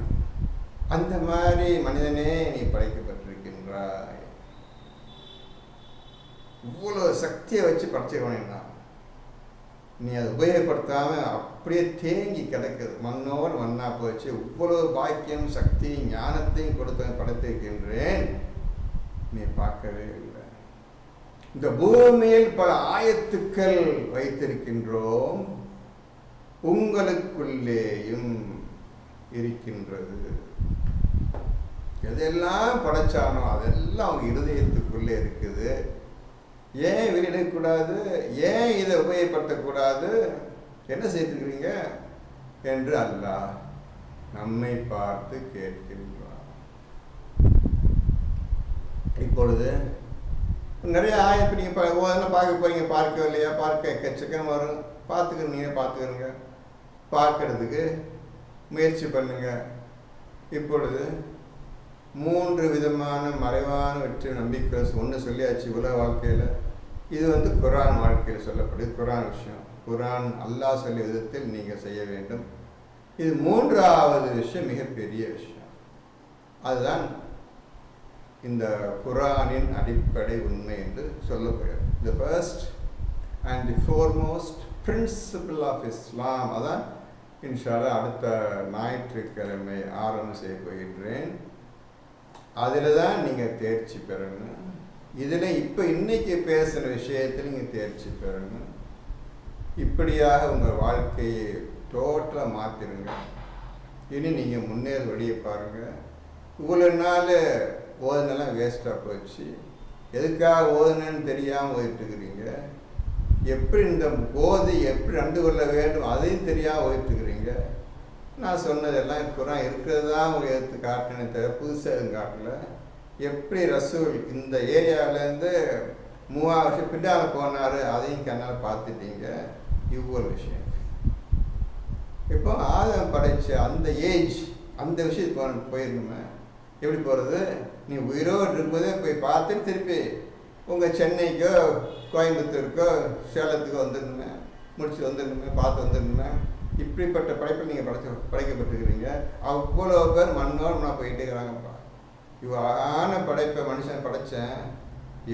அந்த மாதிரி மனிதனே நீ படைக்கப்பட்டிருக்கின்றாய். இவ்வளோ சக்தியை வச்சு படைச்சிருவானா, நீ அதை உபயோகப்படுத்தாமல் அப்படியே தேங்கி கிடக்குது, மண்ணோடு மண்ணா போச்சு. இவ்வளோ பாக்கியம், சக்தி, ஞானத்தையும் கொடுத்த படைத்திருக்கின்றேன், நீ பார்க்கவே இல்லை. இந்த பூமியில் பல ஆயத்துக்கள் வைத்திருக்கின்றோம், உங்களுக்குள்ளேயும் இருக்கின்றது. எதெல்லாம் படைச்சானோ அதெல்லாம் அவங்க இருதயத்துக்குள்ளே இருக்குது. ஏன் வெளியிடக்கூடாது, ஏன் இதை உபயோகப்படுத்தக்கூடாது, என்ன செய்திருக்கிறீங்க என்று அல்லாஹ் நம்மை பார்த்து கேட்கின்றார். இப்பொழுது நிறைய ஆயப்பு நீங்கள் பார்க்க போறீங்க, பார்க்கவில்லையா? பார்க்க எக்கச்சக்கம் வரும், பார்த்துக்கிறீங்க, பார்க்கறதுக்கு முயற்சி பண்ணுங்க. இப்பொழுது 3 விதமான மறைவான வெற்றி நம்பிக்கை ஒன்று சொல்லியாச்சு உலக வாழ்க்கையில். இது குர்ஆன் வாழ்க்கையில் சொல்லப்படுது, குர்ஆன் விஷயம். குர்ஆன் அல்லாஹ் சொல்லிய விதத்தில் நீங்கள் செய்ய வேண்டும். இது 3வது விஷயம், மிகப்பெரிய விஷயம். அதுதான் இந்த குர்ஆனின் அடிப்படை உண்மை என்று சொல்லப்படுகிறது. The first and the foremost principle of Islam. அதான் இன்ஷா அல்லாஹ் அடுத்த ஞாயிற்றுக்கிழமை ஆரம்பம் செய்ய போகின்றேன். அதில் தான் நீங்கள் தேர்ச்சி பெறணும். இதில் இப்போ இன்னைக்கு பேசுகிற விஷயத்தில் நீங்கள் தேர்ச்சி பெறணும். இப்படியாக உங்கள் வாழ்க்கையை டோட்டலாக மாற்றிடுங்க. இனி நீங்கள் முன்னேற வழியை பாருங்கள். இவ்வளோ நாள் ஓதுனெல்லாம் வேஸ்ட்டாக போச்சு. எதுக்காக ஓதுனன்னு தெரியாமல் ஓதிட்டுருக்கிறீங்க. எப்படி இந்த போது எப்படி நடந்து கொள்ள வேண்டும் அதையும் தெரியாமல் ஓதிட்டுருக்கிறீங்க. நான் சொன்னதெல்லாம் குர்ஆன் இருக்கிறது தான் உங்களுக்கு எடுத்து காட்டினே தவிர புதுசாக எதுவும் காட்டல. எப்படி ரசூல் இந்த ஏரியாவிலேருந்து 3000 வருஷம் பின்னால் போனார், அதையும் கண்ணால் பார்த்துட்டீங்க. இவ்வளோ விஷயம். இப்போ ஆதம் படைச்ச அந்த ஏஜ், அந்த விஷயத்துக்கு போயிருந்தோமே. எப்படி போகிறது? நீ உயிரோடு இருக்கும்போதே போய் பார்த்துட்டு திருப்பி உங்கள் சென்னைக்கோ கோயம்புத்தூருக்கோ சேலத்துக்கோ வந்துடணுமே, முடிச்சு வந்துடணுமே, பார்த்து வந்துடணுமே. இப்படிப்பட்ட படைப்பில் நீங்கள் படைக்கப்பட்டிருக்கிறீங்க. அவ்வளோ பேர் மண்ணோடு நான் போயிட்டே இருக்கிறாங்கப்பா. இவ்வளோ படைப்பை மனுஷன் படைத்தேன்,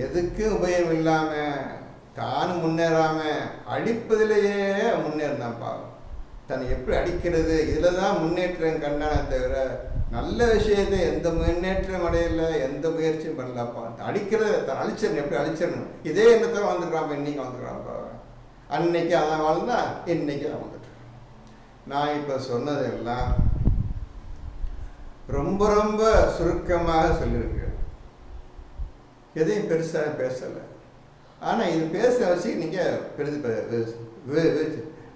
எதுக்கும் உபயோகம் இல்லாமல் தானும் முன்னேறாமல் அழிப்பதிலேயே முன்னேறினான்ப்பா. தன்னை எப்படி அடிக்கிறது, இதில் தான் முன்னேற்றம் கண்டானே தவிர நல்ல விஷயத்தை எந்த முன்னேற்றம் அடையல, எந்த முயற்சியும் பண்ணலப்பா. அடிக்கிறத தன் அழிச்சிடணும், எப்படி அழிச்சிடணும், இதே எண்ணத்தில் வந்துருக்கான்ப்பா. இன்னைக்கு வந்துருக்கான்ப்பா. அன்னைக்கு அதான் வாழ்ந்தா இன்னைக்கு தான் வந்துட்டு. நான் இப்போ சொன்னதெல்லாம் ரொம்ப ரொம்ப சுருக்கமாக சொல்லியிருக்கேன், எதையும் பெருசாக பேசலை. ஆனால் இது பேச வச்சு நீங்கள்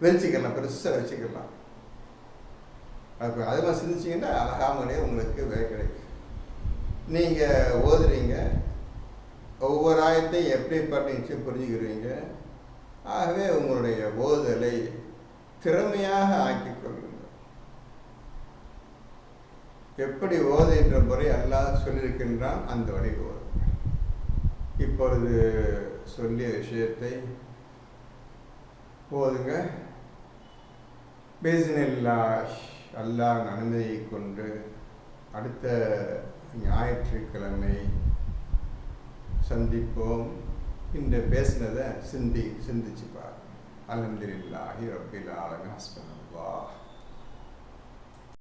விரிச்சிக்கலாம், பெருசாக வச்சுக்கலாம். அப்போ அது மாதிரி சிந்திச்சிங்கன்னா அழகாமலே உங்களுக்கு வேலை கிடைக்கும். நீங்கள் ஓதுறீங்க, ஒவ்வொரு ஆயத்தையும் எப்படி பண்ணிச்சு புரிஞ்சுக்கிறீங்க. ஆகவே உங்களுடைய ஓதுதலை திறமையாக ஆக்கிக் கொள்ளுங்கள். எப்படி ஓதுகின்ற முறை அல்லாஹ் சொல்லியிருக்கின்றான், அந்த வழி ஓது. இப்பொழுது சொல்லிய விஷயத்தை ஓதுங்க. பிஸ்மில்லாஹ், அல்லாஹ்வின் அனுமதியை கொண்டு அடுத்த ஞாயிற்றுக்கிழமை சந்திப்போம். இந்த பேசினதை சிந்திச்சு பாருங்க. அல்ஹம்துலில்லாஹி ரப்பில் ஆலமீன். ஹஸ்புனல்லாஹ்.